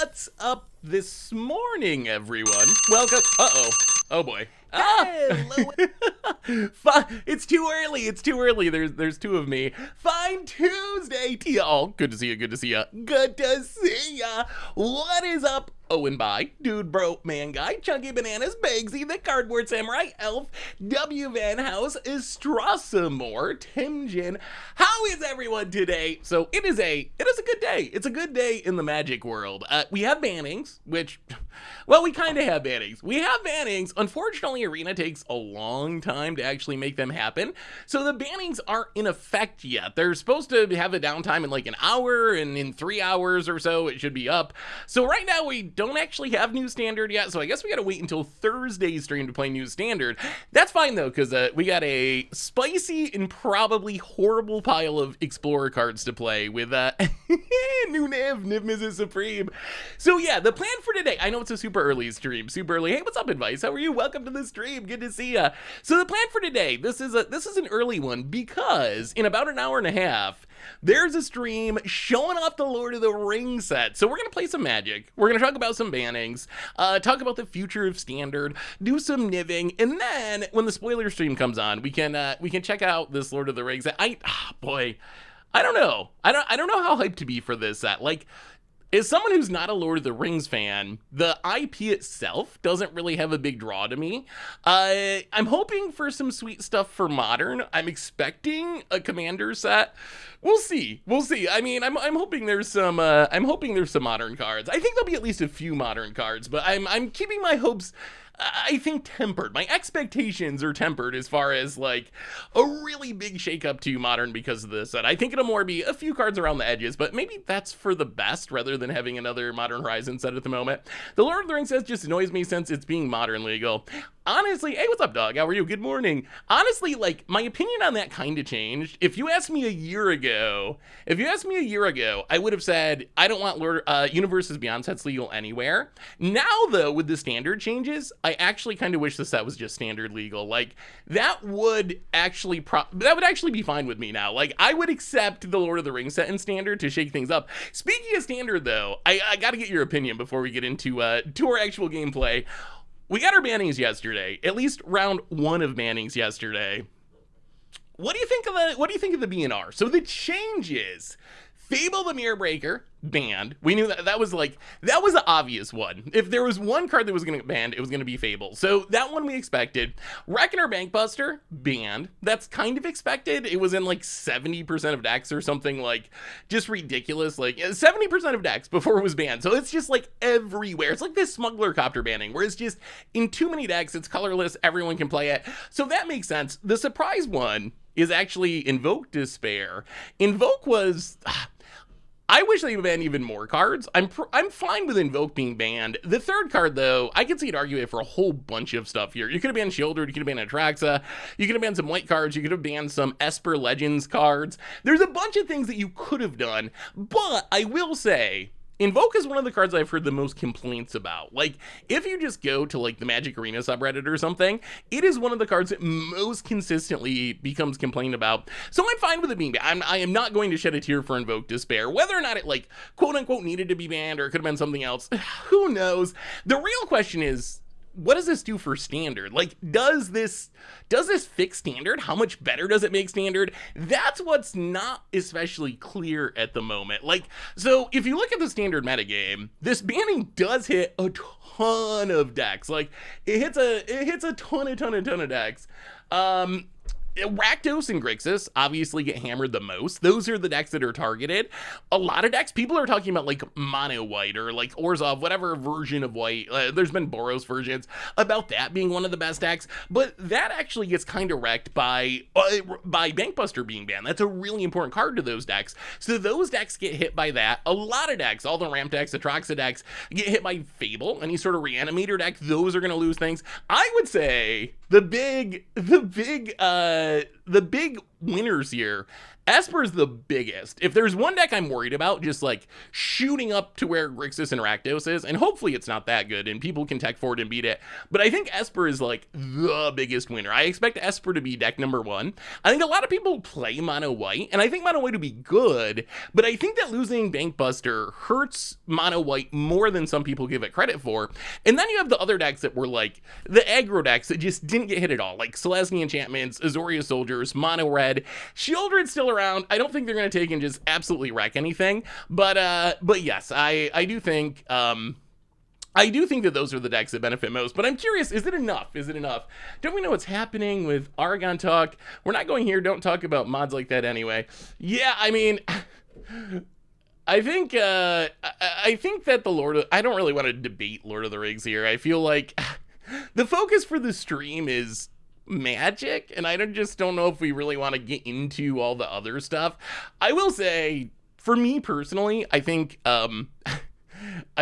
What's up this morning, everyone? Welcome. Oh boy. Hello. It's too early. It's too early. There's two of me. Fine Tuesday to y'all. Good to see you. Good to see ya. Good to see ya. What is up? Oh, and bye. Dude, bro, man guy, Chunky Bananas, Bagsy, the Cardboard Samurai, Elf, W. Van House, Strassamore, Timjin. How is everyone today? So it is a good day. It's a good day in the Magic world. We have bannings, which, well, we kind of have bannings. We have bannings. Unfortunately, Arena takes a long time to actually make them happen. So the bannings aren't in effect yet. They're supposed to have a downtime in like an hour, and in 3 hours or so, it should be up. So right now, we don't actually have New Standard yet, so I guess we gotta wait until Thursday's stream to play New Standard. That's fine though, because we got a spicy and probably horrible pile of Explorer cards to play with new Niv-Mizzet Supreme. So yeah, the plan for today, I know it's a super early stream, super early. Hey, what's up, Advice? How are you? Welcome to the stream. Good to see ya. So the plan for today, this is an early one because in about an hour and a half, there's a stream showing off the Lord of the Rings set. So we're going to play some Magic. We're going to talk about some bannings, talk about the future of Standard, do some niving, and then when the spoiler stream comes on, we can check out this Lord of the Rings set. Boy, I don't know. I don't know how hyped to be for this set. Like, as someone who's not a Lord of the Rings fan, the IP itself doesn't really have a big draw to me. I'm hoping for some sweet stuff for Modern. I'm expecting a Commander set. We'll see. We'll see. I mean, I'm hoping there's some Modern cards. I think there'll be at least a few Modern cards, but I'm keeping my hopes, I think, tempered. My expectations are tempered as far as like a really big shakeup to Modern because of this set. I think it'll more be a few cards around the edges, but maybe that's for the best rather than having another Modern Horizon set at the moment. The Lord of the Rings set just annoys me since it's being Modern legal. Honestly, hey, what's up, dog? How are you? Good morning. Honestly, like, my opinion on that kind of changed. If you asked me a year ago, I would have said, I don't want Universes Beyond sets legal anywhere. Now, though, with the Standard changes, I actually kind of wish the set was just Standard legal. Like, that would actually be fine with me now. Like, I would accept the Lord of the Rings set in Standard to shake things up. Speaking of Standard, though, I got to get your opinion before we get into to our actual gameplay. We got our bannings yesterday, at least round one of bannings yesterday. What do you think of the BNR? So the changes: Fable the Mirror Breaker banned. We knew that was the obvious one. If there was one card that was going to get banned, it was going to be Fable. So that one we expected. Reckoner Bankbuster banned. That's kind of expected. It was in like 70% of decks or something, like just ridiculous. Like 70% of decks before it was banned. So it's just like everywhere. It's like this Smuggler Copter banning where it's just in too many decks. It's colorless. Everyone can play it. So that makes sense. The surprise one is actually Invoke Despair. Invoke was... I wish they would ban even more cards. I'm fine with Invoke being banned. The third card, though, I can see it argued for a whole bunch of stuff here. You could have banned Shieldred, you could have banned Atraxa, you could have banned some white cards, you could have banned some Esper Legends cards. There's a bunch of things that you could have done, but I will say, Invoke is one of the cards I've heard the most complaints about. Like, if you just go to, like, the Magic Arena subreddit or something, it is one of the cards that most consistently becomes complained about. So I'm fine with it being banned. I am not going to shed a tear for Invoke Despair. Whether or not it, like, quote-unquote needed to be banned or it could have been something else, who knows? The real question is, what does this do for Standard? Like, does this fix Standard? How much better does it make Standard? That's what's not especially clear at the moment. Like, so if you look at the Standard metagame, this banning does hit a ton of decks. Like, it hits a ton of decks. Rakdos and Grixis obviously get hammered the most. Those are the decks that are targeted. A lot of decks, people are talking about like mono white or like Orzhov, whatever version of white. There's been Boros versions about that being one of the best decks, but that actually gets kind of wrecked by Bankbuster being banned. That's a really important card to those decks. So those decks get hit by that. A lot of decks, all the ramp decks, Atraxa decks, get hit by Fable, any sort of Reanimator deck. Those are going to lose things. I would say the big the big winners here, Esper's the biggest. If there's one deck I'm worried about, just like shooting up to where Grixis and Rakdos is, and hopefully it's not that good and people can tech forward and beat it, but I think Esper is like the biggest winner. I expect Esper to be deck number 1. I think a lot of people play Mono White, and I think Mono White will be good, but I think that losing Bankbuster hurts Mono White more than some people give it credit for. And then you have the other decks that were like the aggro decks that just didn't get hit at all, like Selesnya Enchantments, Azoria Soldiers, Mono Red. Shieldred's still around. I don't think they're going to take and just absolutely wreck anything, but yes, I do think that those are the decks that benefit most. But I'm curious, is it enough? Is it enough? Don't we know what's happening with Aragon talk? We're not going here. Don't talk about mods like that anyway. Yeah, I mean, I think that I don't really want to debate Lord of the Rings here. I feel like the focus for the stream is Magic, and I just don't know if we really want to get into all the other stuff. I will say, for me personally, I think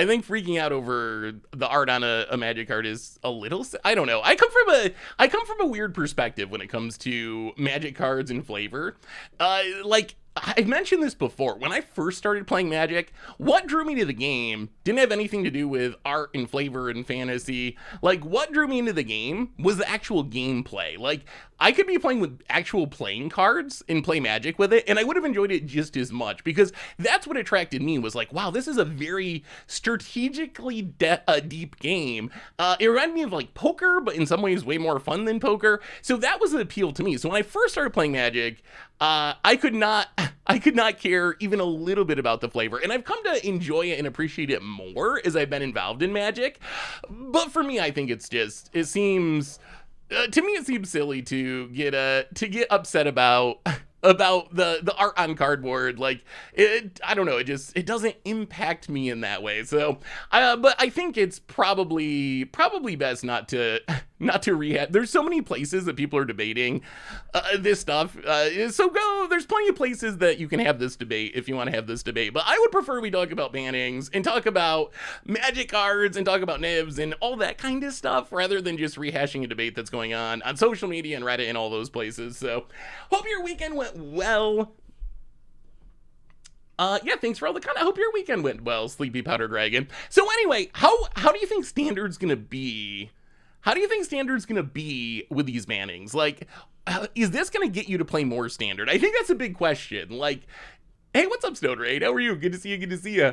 freaking out over the art on a Magic card is a little, I don't know. I come from a weird perspective when it comes to Magic cards and flavor. Like, I've mentioned this before. When I first started playing Magic, what drew me to the game didn't have anything to do with art and flavor and fantasy. Like, what drew me into the game was the actual gameplay. Like, I could be playing with actual playing cards and play Magic with it, and I would have enjoyed it just as much, because that's what attracted me, was like, wow, this is a very strategically deep game. It reminded me of like poker, but in some ways way more fun than poker. So that was the appeal to me. So when I first started playing Magic, I could not care even a little bit about the flavor, and I've come to enjoy it and appreciate it more as I've been involved in Magic. But for me, I think it seems to me, it seems silly to get upset about the art on cardboard. Like, I don't know, it doesn't impact me in that way. So, but I think it's probably best not to rehash. There's so many places that people are debating this stuff. So there's plenty of places that you can have this debate if you want to have this debate. But I would prefer we talk about bannings and talk about Magic cards and talk about Nivs and all that kind of stuff, rather than just rehashing a debate that's going on social media and Reddit and all those places. So, hope your weekend went well. Yeah, thanks for all the content. I hope your weekend went well, Sleepy Powder Dragon. So anyway, how do you think Standard's gonna be? How do you think Standard's gonna be with these bannings? Like, is this gonna get you to play more Standard? I think that's a big question. Like, hey, what's up, Stone Raid? How are you? Good to see you. Good to see you.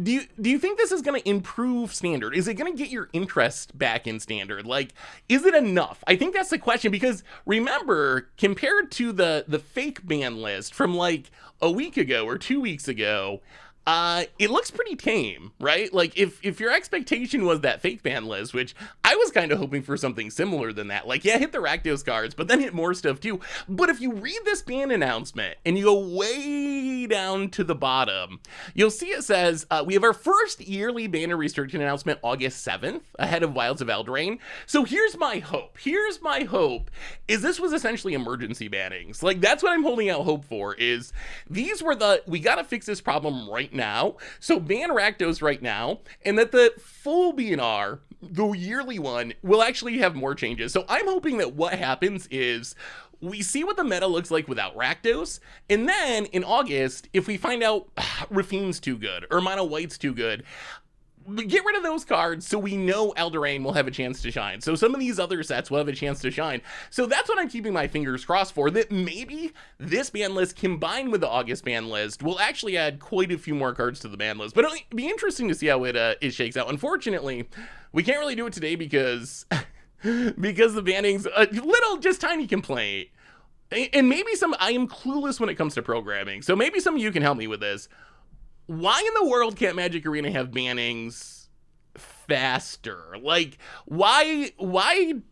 Do you think this is going to improve Standard? Is it going to get your interest back in Standard? Like, is it enough? I think that's the question, because remember, compared to the fake ban list from like a week ago or 2 weeks ago, it looks pretty tame, right? Like, if your expectation was that fake ban list, which I was kind of hoping for something similar than that, like, yeah, hit the Rakdos cards, but then hit more stuff too. But if you read this ban announcement and you go way down to the bottom, you'll see it says, we have our first yearly banner restriction announcement August 7th, ahead of Wilds of Eldraine. So here's my hope, is this was essentially emergency bannings. Like, that's what I'm holding out hope for, is these were we gotta fix this problem right now, so ban Rakdos right now, and that the full BNR, the yearly one, will actually have more changes. So I'm hoping that what happens is we see what the meta looks like without Rakdos, and then in August, if we find out Rafine's too good or Mono White's too good, get rid of those cards so we know Eldraine will have a chance to shine. So some of these other sets will have a chance to shine. So that's what I'm keeping my fingers crossed for, that maybe this ban list combined with the August ban list will actually add quite a few more cards to the ban list. But it'll be interesting to see how it shakes out. Unfortunately, we can't really do it today because the banning's a little, just tiny complaint. And maybe I am clueless when it comes to programming. So maybe some of you can help me with this. Why in the world can't Magic Arena have bannings faster? Like, why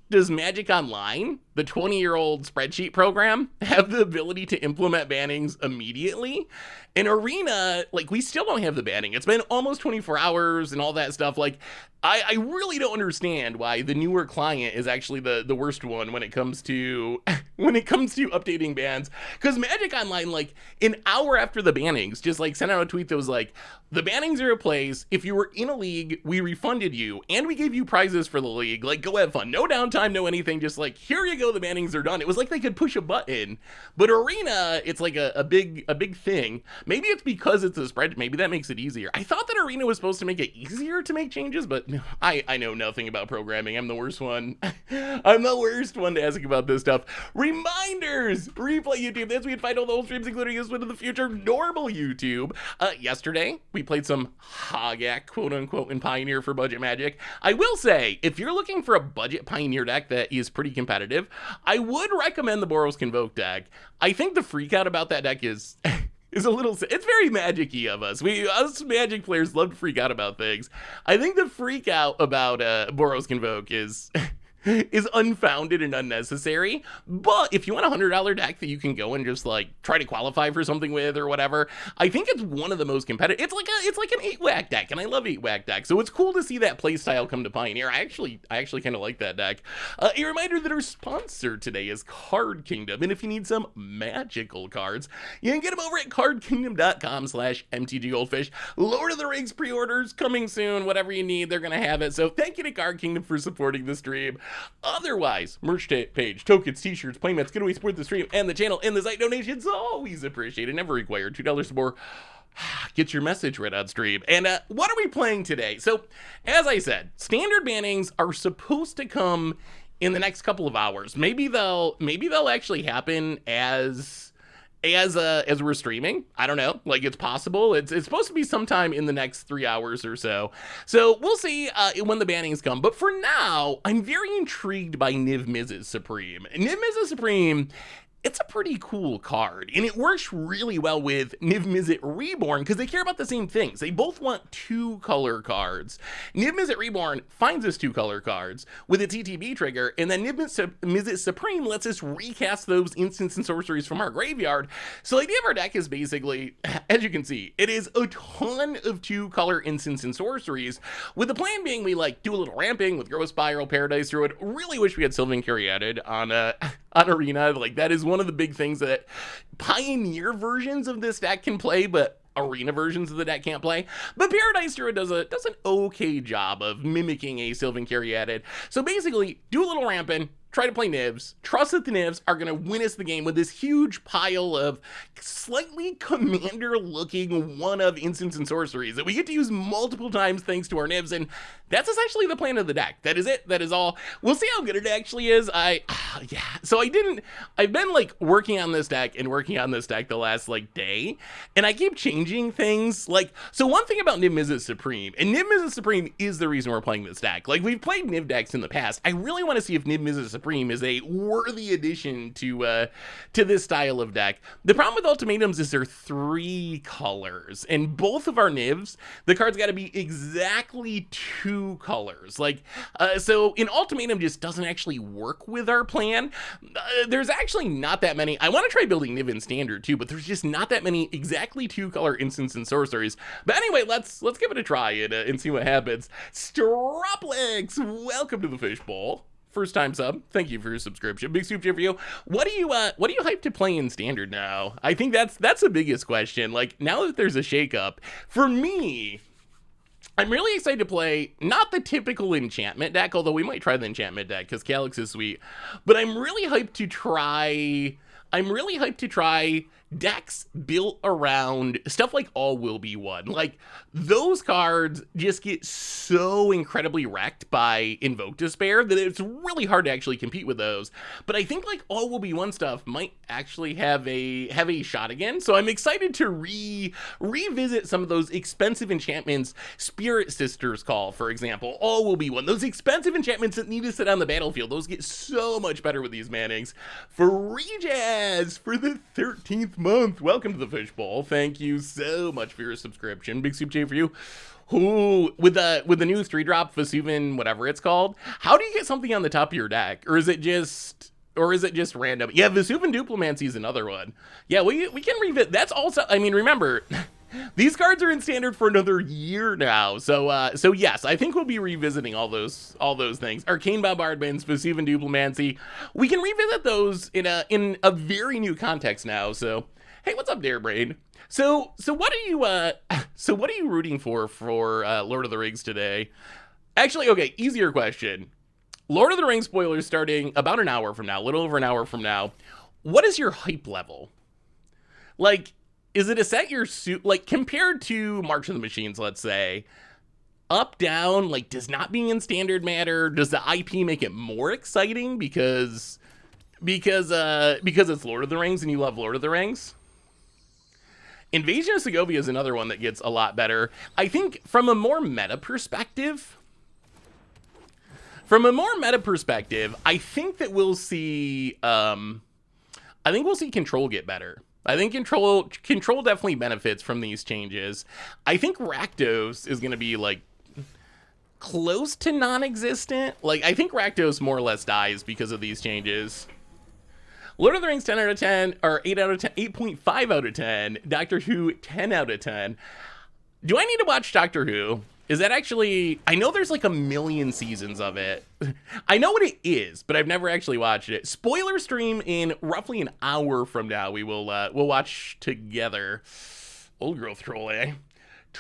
does Magic Online, the 20-year-old spreadsheet program, have the ability to implement bannings immediately? In Arena, like, we still don't have the banning. It's been almost 24 hours and all that stuff. Like, I really don't understand why the newer client is actually the worst one when it comes to updating bans. Because Magic Online, like, an hour after the bannings, just like sent out a tweet that was like, the bannings are in place. If you were in a league, we refunded rewarded you, and we gave you prizes for the league. Like, go have fun. No downtime, no anything. Just like, here you go, the Bannings are done. It was like they could push a button. But Arena, it's like a big thing. Maybe it's because it's a spread. Maybe that makes it easier. I thought that Arena was supposed to make it easier to make changes, but I know nothing about programming. I'm the worst one. I'm the worst one to ask about this stuff. Reminders! Replay YouTube. This week, find all the old streams, including this one in the future. Normal YouTube. Yesterday, we played some Hogak, quote unquote, in Pioneer for budget Magic. I will say, if you're looking for a budget Pioneer deck that is pretty competitive, I would recommend the Boros Convoke deck. I think the freak out about that deck is a little, it's very Magic-y of us. Us Magic players love to freak out about things. I think the freak out about Boros Convoke is unfounded and unnecessary. But if you want a $100 deck that you can go and just like try to qualify for something with or whatever, I think it's one of the most competitive. It's like an 8-whack deck, and I love 8-whack decks. So it's cool to see that play style come to Pioneer. I actually kind of like that deck. A reminder that our sponsor today is Card Kingdom, and if you need some magical cards, you can get them over at cardkingdom.com/mtggoldfish. Lord of the Rings pre-orders coming soon. Whatever you need, they're gonna have it. So thank you to Card Kingdom for supporting the stream. Otherwise, merch page, tokens, t-shirts, playmats, get away, support the stream and the channel, and the site donations always appreciated, never required. $2 or more. Get your message read on stream. And what are we playing today? So, as I said, standard bannings are supposed to come in the next couple of hours. Maybe they'll actually happen as we're streaming. I don't know. Like, it's possible. It's supposed to be sometime in the next 3 hours or so. So we'll see when the bannings come. But for now, I'm very intrigued by Niv-Mizzet Supreme. Niv-Mizzet Supreme, it's a pretty cool card, and it works really well with Niv-Mizzet Reborn because they care about the same things. They both want 2-color cards. Niv-Mizzet Reborn finds us 2-color cards with a TTB trigger, and then Niv-Mizzet Supreme lets us recast those instants and sorceries from our graveyard. So the idea of our deck is basically, as you can see, it is a ton of 2-color instants and sorceries, with the plan being we like do a little ramping with Growth Spiral, Paradise Druid. Really wish we had Sylvan Caryatid on Arena. Like, that is one of the big things that Pioneer versions of this deck can play, but Arena versions of the deck can't play. But Paradise Druid does an okay job of mimicking a Sylvan Caryatid. So basically, do a little ramping, try to play Nivs, trust that the Nivs are going to win us the game with this huge pile of slightly commander-looking one-of instants and sorceries that we get to use multiple times thanks to our Nivs, and that's essentially the plan of the deck. That is it. That is all. We'll see how good it actually is. So I've been like working on this deck the last like day, and I keep changing things. Like, so one thing about Niv-Mizzet Supreme, and Niv-Mizzet Supreme is the reason we're playing this deck. Like, we've played Niv decks in the past. I really want to see if Niv-Mizzet Supreme is a worthy addition to this style of deck. The problem with ultimatums is they're 3 colors, and both of our Nivs, the cards got to be exactly 2 colors. Like, so an ultimatum just doesn't actually work with our plan. There's actually not that many. I want to try building Niv in standard too, but there's just not that many exactly 2-color instants and sorceries. But anyway, let's give it a try and see what happens. Stroplex, welcome to the fishbowl. First time sub, thank you for your subscription. Big soup for you. What do you hype to play in standard now? I think that's the biggest question. Like, now that there's a shakeup, for me, I'm really excited to play not the typical enchantment deck, although we might try the enchantment deck because Calyx is sweet. But I'm really hyped to try decks built around stuff like All Will Be One. Like, those cards just get so incredibly wrecked by Invoke Despair that it's really hard to actually compete with those. But I think like All Will Be One stuff might actually have a shot again. So I'm excited to revisit some of those expensive enchantments. Spirit Sisters Call, for example. All Will Be One. Those expensive enchantments that need to sit on the battlefield. Those get so much better with these Bannings. For Rejazz, for the 13th month, welcome to the fishbowl. Thank you so much for your subscription. Big soup J for you. Ooh, with the new 3-drop Vesuvian, whatever it's called, how do you get something on the top of your deck? Or is it just random? Yeah, Vesuvian Duplimancy is another one. Yeah, we can revisit. That's also, I mean, remember, these cards are in standard for another year now. So yes, I think we'll be revisiting all those things. Arcane Bombardments, Vesuvian Duplimancy. We can revisit those in a very new context now. So, hey, what's up, Darebrain? So what are you rooting for Lord of the Rings today? Actually, okay, easier question. Lord of the Rings spoilers starting about an hour from now, a little over an hour from now. What is your hype level? Like, is it a set your suit, like, compared to March of the Machines, let's say, up, down, like, does not being in standard matter? Does the IP make it more exciting because it's Lord of the Rings and you love Lord of the Rings? Invasion of Segovia is another one that gets a lot better. I think from a more meta perspective, I think that we'll see control get better. I think control definitely benefits from these changes. I think Rakdos is going to be like close to non-existent. Like, I think Rakdos more or less dies because of these changes. Lord of the Rings 10 out of 10, or 8 out of 10, 8.5 out of 10. Doctor Who 10 out of 10. Do I need to watch Doctor Who? Is that actually, I know there's like a million seasons of it. I know what it is, but I've never actually watched it. Spoiler stream in roughly an hour from now. We'll watch together. Old growth troll, eh?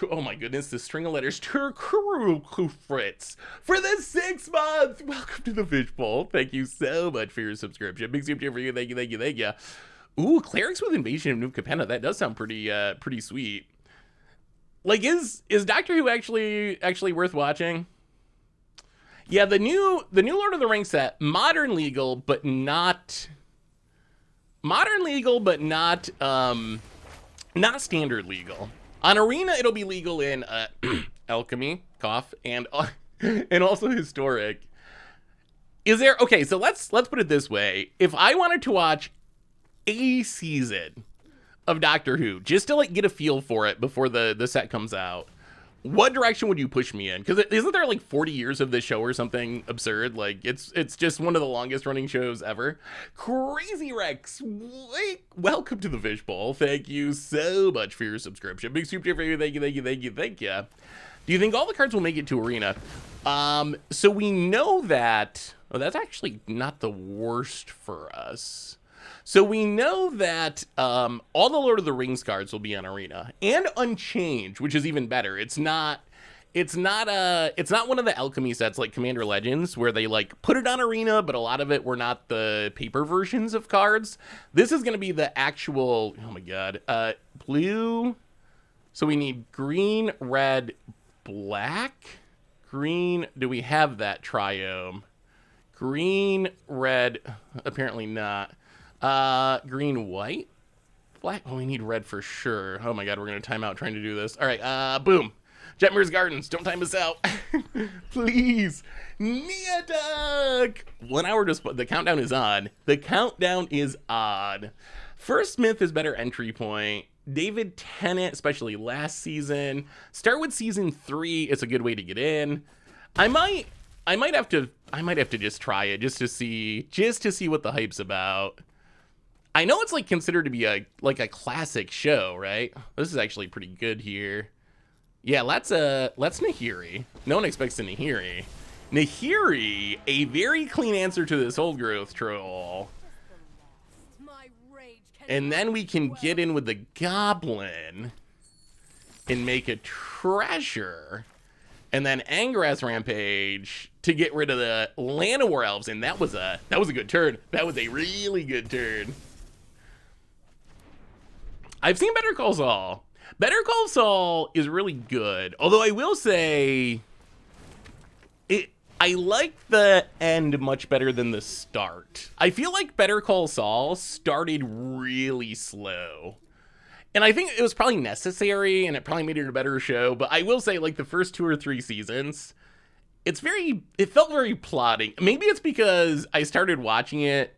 Oh my goodness, the string of letters. Fritz for the 6 months. Welcome to the fishbowl. Thank you so much for your subscription. Big super for you. Thank you. Ooh, clerics with invasion of New Capenna. That does sound pretty sweet. Like, is Doctor Who actually worth watching? Yeah, the new Lord of the Rings set, modern legal, but not standard legal. On Arena, it'll be legal in alchemy, cough, and also historic. Is there, okay, so let's put it this way. If I wanted to watch a season of Doctor Who, just to like get a feel for it before the set comes out, what direction would you push me in? Because isn't there like 40 years of this show or something absurd? Like, it's just one of the longest running shows ever. Crazy Rex, welcome to the fishbowl. Thank you so much for your subscription. Big super for you. Thank you. Do you think all the cards will make it to Arena? So we know that, oh, that's actually not the worst for us. So we know that all the Lord of the Rings cards will be on Arena and Unchanged, which is even better. It's not one of the alchemy sets like Commander Legends where they like put it on Arena, but a lot of it were not the paper versions of cards. This is going to be the actual, oh my god, blue. So we need green, red, black, green. Do we have that triome? Green, red, apparently not. Green, white, black. Oh, we need red for sure. Oh my god, we're gonna time out trying to do this. All right, boom. Jetmir's Gardens, don't time us out. Please. Nia Duck. 1 hour the countdown is on. First Myth is better entry point. David Tennant, especially last season. Start with season 3. It's a good way to get in. I might have to just try it just to see what the hype's about. I know it's like considered to be a classic show, right? This is actually pretty good here. Yeah, let's Nahiri. No one expects a Nahiri. Nahiri, a very clean answer to this old growth troll. And then we can get in with the goblin and make a treasure. And then Angrass Rampage to get rid of the Llanowar elves, and that was a good turn. That was a really good turn. I've seen Better Call Saul. Better Call Saul is really good, although I will say, I like the end much better than the start. I feel like Better Call Saul started really slow. And I think it was probably necessary, and it probably made it a better show. But I will say, like, the first 2 or 3 seasons, it felt very plotting. Maybe it's because I started watching it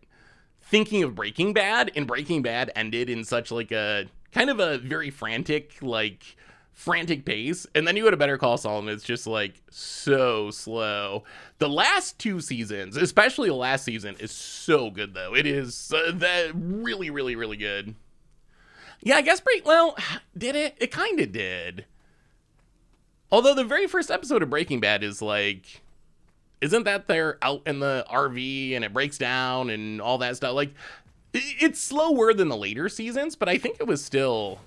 thinking of Breaking Bad, and Breaking Bad ended in such, like, a kind of a very frantic pace. And then you go to Better Call Saul, and it's just, like, so slow. The last 2 seasons, especially the last season, is so good, though. It is that really, really, really good. Yeah, I guess did it? It kind of did. Although the very first episode of Breaking Bad is like, isn't that they're out in the RV and it breaks down and all that stuff? Like, it's slower than the later seasons, but I think it was still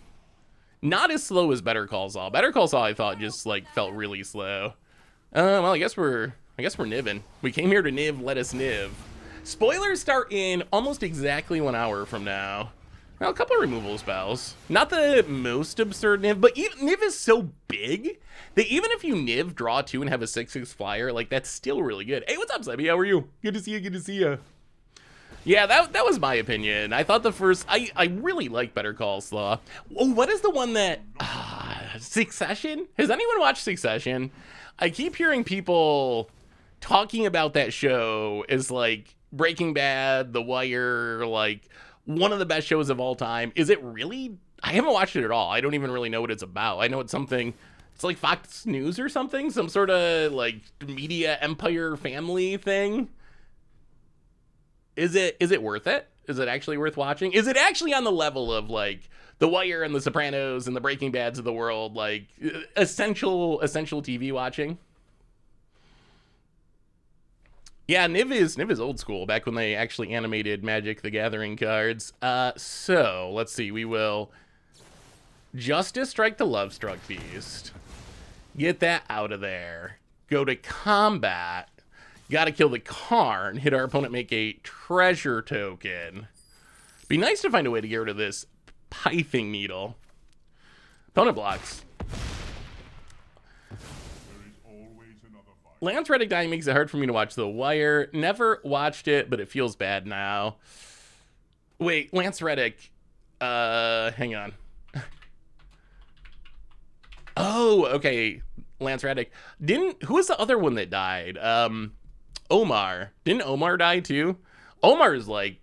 not as slow as Better Call Saul. Better Call Saul, I thought, just like felt really slow. Well, I guess we're niving. We came here to niv, let us niv. Spoilers start in almost exactly 1 hour from now. Well, a couple of removal spells. Not the most absurd Niv, but Niv is so big that even if you Niv, draw 2, and have a 6/6 flyer, like, that's still really good. Hey, what's up, Sebby? How are you? Good to see you, good to see you. Yeah, that was my opinion. I thought the first... I really like Better Call Saul. Oh, what is the one that... Succession? Has anyone watched Succession? I keep hearing people talking about that show as, like, Breaking Bad, The Wire, like, one of the best shows of all time. Is it really? I haven't watched it at all. I don't even really know what it's about. I know it's something... It's like Fox News or something? Some sort of, like, media empire family thing? Is it worth it? Is it actually worth watching? Is it actually on the level of, like, The Wire and The Sopranos and the Breaking Bads of the world, like, essential TV watching? Yeah, Niv is old school, back when they actually animated Magic the Gathering cards. So, let's see, we will Justice Strike the Lovestruck Beast. Get that out of there. Go to combat. Gotta kill the Karn. Hit our opponent, make a treasure token. Be nice to find a way to get rid of this Pithing Needle. Opponent blocks. Lance Reddick dying makes it hard for me to watch The Wire. Never watched it, but it feels bad now. Wait, Lance Reddick. Hang on. Oh, okay. Lance Reddick. Who was the other one that died? Omar. Didn't Omar die too? Omar is like...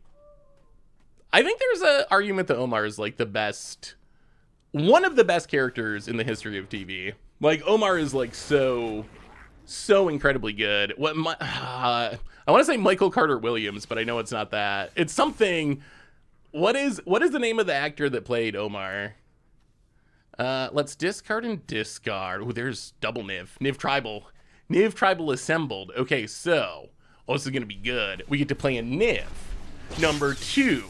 I think there's an argument that Omar is like the best... One of the best characters in the history of TV. Like, Omar is like so incredibly good. I want to say Michael Carter Williams, but I know it's not that. It's something... What is the name of the actor that played Omar? Let's discard and discard. Oh, there's double Niv. Niv Tribal. Niv Tribal assembled. Okay, so... Oh, this is going to be good. We get to play a Niv. Number 2.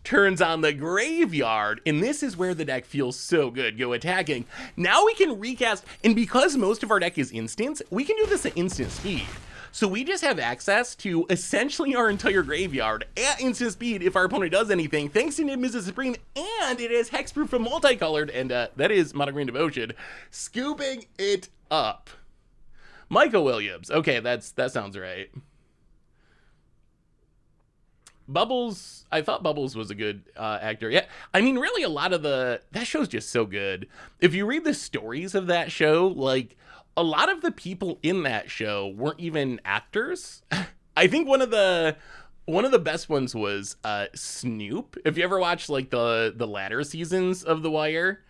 Turns on the graveyard, and this is where the deck feels so good. Go attacking. Now we can recast, and because most of our deck is instants, we can do this at instant speed. So we just have access to essentially our entire graveyard at instant speed if our opponent does anything, thanks to Niv-Mizzet Supreme, and it is hexproof and multicolored, and that is Mono Green Devotion. Scooping it up. Michael Williams. Okay, that sounds right. Bubbles, I thought Bubbles was a good actor. Yeah, I mean, really, a lot of that show's just so good. If you read the stories of that show, like, a lot of the people in that show weren't even actors. I think one of the best ones was Snoop. If you ever watched, like, the latter seasons of The Wire,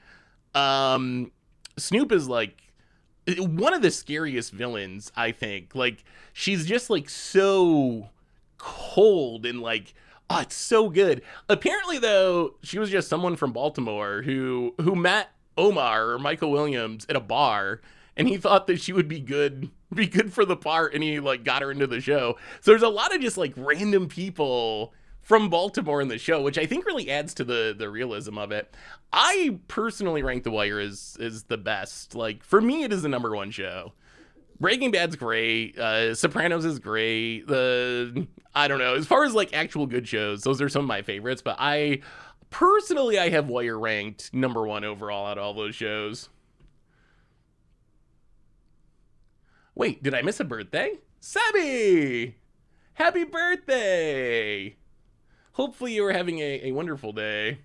Snoop is, like, one of the scariest villains, I think. Like, she's just, like, so cold and, like, oh, it's so good. Apparently, though, she was just someone from Baltimore who met Omar or Michael Williams at a bar, and he thought that she would be good for the part, and he, like, got her into the show. So there's a lot of just, like, random people from Baltimore in the show, which I think really adds to the realism of it. I personally rank The Wire as the best. Like, for me, it is the number 1 show. Breaking Bad's great. Sopranos is great. I don't know. As far as, like, actual good shows, those are some of my favorites. But I have Wire ranked number 1 overall out of all those shows. Wait, did I miss a birthday? Sebby! Happy birthday! Hopefully you were having a wonderful day.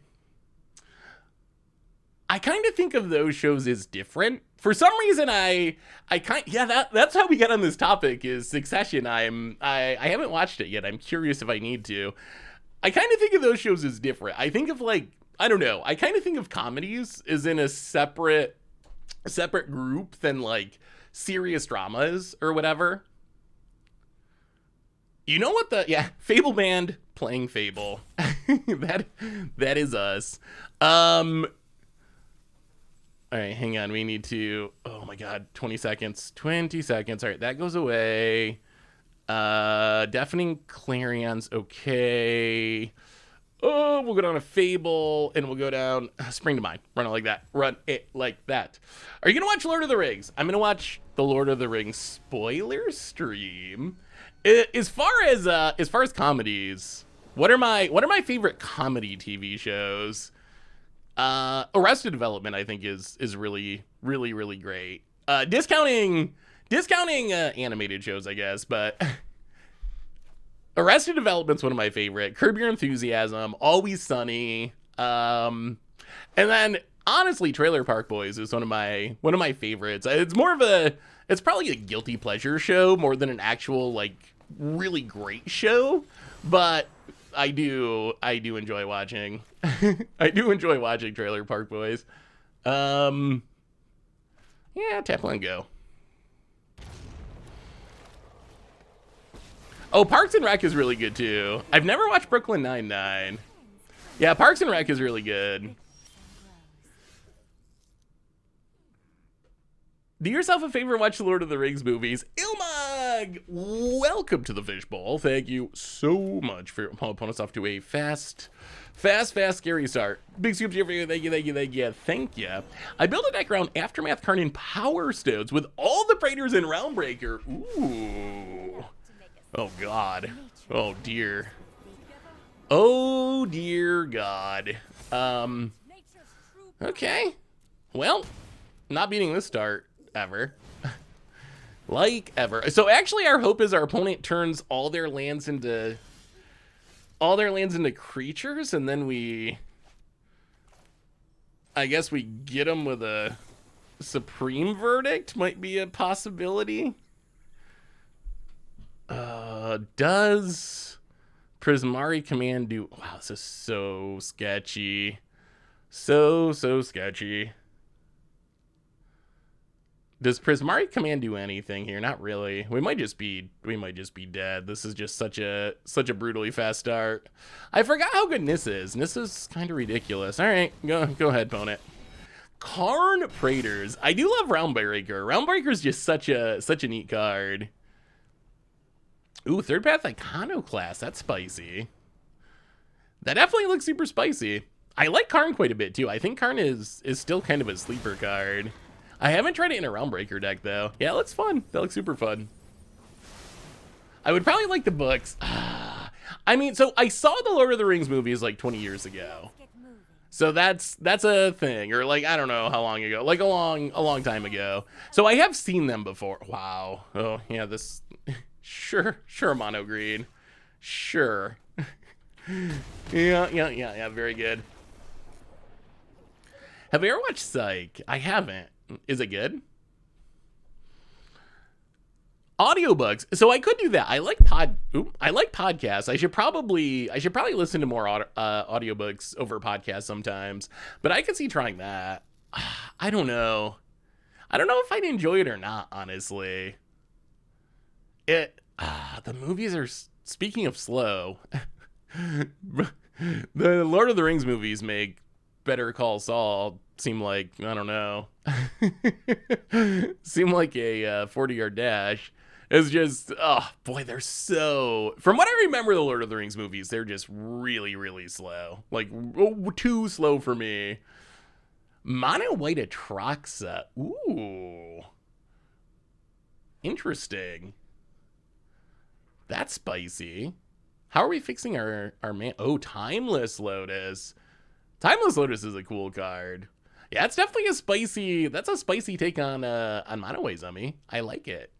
I kind of think of those shows as different. For some reason, that's how we get on this topic, is Succession. I haven't watched it yet. I'm curious if I need to. I kind of think of those shows as different. I think of, like, I don't know. I kind of think of comedies as in a separate group than, like, serious dramas or whatever. You know what Fable Band playing Fable. that is us. All right, hang on. We need to... Oh, my God. 20 seconds. 20 seconds. All right, that goes away. Deafening Clarions. Okay. Oh, we'll go down a Fable, and we'll go down Spring to Mind. Run it like that. Run it like that. Are you gonna watch Lord of the Rings? I'm gonna watch the Lord of the Rings spoiler stream. As far as comedies, what are my favorite comedy TV shows? Arrested Development, I think, is really great. Discounting animated shows, I guess, but Arrested Development's one of my favorite. Curb Your Enthusiasm, Always Sunny, and then honestly, Trailer Park Boys is one of my favorites. It's probably a guilty pleasure show more than an actual like really great show, but I do enjoy watching. I do enjoy watching Trailer Park Boys. Yeah, tap and go. Oh, Parks and Rec is really good too. I've never watched Brooklyn Nine-Nine. Yeah, Parks and Rec is really good. Do yourself a favor, watch the Lord of the Rings movies. Ilmag, welcome to the fishbowl. Thank you so much for pulling us off to a fast, scary start. Big scoops here for you. Thank you. I built a deck around Aftermath, Karn, and Power Stones with all the Praetors and Realmbreaker. Ooh. Oh, God. Oh, dear. Oh, dear God. Okay. Well, not beating this start ever. Like ever. So actually our hope is our opponent turns all their lands into creatures, and then I guess we get them with a Supreme Verdict. Might be a possibility. Does Prismari Command do... Wow, this is so sketchy. So sketchy. Does Prismari Command do anything here? Not really. We might just be dead. This is just such a brutally fast start. I forgot how good Nis is. Nis is kind of ridiculous. All right, go ahead, opponent. Karn Praetors. I do love Realmbreaker. Realmbreaker is just such a neat card. Ooh, Third Path Iconoclast. That's spicy. That definitely looks super spicy. I like Karn quite a bit too. I think Karn is still kind of a sleeper card. I haven't tried it in a Realmbreaker deck though. Yeah, it looks fun. That looks super fun. I would probably like the books. I mean, so I saw the Lord of the Rings movies like 20 years ago. So that's a thing, or like I don't know how long ago, like a long time ago. So I have seen them before. Wow. Oh yeah, this sure mono green. Sure. Yeah, very good. Have you ever watched Psych? I haven't. Is it good? Audiobooks. So I could do that. I like podcasts. I should probably listen to more audiobooks over podcasts sometimes. But I could see trying that. I don't know. I don't know if I'd enjoy it or not, honestly. The movies are, speaking of slow, the Lord of the Rings movies make Better Call Saul seem like, I don't know, seem like a 40-yard dash. It's just, oh boy, they're so, from what I remember the Lord of the Rings movies, they're just really slow. Like, too slow for me. Mono white Atraxa. Ooh. Interesting. That's spicy. How are we fixing our man? Oh, Timeless Lotus. Timeless Lotus is a cool card. Yeah, it's definitely that's a spicy take on Mono White Zummy. I like it.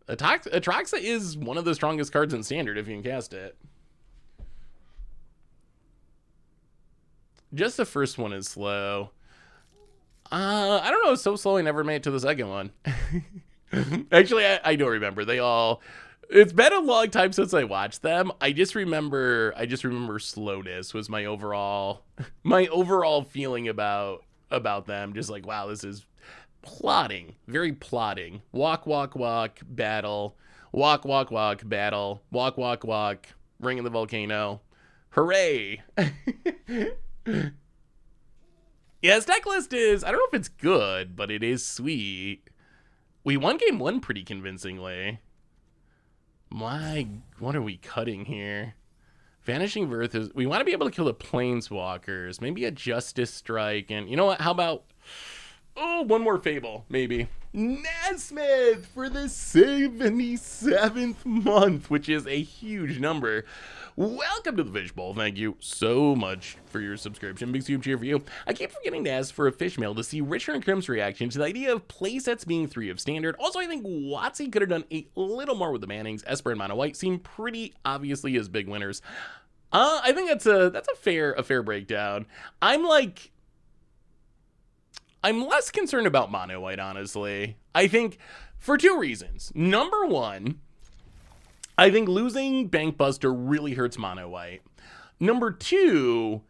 Atraxa is one of the strongest cards in Standard if you can cast it. Just the first one is slow. I don't know, it's so slow I never made it to the second one. Actually, I don't remember. It's been a long time since I watched them. I just remember slowness was my overall feeling about them. Just like, wow, this is plotting, very plotting. Walk, battle. Walk, battle. Walk, ring in the volcano. Hooray! Yeah, his deck list is, I don't know if it's good, but it is sweet. We won game one pretty convincingly. What are we cutting here? Vanishing Verse is... We want to be able to kill the Planeswalkers. Maybe a Justice Strike. And you know what? How about... Oh, one more Fable, maybe. Nesmith for the 77th month, which is a huge number. Welcome to the Fishbowl. Thank you so much for your subscription. Big super cheer for you. I keep forgetting to ask for a fish mail to see Richard and Crim's reaction to the idea of playsets being 3 of standard. Also, I think WotC could have done a little more with the Bannings. Esper and Mono White seem pretty obviously as big winners. I think that's a fair breakdown. I'm less concerned about Mono White, honestly. I think for 2 reasons. Number 1, I think losing Bankbuster really hurts Mono White. Number 2,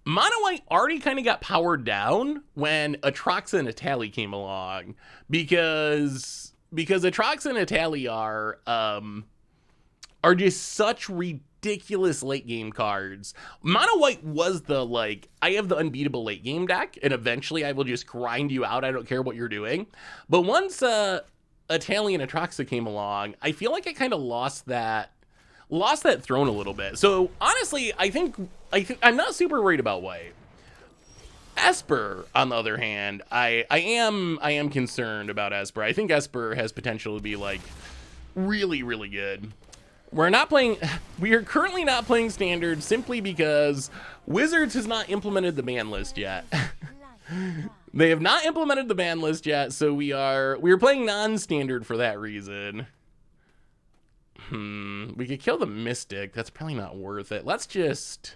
Mono White already kind of got powered down when Atraxa and Atali came along, because Atraxa and Atali are just such ridiculous late game cards. Mono White was the, like, I have the unbeatable late game deck, and eventually I will just grind you out. I don't care what you're doing. But once Atali and Atraxa came along, I feel like I kind of lost that throne a little bit. So honestly, I think I'm not super worried about White. Esper, on the other hand, I am concerned about Esper. I think Esper has potential to be like really, really good. We are currently not playing standard simply because Wizards has not implemented the ban list yet. They have not implemented the ban list yet, so we are playing non-standard for that reason. We could kill the Mystic. That's probably not worth it. Let's just...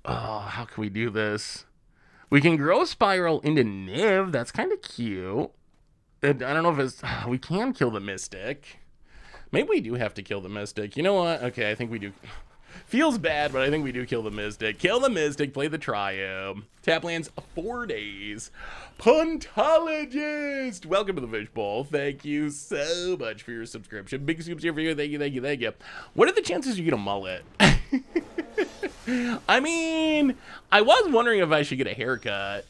Oh, how can we do this? We can grow Spiral into Niv. That's kind of cute. I don't know if it's... we can kill the Mystic. Maybe we do have to kill the Mystic. You know what? Okay, I think we do. Feels bad, but I think we do kill the Mystic. Kill the Mystic, play the Trio. Tap lands 4 days. Puntologist! Welcome to the Fishbowl. Thank you so much for your subscription. Big scoops here for you. Thank you, thank you, thank you. What are the chances you get a mullet? I mean, I was wondering if I should get a haircut.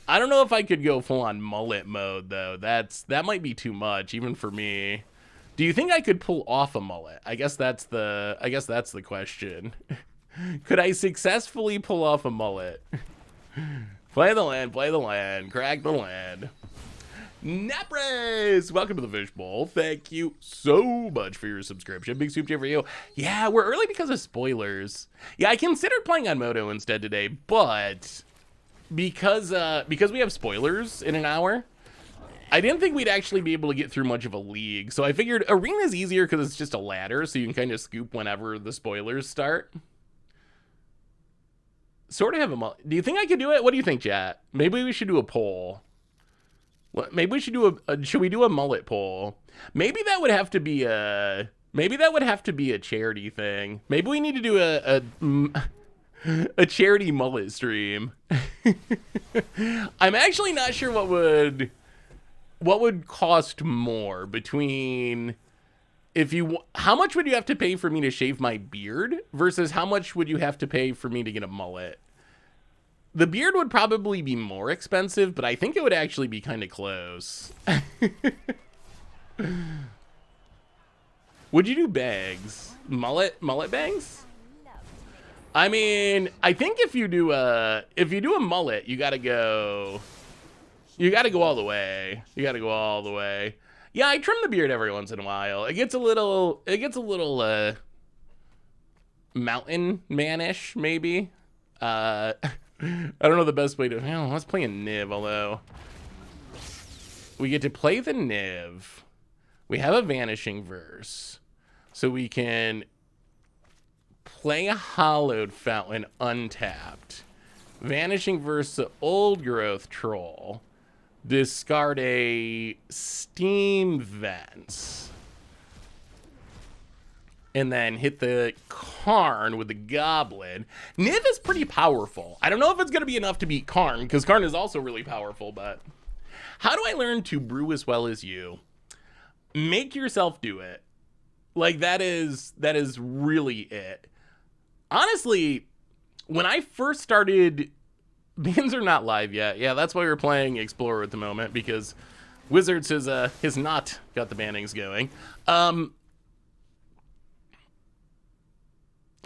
I don't know if I could go full-on mullet mode, though. That might be too much, even for me. Do you think I could pull off a mullet? I guess that's the question. Could I successfully pull off a mullet? Play the land, crack the land. Nepres, welcome to the Fishbowl. Thank you so much for your subscription. Big soup for you. Yeah, we're early because of spoilers. Yeah, I considered playing on Moto instead today, but because we have spoilers in an hour, I didn't think we'd actually be able to get through much of a league, so I figured Arena's easier because it's just a ladder, so you can kind of scoop whenever the spoilers start. Sort of have a mullet. Do you think I could do it? What do you think, chat? Maybe we should do a poll. Maybe we should do should we do a mullet poll? Maybe that would have to be a charity thing. Maybe we need to do a charity mullet stream. I'm actually not sure what would cost more between how much would you have to pay for me to shave my beard versus how much would you have to pay for me to get a mullet? The beard would probably be more expensive, but I think it would actually be kind of close. Would you do bags? Mullet bangs? I mean, I think if you do a mullet, you gotta go all the way. Yeah, I trim the beard every once in a while. It gets a little mountain man-ish, maybe. I don't know the best way to... Well, let's play a Niv, although... We get to play the Niv. We have a Vanishing Verse. So we can play a Hallowed Fountain untapped. Vanishing Verse the Old Growth Troll. Discard a Steam Vents. And then hit the Karn with the Goblin. Niv is pretty powerful. I don't know if it's going to be enough to beat Karn, because Karn is also really powerful, but... How do I learn to brew as well as you? Make yourself do it. Like, that is really it. Honestly, when I first started... Bans are not live yet. Yeah, that's why we're playing Explorer at the moment, because Wizards has not got the bannings going.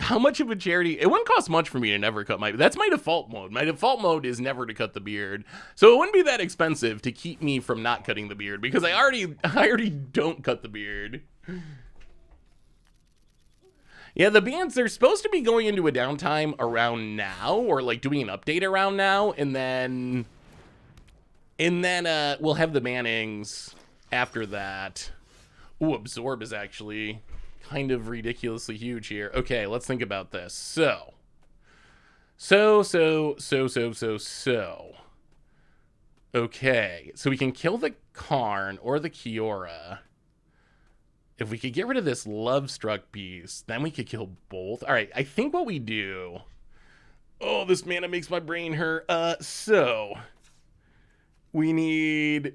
How much of a charity? It wouldn't cost much for me to never cut my... That's my default mode. My default mode is never to cut the beard. So it wouldn't be that expensive to keep me from not cutting the beard because I already don't cut the beard. Yeah, the bans, they're supposed to be going into a downtime around now, or like doing an update around now, and then we'll have the bannings after that. Ooh, absorb is actually kind of ridiculously huge here. Okay, let's think about this. So. Okay, so we can kill the Karn or the Kiora. If we could get rid of this Love Struck piece, then we could kill both. All right, I think what we do... Oh, this mana makes my brain hurt. So... We need...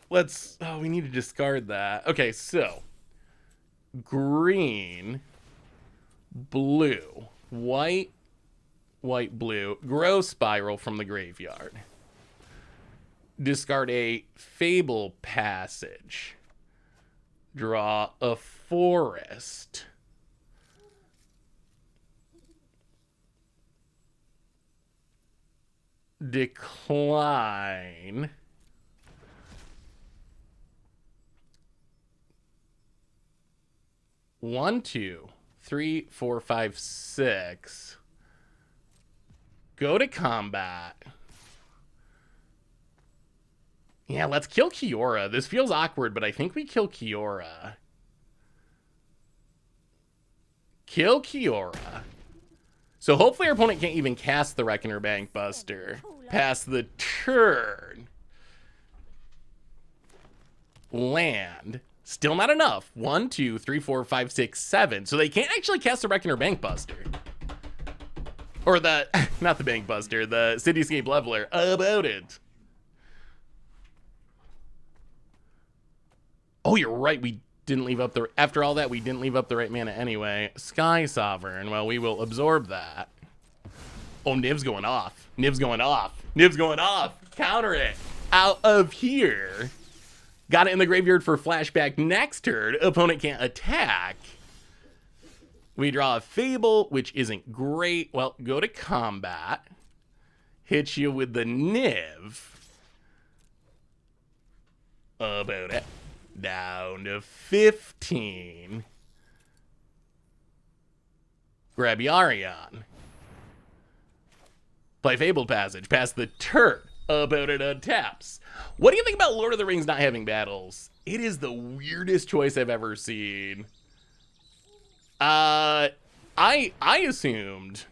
we need to discard that. Okay, so... Green... Blue... White... White, blue... Grow Spiral from the graveyard. Discard a Fable Passage. Draw a forest. Decline. One, 2, 3, 4, 5, 6. Go to combat. Yeah, let's kill Kiora. This feels awkward, but I think we kill Kiora. Kill Kiora. So hopefully our opponent can't even cast the Reckoner Bankbuster past the turn. Land. Still not enough. 1, 2, 3, 4, 5, 6, 7. So they can't actually cast the Reckoner Bankbuster. Or the, not the Bankbuster, the Cityscape Leveler. About it. Oh, you're right. We didn't leave up the... After all that, we didn't leave up the right mana anyway. Sky Sovereign. Well, we will absorb that. Oh, Niv's going off. Niv's going off. Niv's going off. Counter it. Out of here. Got it in the graveyard for flashback next turn. Opponent can't attack. We draw a Fable, which isn't great. Well, go to combat. Hit you with the Niv. About it. Down to 15. Grab Yarion. Play Fabled Passage. Pass the turn. About it untaps. What do you think about Lord of the Rings not having battles? It is the weirdest choice I've ever seen. I assumed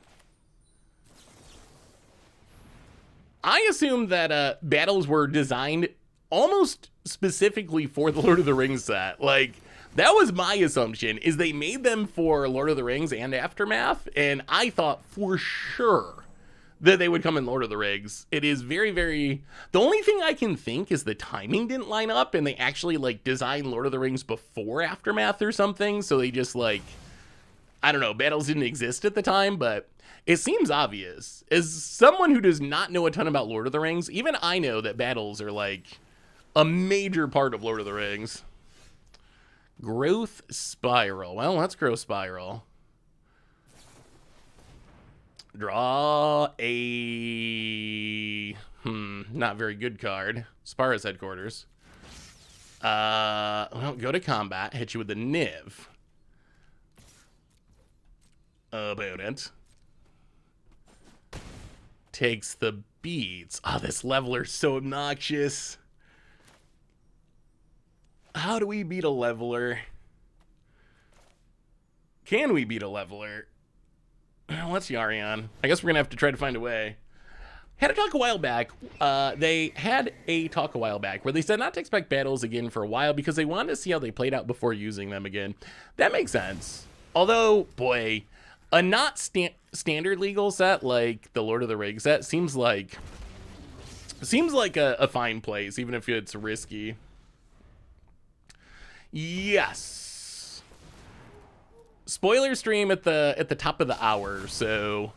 that battles were designed almost specifically for the Lord of the Rings set. Like, that was my assumption, is they made them for Lord of the Rings and Aftermath, and I thought for sure that they would come in Lord of the Rings. It is very, very... The only thing I can think is the timing didn't line up, and they actually, like, designed Lord of the Rings before Aftermath or something, so they just, like... I don't know, battles didn't exist at the time, but it seems obvious. As someone who does not know a ton about Lord of the Rings, even I know that battles are, like, a major part of Lord of the Rings. Growth Spiral. Well, let's Growth Spiral. Draw a... not very good card. Spara's Headquarters. Well, go to combat. Hit you with the Niv. About it. Takes the beats. Oh, this leveler's so obnoxious. How do we beat a leveler? Can we beat a leveler? What's Yarion? I guess we're gonna have to try to find a way. Had a talk a while back. They had a talk a while back where they said not to expect battles again for a while because they wanted to see how they played out before using them again. That makes sense. Although, boy, a not standard legal set like the Lord of the Rings set seems like a fine place, even if it's risky. Yes. Spoiler stream at the top of the hour, so.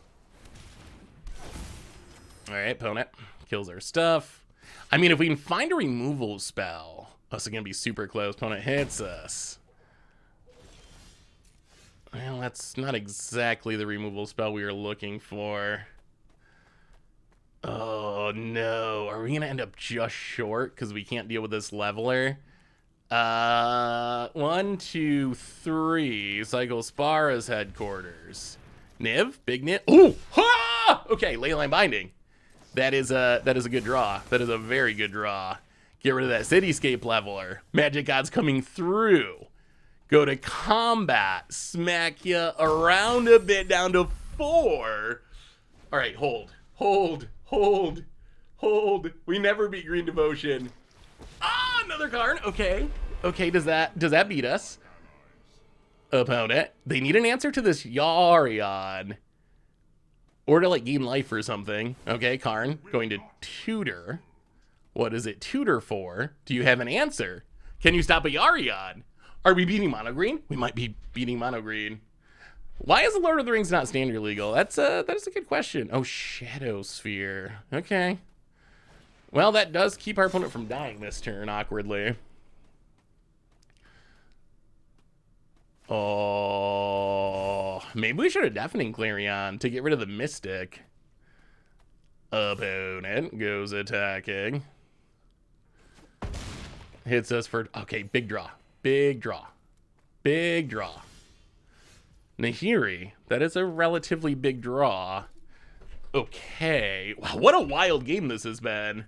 All right, opponent kills our stuff. I mean, if we can find a removal spell, oh, it's gonna be super close. Opponent hits us. Well, that's not exactly the removal spell we were looking for. Oh, no. Are we going to end up just short because we can't deal with this leveler? 1, 2, 3. Cycle Spara's headquarters. Niv? Big Niv? Ooh! Ha! Okay, Leyline Binding. That is a good draw. That is a very good draw. Get rid of that Cityscape leveler. Magic God's coming through. Go to combat. Smack you around a bit down to 4. All right, hold. We never beat Green Devotion. Ah, another card. Okay. Okay, does that beat us? Opponent. They need an answer to this Yarion. Or to like gain life or something. Okay, Karn. Going to tutor. What is it tutor for? Do you have an answer? Can you stop a Yarion? Are we beating mono green? We might be beating mono green. Why is the Lord of the Rings not standard legal? That is a good question. Oh, Shadow Sphere. Okay. Well, that does keep our opponent from dying this turn, awkwardly. Oh, maybe we should have Deafening Clarion to get rid of the Mystic. Opponent goes attacking. Hits us for... Okay, big draw. Big draw. Big draw. Nahiri. That is a relatively big draw. Okay. Wow, what a wild game this has been.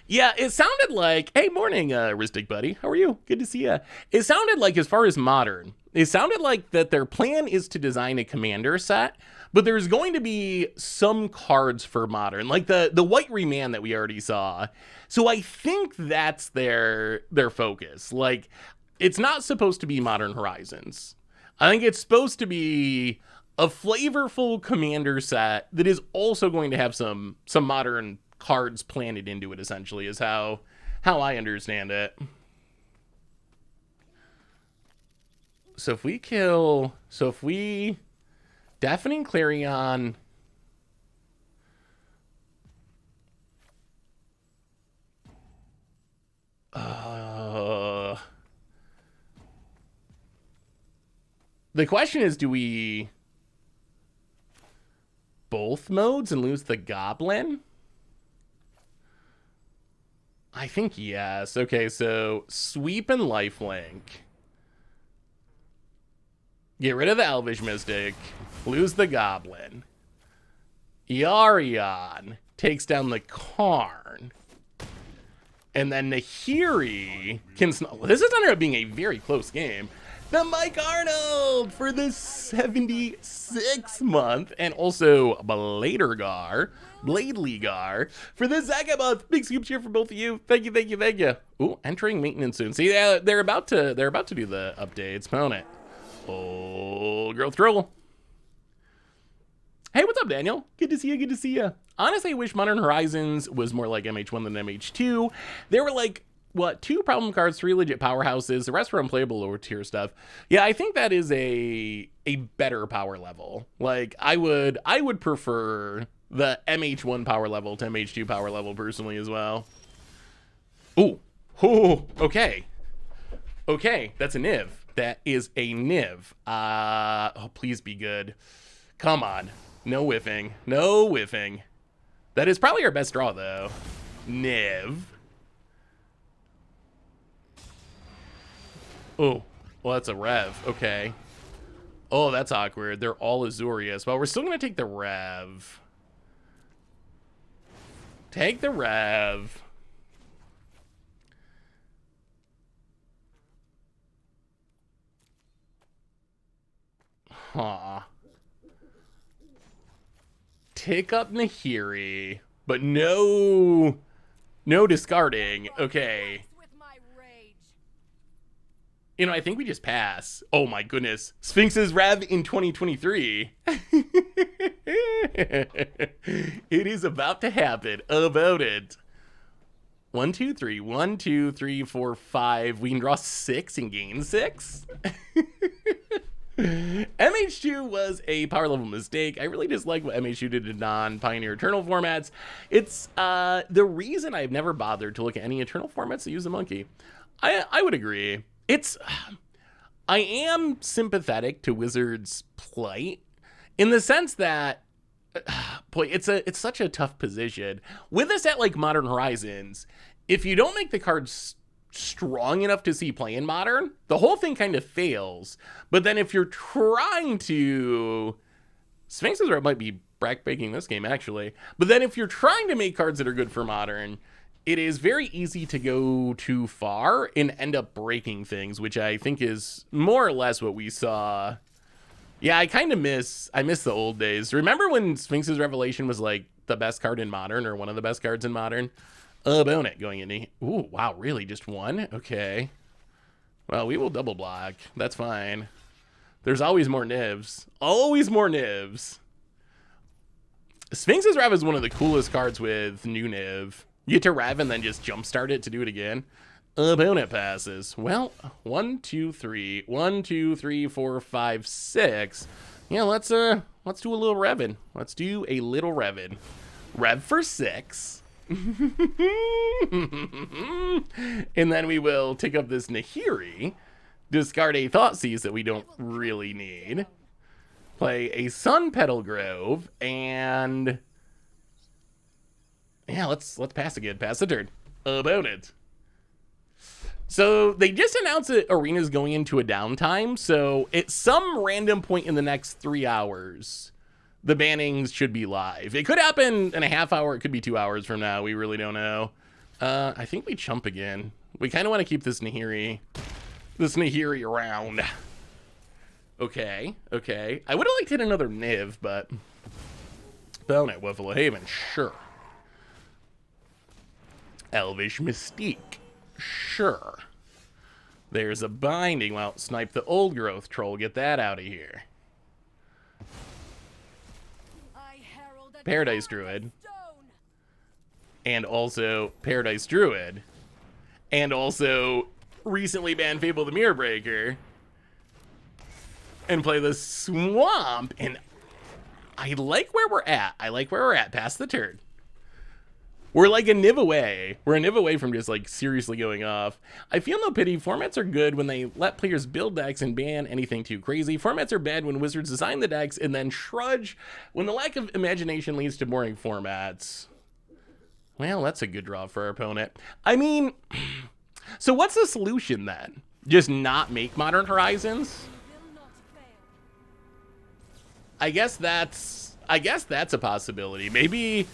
Yeah, it sounded like... Hey, morning, Ristic buddy. How are you? Good to see you. It sounded like, as far as Modern, it sounded like that their plan is to design a commander set, but there's going to be some cards for Modern, like the White Remand that we already saw. So I think that's their focus. Like, it's not supposed to be Modern Horizons. I think it's supposed to be a flavorful commander set that is also going to have some Modern cards planted into it, essentially, is how I understand it. So if we Deafening Clarion, the question is, do we both modes and lose the Goblin? I think yes. Okay, so sweep and lifelink. Get rid of the Elvish Mystic. Lose the Goblin. Yarion takes down the Karn. And then Nahiri can... This is ended up being a very close game. The Mike Arnold for the 76th month. And also Bladergar. Bladelygar for the second month. Big scoop cheer for both of you. Thank you. Ooh, entering maintenance soon. See, they're about to do the updates. Opponent. Oh, growth troll. Hey, what's up, Daniel? Good to see you. Honestly, I wish Modern Horizons was more like MH1 than MH2. There were like, what, 2 problem cards, 3 legit powerhouses. The rest were unplayable lower tier stuff. Yeah, I think that is a better power level. Like, I would prefer the MH1 power level to MH2 power level personally as well. Ooh, okay. Okay, that's a Niv. That is a Niv. Oh, please be good. Come on. No whiffing. That is probably our best draw, though. Niv. Oh, well, that's a Rev. Okay. Oh, that's awkward. They're all Azorius. Well, we're still going to take the Rev. Take the Rev. Huh. Tick up Nahiri, but no discarding. Okay. You know, I think we just pass. Oh my goodness. Sphinx's Rev in 2023. It is about to happen. About it. 1, 2, 3. 1, 2, 3, 4, 5. We can draw 6 and gain 6. MH2 was a power level mistake. I really dislike what MH2 did to non-Pioneer Eternal formats. It's the reason I've never bothered to look at any Eternal formats that use the monkey. I would agree. It's I am sympathetic to Wizards' plight in the sense that boy, it's such a tough position. With a set like Modern Horizons, if you don't make the cards strong enough to see play in Modern, the whole thing kind of fails. But then if you're trying to Sphinx's Rep might be backbreaking this game, actually. But then if you're trying to make cards that are good for Modern, it is very easy to go too far and end up breaking things, which I think is more or less what we saw. Yeah, I kind of miss the old days. Remember when Sphinx's Revelation was like the best card in Modern, or one of the best cards in Modern? Bonnet going into... Ooh, wow, really? Just one? Okay. Well, we will double block. That's fine. There's always more Nivs. Always more Nivs. Sphinx's Rev is one of the coolest cards with new Niv. You get to Rev and then just jumpstart it to do it again. Opponent passes. Well, 1, 2, 3. 1, 2, 3, 4, 5, 6. Yeah, let's do a little Revin. Let's do a little Revin. Rev for 6. And then we will take up this Nahiri. Discard a Thoughtseize that we don't really need. Play a Sun Petal Grove, and yeah, let's pass again. Pass the turn. About it. So they just announced that Arena's going into a downtime. So at some random point in the next 3 hours, the bannings should be live. It could happen in a half hour. It could be 2 hours from now. We really don't know. I think we chump again. We kind of want to keep this Nahiri around. Okay. I would have liked to hit another Niv, but Bonnet, Wiffle Haven, sure. Elvish Mystique, sure. There's a Binding. Well, snipe the Old Growth Troll. Get that out of here. Paradise Druid. And also Paradise Druid. And also recently banned Fable the Mirror Breaker. And play the Swamp. And I like where we're at. Pass the turn. We're like a Niv away. We're a Niv away from just like seriously going off. I feel no pity. Formats are good when they let players build decks and ban anything too crazy. Formats are bad when Wizards design the decks and then shrudge when the lack of imagination leads to boring formats. Well, that's a good draw for our opponent. I mean, so what's the solution then? Just not make Modern Horizons? I guess that's a possibility. Maybe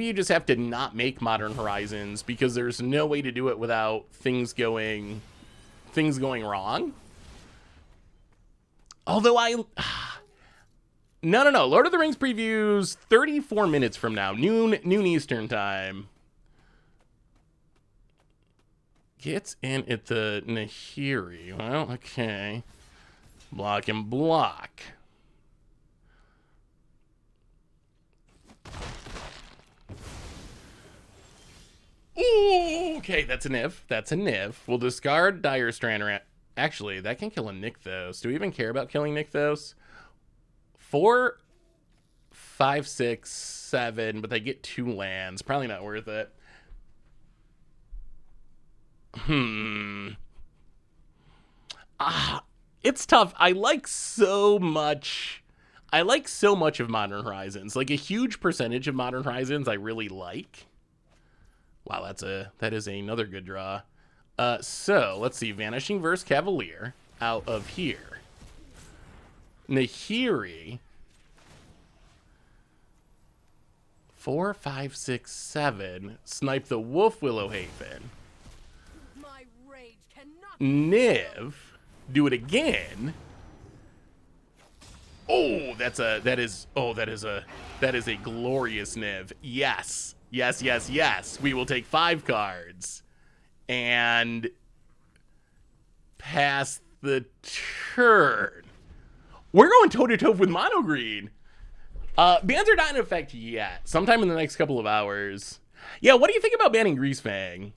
you just have to not make Modern Horizons because there's no way to do it without things going wrong. Although no. Lord of the Rings previews 34 minutes from now, noon Eastern time. Gets in at the Nahiri. Well, okay. Block and block. Ooh, okay, that's a Niv. We'll discard Dire Strand. Actually, that can kill a Nykthos. Do we even care about killing Nykthos? 4, 5, 6, 7, but they get 2 lands. Probably not worth it. It's tough. I like so much of Modern Horizons. Like a huge percentage of Modern Horizons I really like. Wow, that is another good draw. So let's see. Vanishing Verse Cavalier out of here. Nahiri. 4, 5, 6, 7. Snipe the Wolf Willow Haven. Niv. Do it again. Oh, that is a glorious Niv. Yes. We will take 5 cards and pass the turn. We're going toe-to-toe with Mono Green. Bans are not in effect yet. Sometime in the next couple of hours. Yeah, what do you think about banning Greasefang?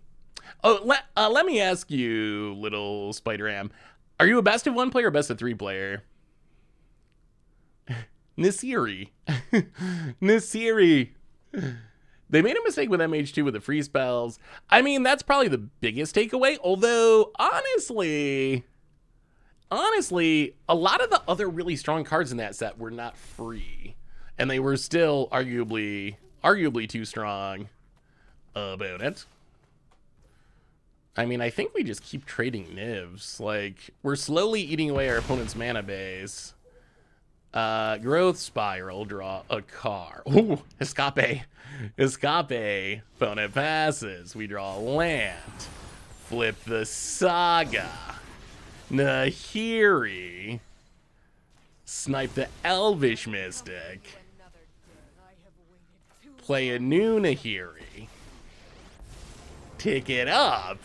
Oh, let me ask you, little Spider Am. Are you a best of 1 player or best of 3 player? Nasiri. They made a mistake with MH2 with the free spells. I mean, that's probably the biggest takeaway. Although, honestly, a lot of the other really strong cards in that set were not free. And they were still arguably too strong about it. I mean, I think we just keep trading Nivs. Like, we're slowly eating away our opponent's mana base. Growth Spiral, draw a card. Ooh, Escape. Escape. Opponent passes. We draw a land. Flip the Saga. Nahiri. Snipe the Elvish Mystic. Play a new Nahiri. Tick it up.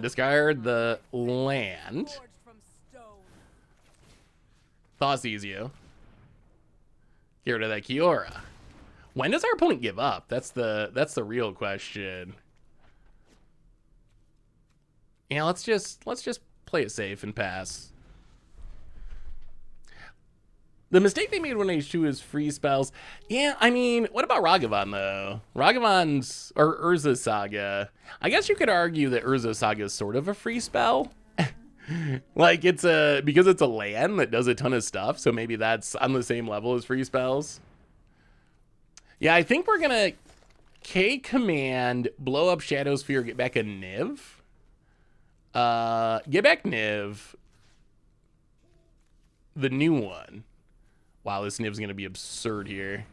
Discard the land. Thoughtseizio. Get rid of that Kiora. When does our opponent give up? That's the real question. Yeah, let's just play it safe and pass. The mistake they made when H2 is free spells. Yeah, I mean, what about Ragavan, though? Ragavan's, or Urza Saga. I guess you could argue that Urza Saga is sort of a free spell. Like, because it's a land that does a ton of stuff, so maybe that's on the same level as free spells. Yeah, I think we're gonna K command, blow up Shadow Sphere, get back a Niv. Get back Niv. The new one. Wow, this Niv's gonna be absurd here.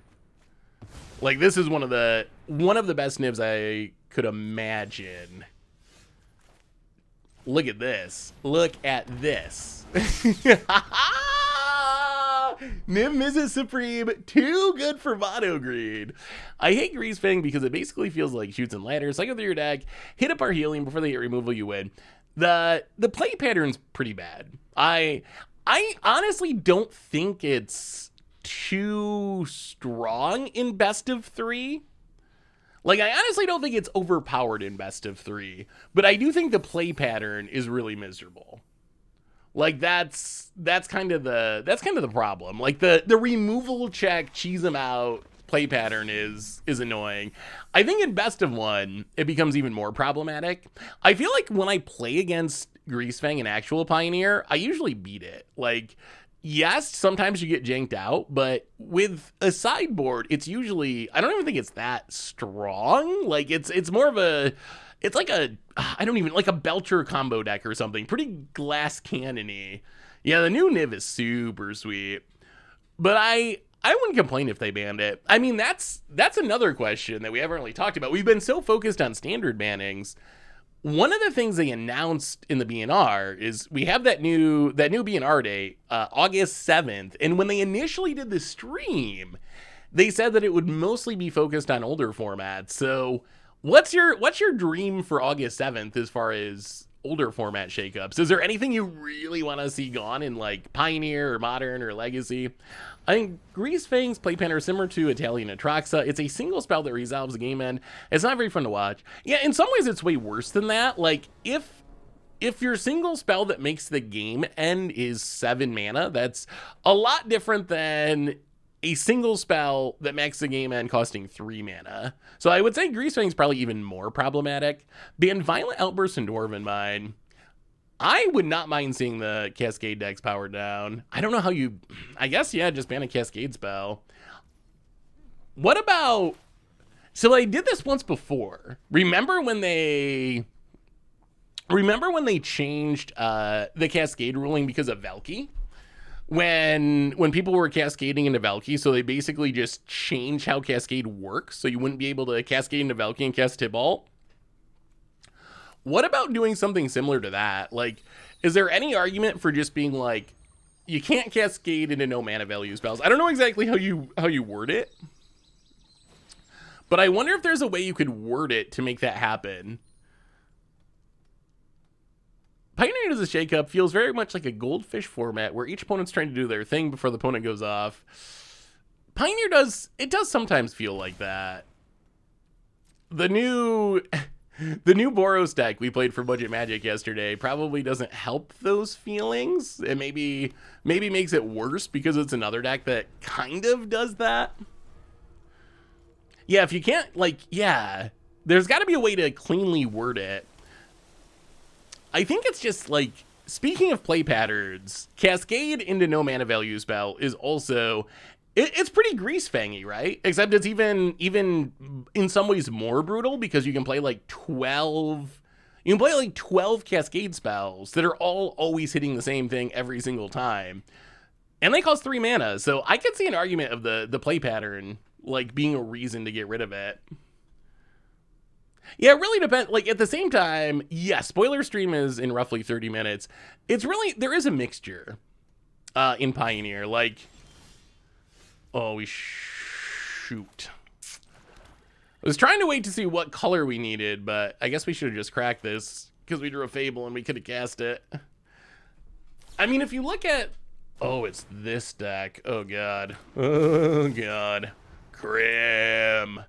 Like, this is one of the best Nivs I could imagine. Look at this. Look at this. Niv-Mizzet Supreme, too good for Mono Greed. I hate Greasefang because it basically feels like shoots and ladders. Cycle through your deck, hit up our healing before they hit removal, you win. The play pattern's pretty bad. I honestly don't think it's too strong in best of 3. Like, I honestly don't think it's overpowered in best of 3, but I do think the play pattern is really miserable. Like, that's kind of the problem. Like, the removal check, cheese them out play pattern is annoying. I think in best of 1, it becomes even more problematic. I feel like when I play against Greasefang and actual Pioneer, I usually beat it. Like, yes, sometimes you get janked out, but with a sideboard, it's usually, I don't even think it's that strong. Like, it's more of a, it's like a, I don't even, like a Belcher combo deck or something. Pretty glass cannon-y. Yeah, the new Niv is super sweet. But I wouldn't complain if they banned it. I mean, that's another question that we haven't really talked about. We've been so focused on standard bannings. One of the things they announced in the BNR is we have that new BNR date, August 7th. And when they initially did the stream, they said that it would mostly be focused on older formats. So what's your dream for August 7th as far as older format shakeups? Is there anything you really want to see gone in, like, Pioneer or Modern or Legacy? I think Greasefang's play pattern is similar to Italian Atraxa. It's a single spell that resolves the game end. It's not very fun to watch. Yeah, in some ways it's way worse than that. Like, if your single spell that makes the game end is 7 mana, that's a lot different than a single spell that makes the game end costing 3 mana. So I would say Greasefang's probably even more problematic. Ban Violent Outburst and Dwarven Mine. I would not mind seeing the Cascade decks powered down. I don't know how you, I guess, yeah, just ban a Cascade spell. What about, so I did this once before. Remember when they changed the Cascade ruling because of Valky? When people were cascading into Valky, so they basically just changed how Cascade works, so you wouldn't be able to cascade into Valky and cast Tibalt. What about doing something similar to that? Like, is there any argument for just being like, you can't cascade into no mana value spells? I don't know exactly how you word it, but I wonder if there's a way you could word it to make that happen. Pioneer as a shakeup feels very much like a Goldfish format where each opponent's trying to do their thing before the opponent goes off. Pioneer does sometimes feel like that. The new Boros deck we played for Budget Magic yesterday probably doesn't help those feelings. It maybe makes it worse because it's another deck that kind of does that. Yeah, if you can't, like, yeah, there's got to be a way to cleanly word it. I think it's just, like, speaking of play patterns, Cascade into no mana value spell is also, it's pretty grease-fangy, right? Except it's even in some ways more brutal because you can play, like, 12... You can play, like, 12 Cascade spells that are all always hitting the same thing every single time. And they cost 3 mana, so I could see an argument of the play pattern, like, being a reason to get rid of it. Yeah, it really depends. Like, at the same time, yeah, spoiler stream is in roughly 30 minutes. It's really, there is a mixture in Pioneer. Like, oh, we shoot. I was trying to wait to see what color we needed, but I guess we should have just cracked this because we drew a Fable and we could have cast it. I mean, if you look at, oh, it's this deck. Oh, God. Oh, God. Crim.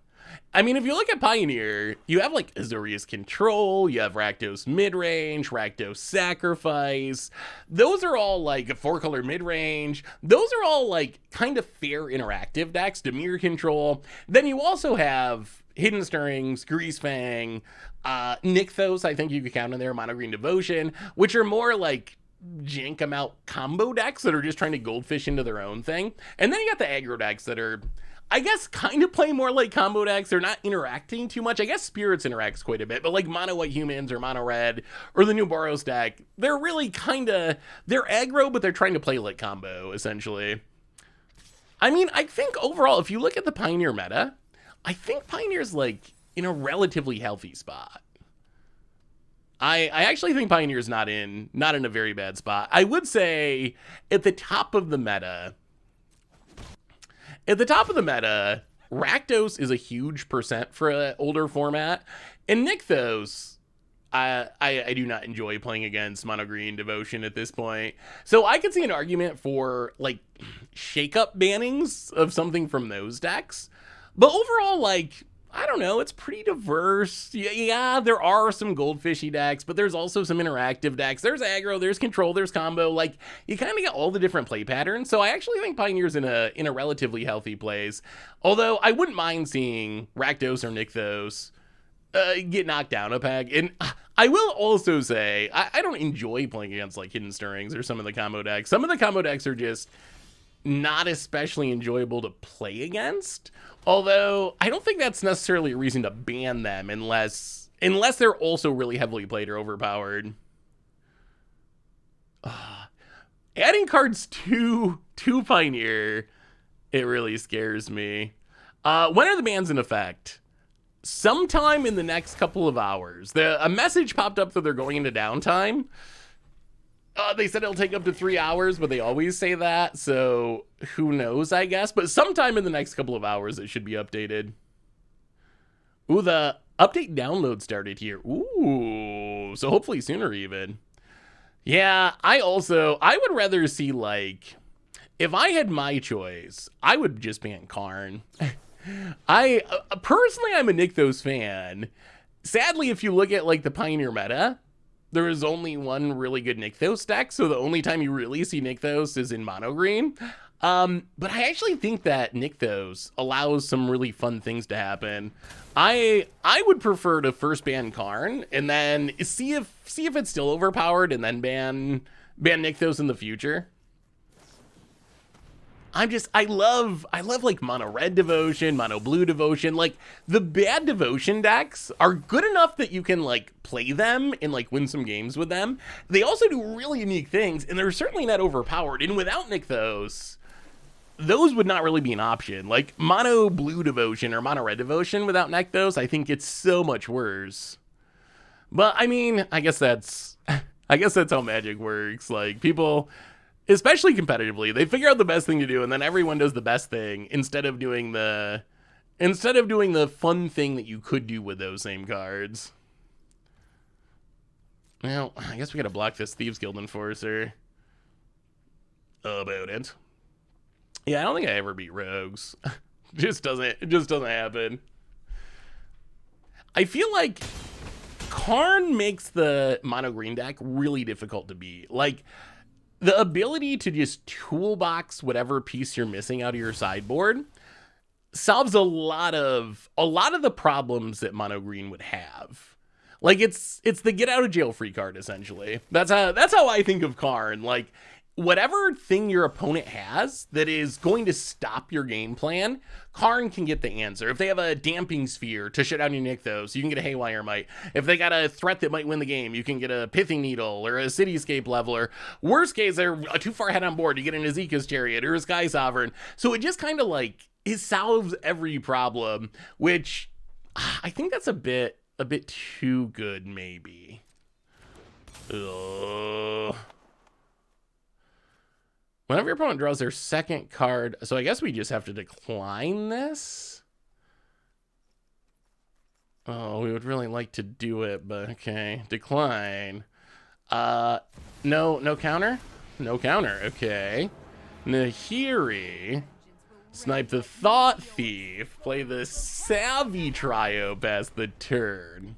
I mean, if you look at Pioneer, you have, like, Azorius Control, you have Rakdos Midrange, Rakdos Sacrifice. Those are all, like, 4-color midrange. Those are all, like, kind of fair interactive decks. Dimir Control. Then you also have Hidden Stirrings, Greasefang, Nykthos, I think you could count in there, Mono Green Devotion, which are more, like, jank amount combo decks that are just trying to goldfish into their own thing. And then you got the aggro decks that are, I guess, kind of play more like combo decks. They're not interacting too much. I guess Spirits interacts quite a bit, but like Mono White Humans or Mono Red or the new Boros deck, they're really kind of, they're aggro, but they're trying to play like combo, essentially. I mean, I think overall, if you look at the Pioneer meta, I think Pioneer's like in a relatively healthy spot. I actually think Pioneer's not in a very bad spot. I would say at the top of the meta, Rakdos is a huge percent for an older format, and Nykthos, I do not enjoy playing against Mono Green Devotion at this point. So I could see an argument for like shake-up bannings of something from those decks, but overall, like, I don't know, it's pretty diverse. Yeah, there are some goldfishy decks, but there's also some interactive decks. There's aggro, there's control, there's combo. Like, you kind of get all the different play patterns. So I actually think Pioneer's in a relatively healthy place. Although I wouldn't mind seeing Rakdos or Nykthos get knocked down a peg. And I will also say, I don't enjoy playing against like Hidden Stirrings or some of the combo decks. Some of the combo decks are just not especially enjoyable to play against. Although, I don't think that's necessarily a reason to ban them unless they're also really heavily played or overpowered. Adding cards to Pioneer, it really scares me. When are the bans in effect? Sometime in the next couple of hours. A message popped up that they're going into downtime. They said it'll take up to 3 hours, but they always say that, so who knows, I guess. But sometime in the next couple of hours, it should be updated. Ooh, the update download started here. Ooh, so hopefully sooner even. Yeah, I would rather see, like, if I had my choice, I would just ban Karn. Personally, I'm a Nykthos fan. Sadly, if you look at, like, the Pioneer meta, there is only one really good Nykthos deck, so the only time you really see Nykthos is in Mono Green. But I actually think that Nykthos allows some really fun things to happen. I would prefer to first ban Karn and then see if it's still overpowered and then ban Nykthos in the future. I love like Mono Red Devotion, Mono Blue Devotion. Like, the bad Devotion decks are good enough that you can, like, play them and, like, win some games with them. They also do really unique things, and they're certainly not overpowered. And without Nykthos, those would not really be an option. Like, Mono Blue Devotion or Mono Red Devotion without Nykthos, I think it's so much worse. But, I mean, I guess that's how Magic works. Like, people, especially competitively, they figure out the best thing to do, and then everyone does the best thing instead of doing the fun thing that you could do with those same cards. Well, I guess we gotta block this Thieves Guild Enforcer. About it. Yeah, I don't think I ever beat Rogues. It just doesn't happen. I feel like Karn makes the Mono Green deck really difficult to beat. Like, the ability to just toolbox whatever piece you're missing out of your sideboard solves a lot of the problems that mono green would have. Like it's the get out of jail free card essentially. That's how I think of Karn. Like whatever thing your opponent has that is going to stop your game plan, Karn can get the answer. If they have a damping sphere to shut down your Nykthos, you can get a Haywire Mite. If they got a threat that might win the game, you can get a Pithing Needle or a Cityscape Leveler. Worst case, they're too far ahead on board, you get an Azeka's Chariot or a Sky Sovereign. So it just kind of like, it solves every problem, which I think that's a bit too good, maybe. Ugh. Whenever your opponent draws their second card, so I guess we just have to decline this. Oh, we would really like to do it, but okay, decline. No counter? No counter, okay. Nahiri. Snipe the Thought Thief. Play the Savvy Trio pass the turn.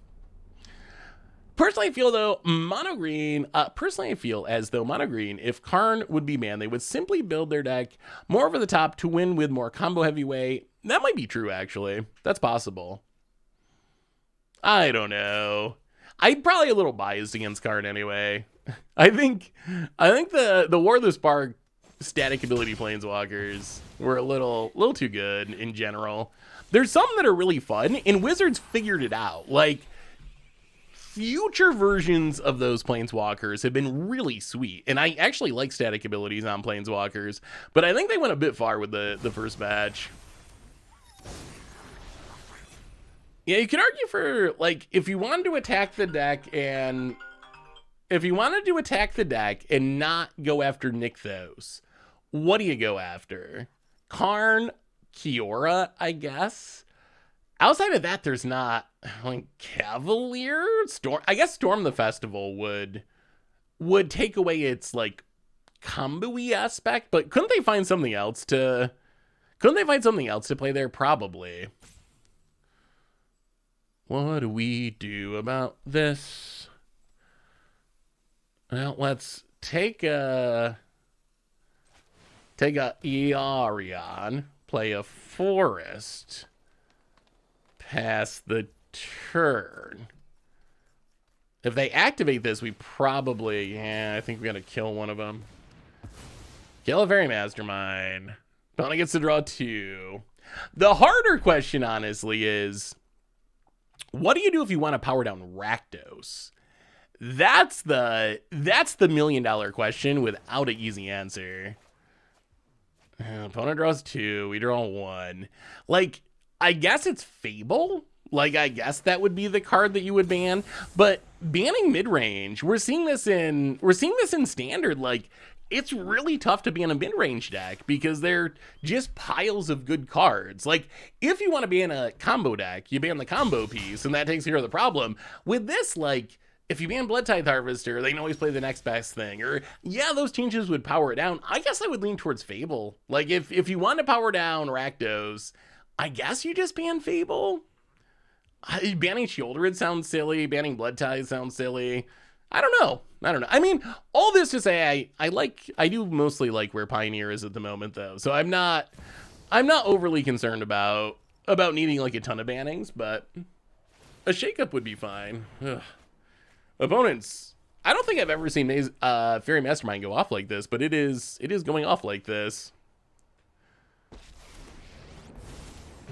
Personally, I feel though mono green. Personally, I feel as though mono green, if Karn would be banned, they would simply build their deck more over the top to win with more combo heavyweight. That might be true, actually. That's possible. I don't know. I'm probably a little biased against Karn anyway. I think the War of the Spark static ability planeswalkers were a little too good in general. There's some that are really fun, and Wizards figured it out. Like, future versions of those planeswalkers have been really sweet, and I actually like static abilities on planeswalkers, but I think they went a bit far with the first batch. Yeah, you could argue for, like, if you wanted to attack the deck and not go after Nykthos, what do you go after? Karn, Kiora, I guess. Outside of that, there's not, like, Cavalier? Storm, I guess Storm the Festival would take away its, like, combo-y aspect, but couldn't they find something else to play there? Probably. What do we do about this? Well, let's take a Earion, play a Forest, pass the turn. If they activate this, we probably, I think we gotta kill one of them. Kill a Fairy Mastermind. Opponent gets to draw 2. The harder question, honestly, is what do you do if you want to power down Rakdos? That's the $1 million question without an easy answer. Opponent draws 2. We draw 1. Like, I guess it's Fable. Like, I guess that would be the card that you would ban. But banning mid-range, we're seeing this in Standard. Like, it's really tough to ban a mid-range deck because they're just piles of good cards. Like, if you want to ban a combo deck, you ban the combo piece, and that takes care of the problem. With this, like, if you ban Blood Tithe Harvester, they can always play the next best thing. Or, yeah, those changes would power it down. I guess I would lean towards Fable. Like, if you want to power down Rakdos, I guess you just ban Fable. Banning Sheoldred sounds silly. Banning Blood Tithe sounds silly. I don't know. I mean, all this to say, I do mostly like where Pioneer is at the moment, though. So I'm not overly concerned about needing like a ton of bannings, but a shakeup would be fine. Ugh. Opponents. I don't think I've ever seen Fairy Mastermind go off like this, but it is going off like this.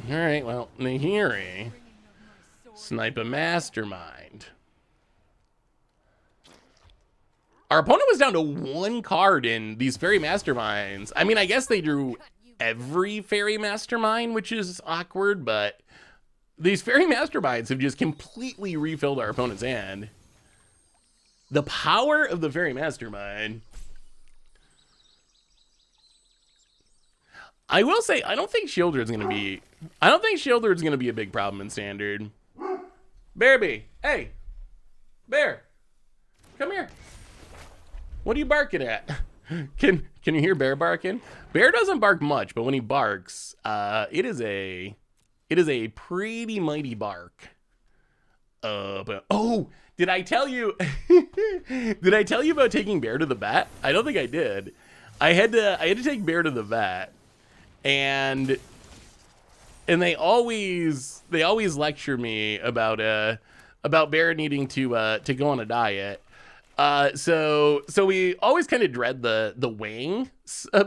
All right, well, Nahiri. Snipe a Mastermind. Our opponent was down to 1 card in these Fairy Masterminds. I mean, I guess they drew every Fairy Mastermind, which is awkward, but these Fairy Masterminds have just completely refilled our opponent's hand. The power of the Fairy Mastermind. I will say, I don't think Sheoldred's gonna be a big problem in Standard. Bearby, hey, Bear, come here. What are you barking at? Can you hear Bear barking? Bear doesn't bark much, but when he barks, it is a pretty mighty bark. But oh, did I tell you? Did I tell you about taking Bear to the vet? I don't think I did. I had to take Bear to the vet, and and they always lecture me about Bear needing to go on a diet. So we always kind of dread the weighing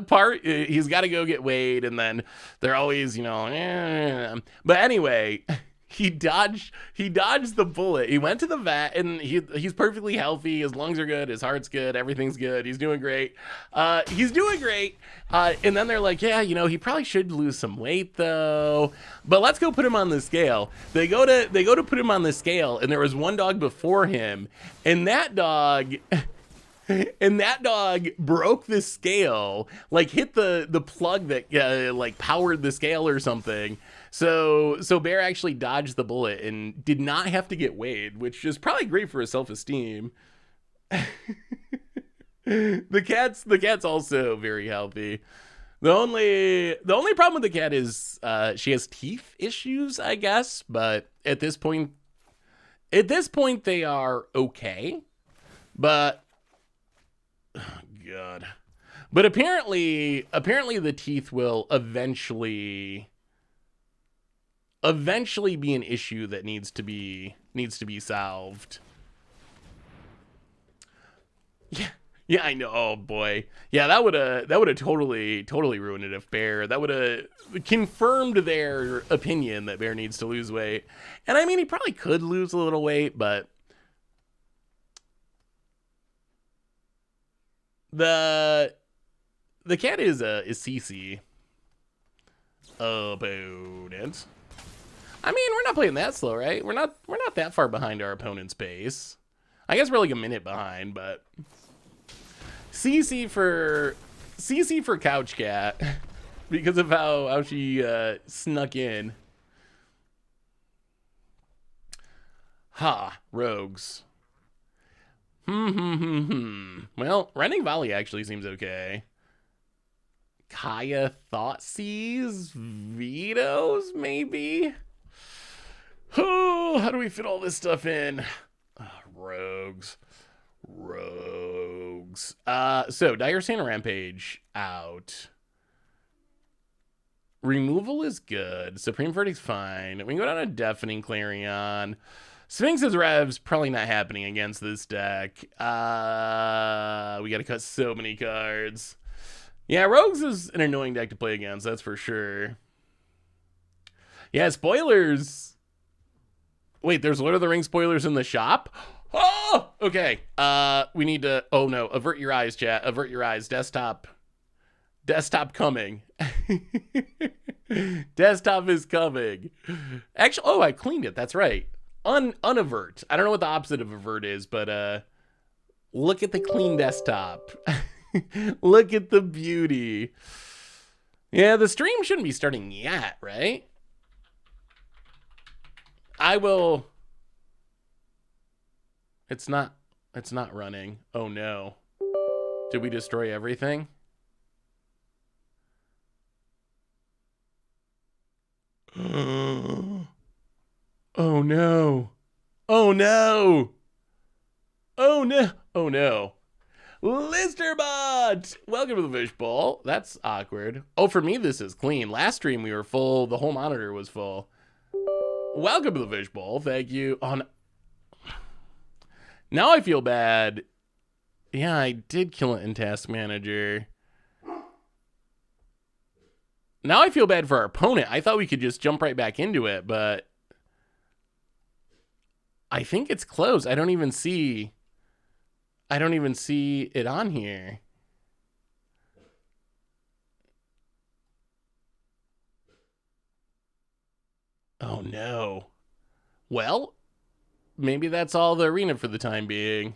part. He's got to go get weighed, and then they're always, But anyway, he dodged the bullet. He went to the vet, and he's perfectly healthy. His lungs are good. His heart's good. Everything's good. He's doing great. And then they're like, yeah, he probably should lose some weight though. But let's go put him on the scale. They go to put him on the scale, and there was one dog before him, and that dog. And that dog broke the scale, like hit the plug that like powered the scale or something. So Bear actually dodged the bullet and did not have to get weighed, which is probably great for his self-esteem. The cat's also very healthy. The only problem with the cat is she has teeth issues, I guess, but at this point they are okay. But oh, God. But apparently the teeth will eventually be an issue that needs to be solved. Yeah, I know. Oh boy. Yeah, that would have totally ruined it if Bear. That would have confirmed their opinion that Bear needs to lose weight. And I mean, he probably could lose a little weight, but the cat is CC. Opponent. I mean, we're not playing that slow, right? We're not that far behind our opponent's pace. I guess we're like a minute behind, but CC for Couch Cat because of how she snuck in. Rogues. Well, Rending Volley actually seems okay. Kaya Thoughtseize? Vetoes, maybe? Oh, how do we fit all this stuff in? Rogues. So, Dire Santa Rampage out. Removal is good. Supreme Verdict's fine. We can go down to Deafening Clarion. Sphinx's Rev's probably not happening against this deck. We gotta cut so many cards. Yeah, Rogues is an annoying deck to play against, that's for sure. Yeah, spoilers. Wait, there's Lord of the Rings spoilers in the shop? Oh, okay. We need to, oh no, avert your eyes, chat. Avert your eyes. Desktop coming. Desktop is coming. Actually, oh, I cleaned it. That's right. Unavert. I don't know what the opposite of avert is, but look at the clean desktop. Look at the beauty. Yeah, the stream shouldn't be starting yet, right? I will. It's not running. Oh no. Did we destroy everything? Oh no. Oh no. Oh no. Oh no. Listerbot! Welcome to the fishbowl. That's awkward. Oh, for me, this is clean. Last stream, we were full. The whole monitor was full. Welcome to the fishbowl. Thank you. Oh, no. Now I feel bad. Yeah, I did kill it in Task Manager. Now I feel bad for our opponent. I thought we could just jump right back into it, but I think it's closed. I don't even see it on here. Oh no. Well, maybe that's all the arena for the time being.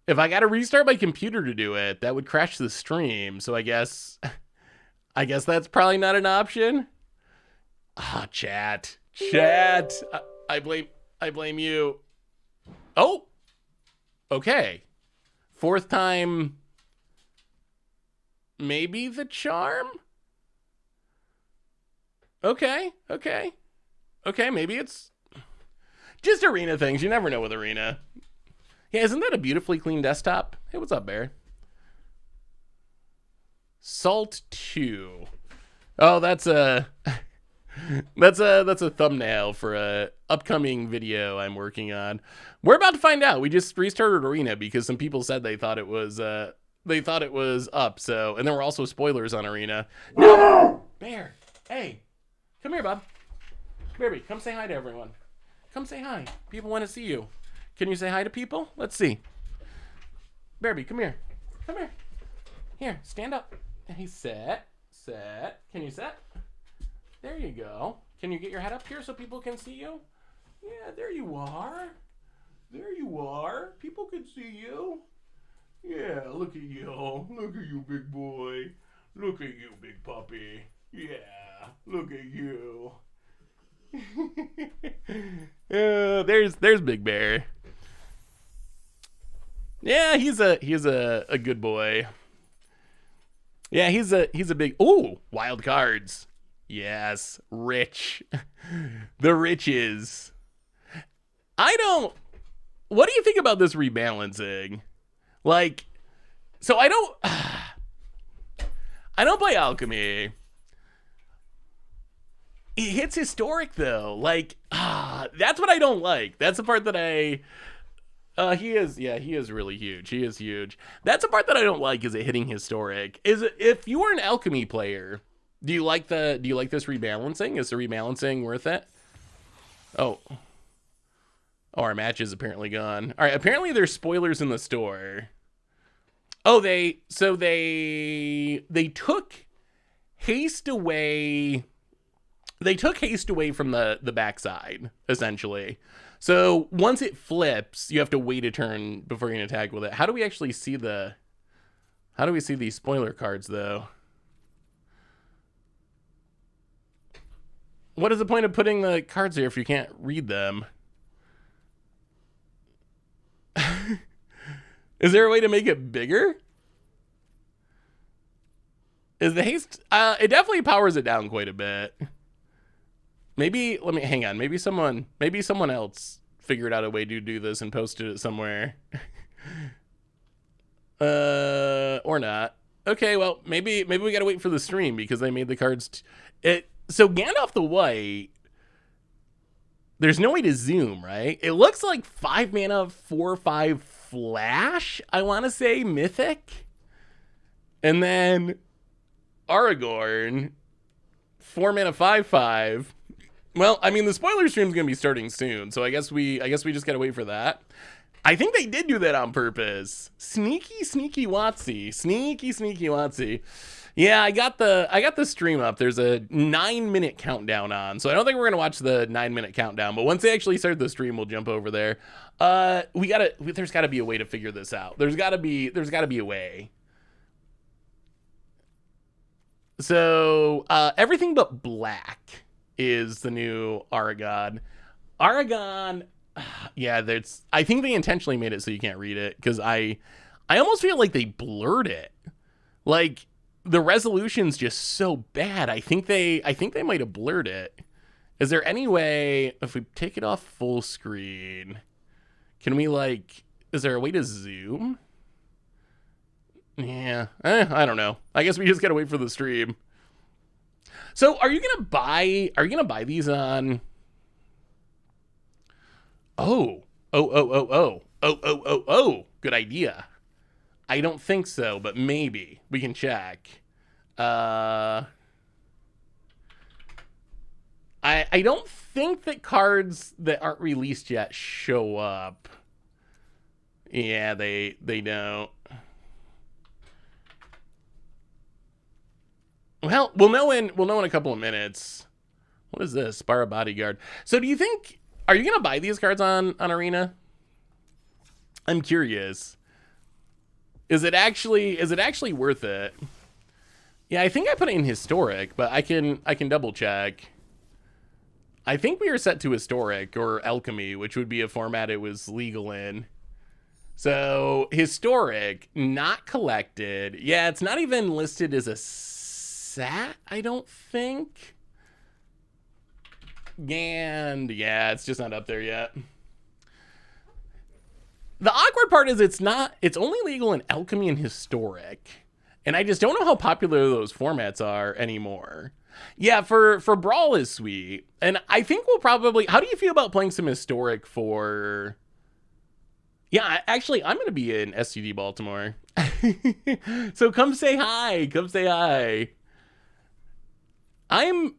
If I got to restart my computer to do it, that would crash the stream. So I guess that's probably not an option. Chat. I blame you. Oh. Okay. Fourth time. Maybe the charm? Okay. Maybe it's just arena things. You never know with arena. Yeah, isn't that a beautifully clean desktop? Hey, what's up, Bear? Salt 2. Oh, that's a That's a thumbnail for a upcoming video I'm working on. We're about to find out. We just restarted Arena because some people said they thought it was up. So, and there were also spoilers on Arena. No, Bear. Hey, come here, bub. Bearby, come say hi to everyone. Come say hi. People want to see you. Can you say hi to people? Let's see. Bearby, come here. Come here. Here, stand up. Hey, sit. Sit. Can you sit? There you go. Can you get your head up here so people can see you? Yeah, there you are. There you are. People can see you. Yeah, look at you. Look at you, big boy. Look at you, big puppy. Yeah, look at you. There's Big Bear. Yeah, he's a good boy. Yeah, he's a big. Ooh, wild cards. Yes, rich. The riches. What do you think about this rebalancing? Like, so I don't play Alchemy. He hits historic though. Like, that's what I don't like. That's the part that he is really huge. He is huge. That's the part that I don't like, is it hitting historic. If you were an Alchemy player, do you like this rebalancing? Is the rebalancing worth it? Oh, our match is apparently gone. All right, apparently there's spoilers in the store. Oh, they took haste away. They took haste away from the backside, essentially. So once it flips, you have to wait a turn before you can attack with it. How do we actually see these spoiler cards though? What is the point of putting the cards here if you can't read them? Is there a way to make it bigger? Is the haste? It definitely powers it down quite a bit. Maybe, let me, hang on. Maybe someone else figured out a way to do this and posted it somewhere. Or not. Okay, well, maybe we gotta wait for the stream because they made the cards. So Gandalf the White, there's no way to zoom, right? It looks like 5 mana, 4/5 flash, I want to say, mythic. And then Aragorn, 4 mana, 5/5. Well, I mean, the spoiler stream's gonna be starting soon, so I guess we just gotta wait for that. I think they did do that on purpose. Sneaky Watsy. Sneaky Watsy. Yeah, I got the stream up. There's a 9-minute countdown on, so I don't think we're gonna watch the 9-minute countdown. But once they actually start the stream, we'll jump over there. There's gotta be a way to figure this out. There's gotta be a way. So everything but black is the new Aragon. Yeah, I think they intentionally made it so you can't read it, because I almost feel like they blurred it. Like, the resolution's just so bad. I think they might have blurred it. Is there any way, if we take it off full screen, can we, like, is there a way to zoom? Yeah, I don't know. I guess we just gotta wait for the stream. So are you gonna buy these on? Oh, good idea. I don't think so, but maybe we can check. I don't think that cards that aren't released yet show up. Yeah, they don't. Well, we'll know in a couple of minutes. What is this? Spara Bodyguard. So do you think, are you gonna buy these cards on Arena? I'm curious. Is it actually worth it? Yeah, I think I put it in historic, but I can double check. I think we are set to historic or alchemy, which would be a format it was legal in. So historic, not collected. Yeah, it's not even listed as a set, I don't think. And yeah, it's just not up there yet. The awkward part is it's only legal in alchemy and historic. And I just don't know how popular those formats are anymore. Yeah, for Brawl is sweet. And I think we'll probably... How do you feel about playing some Historic for... Yeah, actually, I'm going to be in STD Baltimore. So come say hi. Come say hi. I'm...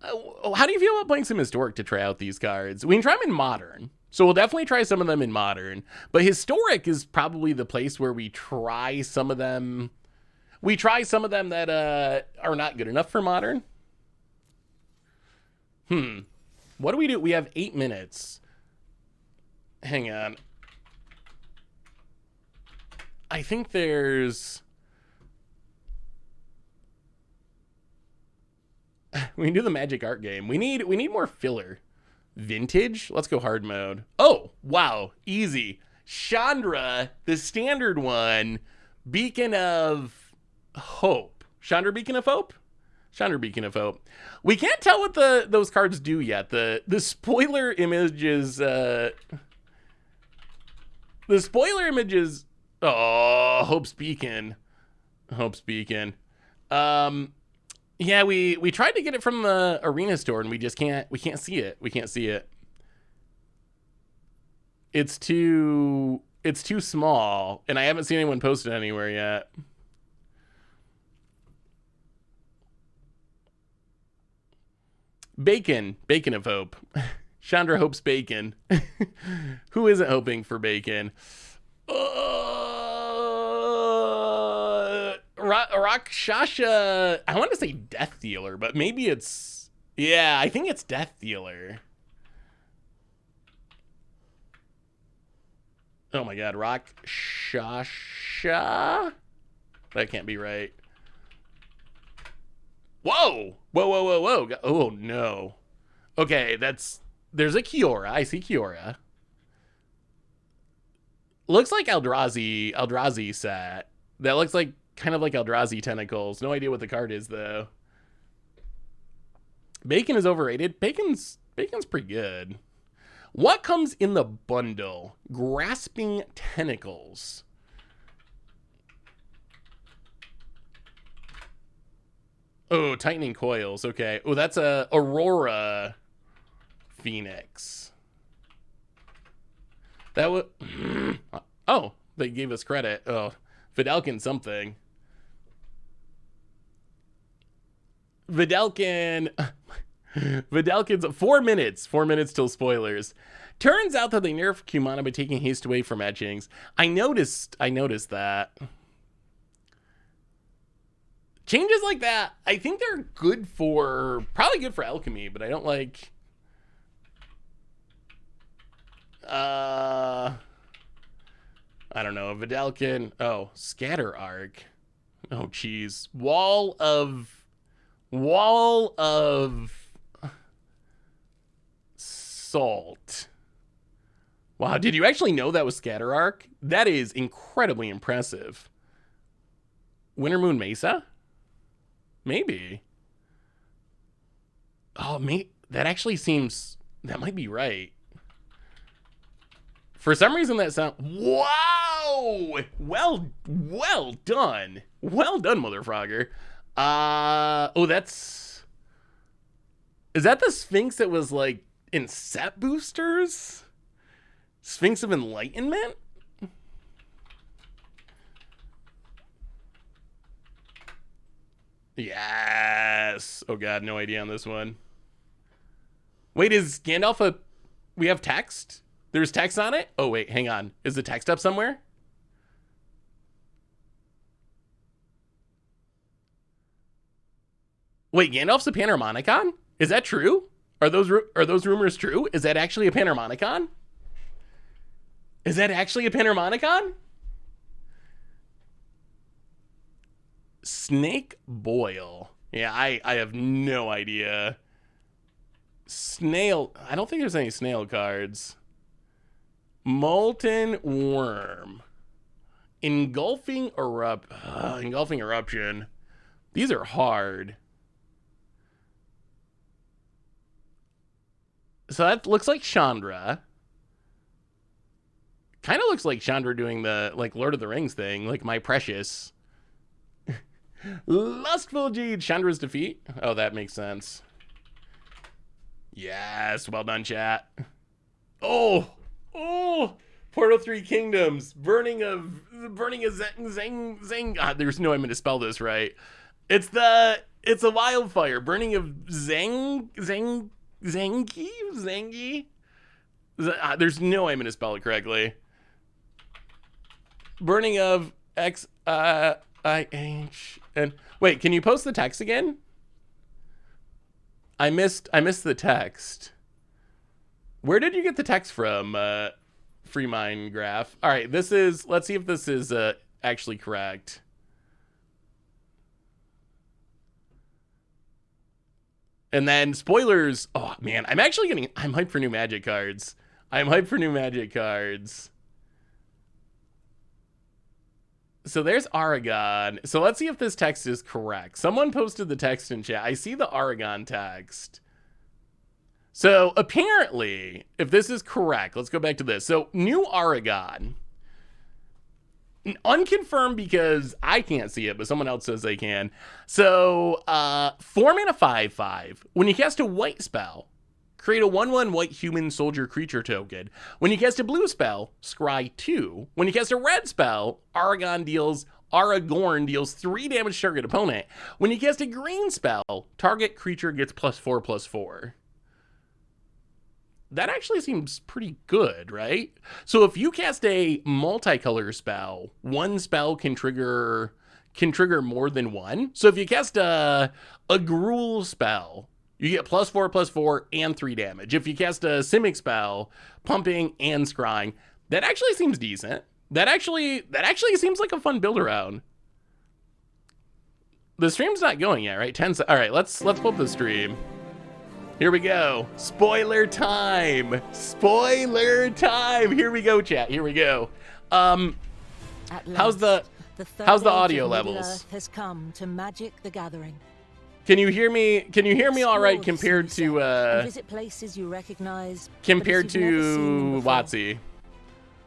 How do you feel about playing some Historic to try out these cards? We can try them in Modern. So we'll definitely try some of them in Modern. But Historic is probably the place where we try some of them... We try some of them that are not good enough for Modern. What do we do? We have 8 minutes. Hang on. I think there's... We can do the Magic Art game. We need more filler. Vintage? Let's go hard mode. Oh, wow. Easy. Chandra, the standard one. Beacon of Hope. Chandra Beacon of Hope? Chandra Beacon of Hope. We can't tell what those cards do yet. The spoiler images... The spoiler images... Oh, Hope's Beacon. Hope's Beacon. Yeah, we tried to get it from the arena store and we can't see it. We can't see it. It's too small and I haven't seen anyone post it anywhere yet. Bacon of Hope. Chandra hopes bacon. Who isn't hoping for bacon? Rakshasha. I want to say Death Dealer, but maybe it's... Yeah, I think it's Death Dealer. Oh my god, Rakshasha? That can't be right. Whoa! Whoa. Oh no. Okay, there's a Kiora. I see Kiora. Looks like Eldrazi set. That looks like kind of like Eldrazi tentacles. No idea what the card is though. Bacon is overrated. Bacon's pretty good. What comes in the bundle? Grasping Tentacles. Oh, Tightening Coils. Okay. Oh, that's a Aurora Phoenix. That would... Oh, they gave us credit. Oh, Vidalkin something. Vidalkin's 4 minutes. 4 minutes till spoilers. Turns out that they nerfed Kumana by taking haste away from etchings. I noticed that. Changes like that, I think they're good for... Probably good for alchemy, but I don't like... I don't know. Vidalkin. Oh, Scatter Arc. Oh, geez. Wall of Salt. Wow, did you actually know that was Scatter Arc? That is incredibly impressive. Winter Moon Mesa? Maybe. Oh, that actually seems... That might be right. For some reason that sound... Wow! Well done. Well done, Motherfrogger. Oh, that's... Is that the Sphinx that was, like, in set boosters? Sphinx of Enlightenment? Yes. Oh, God, no idea on this one. Wait, is Gandalf a... We have text? There's text on it? Oh, wait, hang on. Is the text up somewhere? Wait, Gandalf's a Panharmonicon? Is that true? Are those rumors true? Is that actually a Panharmonicon? Is that actually a Panharmonicon? Snake Boil. Yeah, I have no idea. Snail. I don't think there's any snail cards. Molten Worm. Engulfing Eruption. These are hard. So that looks like Chandra. Kind of looks like Chandra doing the, like, Lord of the Rings thing. Like, My Precious. Lustful Deed, Chandra's defeat. Oh, that makes sense. Yes, well done, chat. Oh, Portal 3 Kingdoms, burning of Zeng. God, there's no way I'm gonna spell this right. It's a wildfire, burning of Zengi. There's no way I'm gonna spell it correctly. Burning of XIH and wait, can you post the text again? I missed the text. Where did you get the text from? Free mind graph. All right, let's see if this is actually correct. And then spoilers. Oh man, I'm hyped for new Magic cards. So there's Aragon. So let's see if this text is correct. Someone posted the text in chat. I see the Aragon text. So apparently, if this is correct, let's go back to this. So new Aragon. Unconfirmed because I can't see it, but someone else says they can. So 4 mana 5/5. When you cast a white spell, create a 1/1 white human soldier creature token. When you cast a blue spell, scry 2. When you cast a red spell, Aragorn deals 3 damage to target opponent. When you cast a green spell, target creature gets +4/+4. That actually seems pretty good, right? So if you cast a multicolor spell, one spell can trigger more than one. So if you cast a Gruul spell, you get +4/+4 and 3 damage. If you cast a Simic spell, pumping and scrying, that actually seems decent. That actually seems like a fun build around. The stream's not going yet, right? All right, let's pull up the stream. Here we go. Spoiler time. Spoiler time. Here we go, chat. Here we go. How's the audio levels? Has come to Magic the Gathering. Can you hear me? Can you hear me all right compared to visit places you recognize compared to WotC?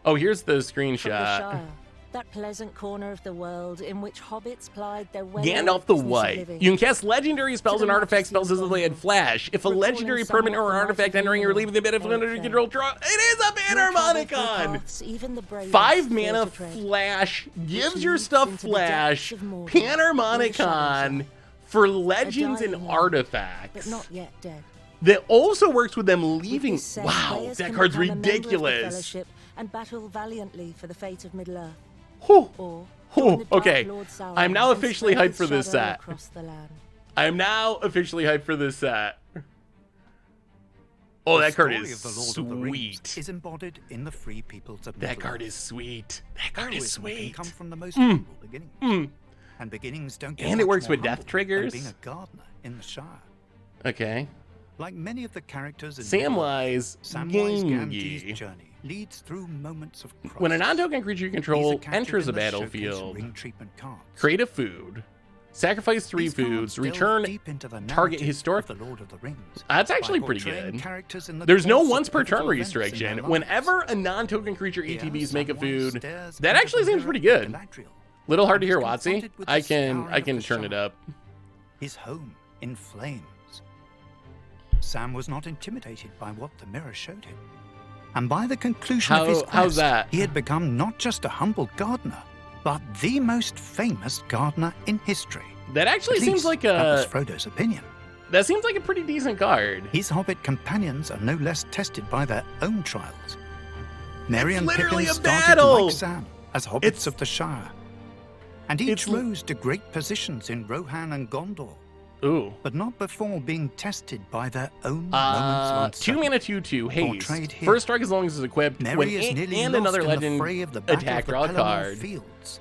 Oh, here's the screenshot. That pleasant corner of the world in which hobbits plied their way. Gandalf the White. You can cast legendary spells and artifact spells as though they had flash. If a legendary permanent or artifact entering or leaving the battlefield under your control, draw. It is a Panharmonicon! 5 mana flash gives your stuff flash. Panharmonicon for legends and artifacts. But not yet dead. That also works with them leaving. Wow, that card's ridiculous. And battle valiantly for the fate of Middle-earth. Okay, I'm now officially hyped for this set. Oh, that card is sweet. Is embodied in the free peoples of that card is sweet. That card is sweet. Come from the most humble beginnings. And beginnings don't get and it works with death triggers. Being a gardener in the Shire. Okay. Like many of the characters in Samwise Gamgee's journey leads through moments of crisis. When a non-token creature you control enters a battlefield, create a food, sacrifice 3 foods, return target historic. That's actually pretty good. There's no once per turn restriction. Whenever a non-token creature ETBs make a food, that actually seems pretty good. Little hard to hear, WotC. I can turn it up. His home in flames. Sam was not intimidated by what the mirror showed him. And by the conclusion of his quest, he had become not just a humble gardener, but the most famous gardener in history. That actually seems like that was Frodo's opinion. That seems like a pretty decent card. His hobbit companions are no less tested by their own trials. Merry and Pippin started like Sam as hobbits of the Shire. And each rose to great positions in Rohan and Gondor. Ooh. But not before being tested by their own moments. 2 mana 2/2 haste. First strike as long as it's equipped. And another legend attack, draw a card.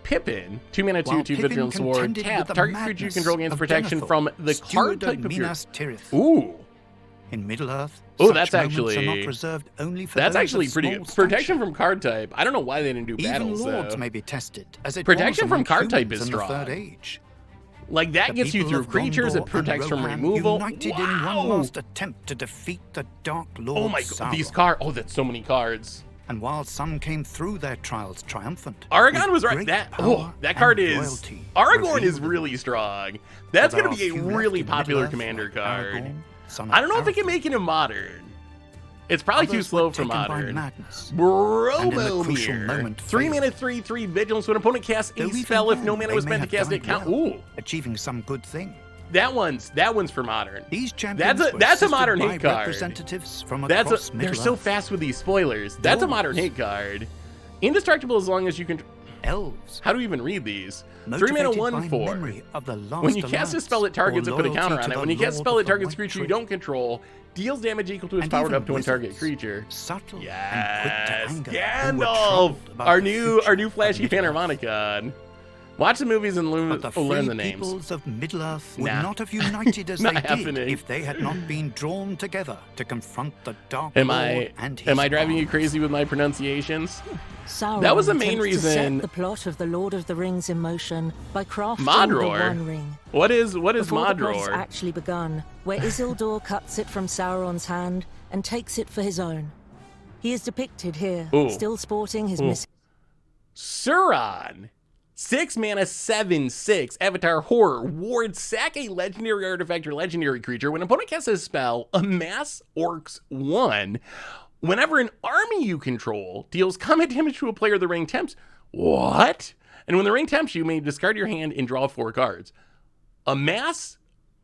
Pippin, 2 mana 2/2 Vigilant Sword. Tap. Target creature you control gains protection from the card type of your. Ooh. In Middle-earth, oh, that's actually pretty good. Protection Protection from card type. I don't know why they didn't do battles. Even lords may be tested, as it protection was from card type is in the Third strong. Age. Like that gets you through creatures. It protects from removal. United in one last attempt to defeat the Dark Lord. Oh my god, these cards. Oh, that's so many cards. And while some came through their trials triumphant, Aragon was right. That card is Aragorn is really strong. That's going to be a really popular commander card. I don't know if they can make it a modern. It's probably too slow for modern. Bromomir. 3 mana, 3/3 vigilance. When opponent casts a spell, if no mana was spent to cast it, count. Ooh, achieving some good thing. That one's for modern. These that's a modern hate card. They're so fast with these spoilers. That's a modern hate card. Indestructible as long as you can. Elves. How do we even read these? 3 mana, 1/4. When you cast a spell, it targets it, put a counter on it. When you cast a spell, it targets a creature you don't control, deals damage equal to its powered up to one target creature. Subtle Yes, and quick to Gandalf, anger, our new flashy Panharmonicon. Watch the movies and learn the names. Peoples of Middle-earth would not have united as they did if they had not been drawn together to confront the Dark Lord and his Am I driving you crazy with my pronunciations? Sauron that was the main reason. To set the plot of the Lord of the Rings in motion by crafting Modror. the One Ring. What is Before Modror? The plot has actually begun, where Isildur cuts it from Sauron's hand and takes it for his own. He is depicted here, still sporting his Sauron. 6 mana, 7/6. Avatar Horror. Ward. Sack a legendary artifact or legendary creature. When an opponent casts a spell, amass Orcs 1. Whenever an army you control deals combat damage to a player the ring tempts. What? And when the ring tempts you may discard your hand and draw 4 cards. Amass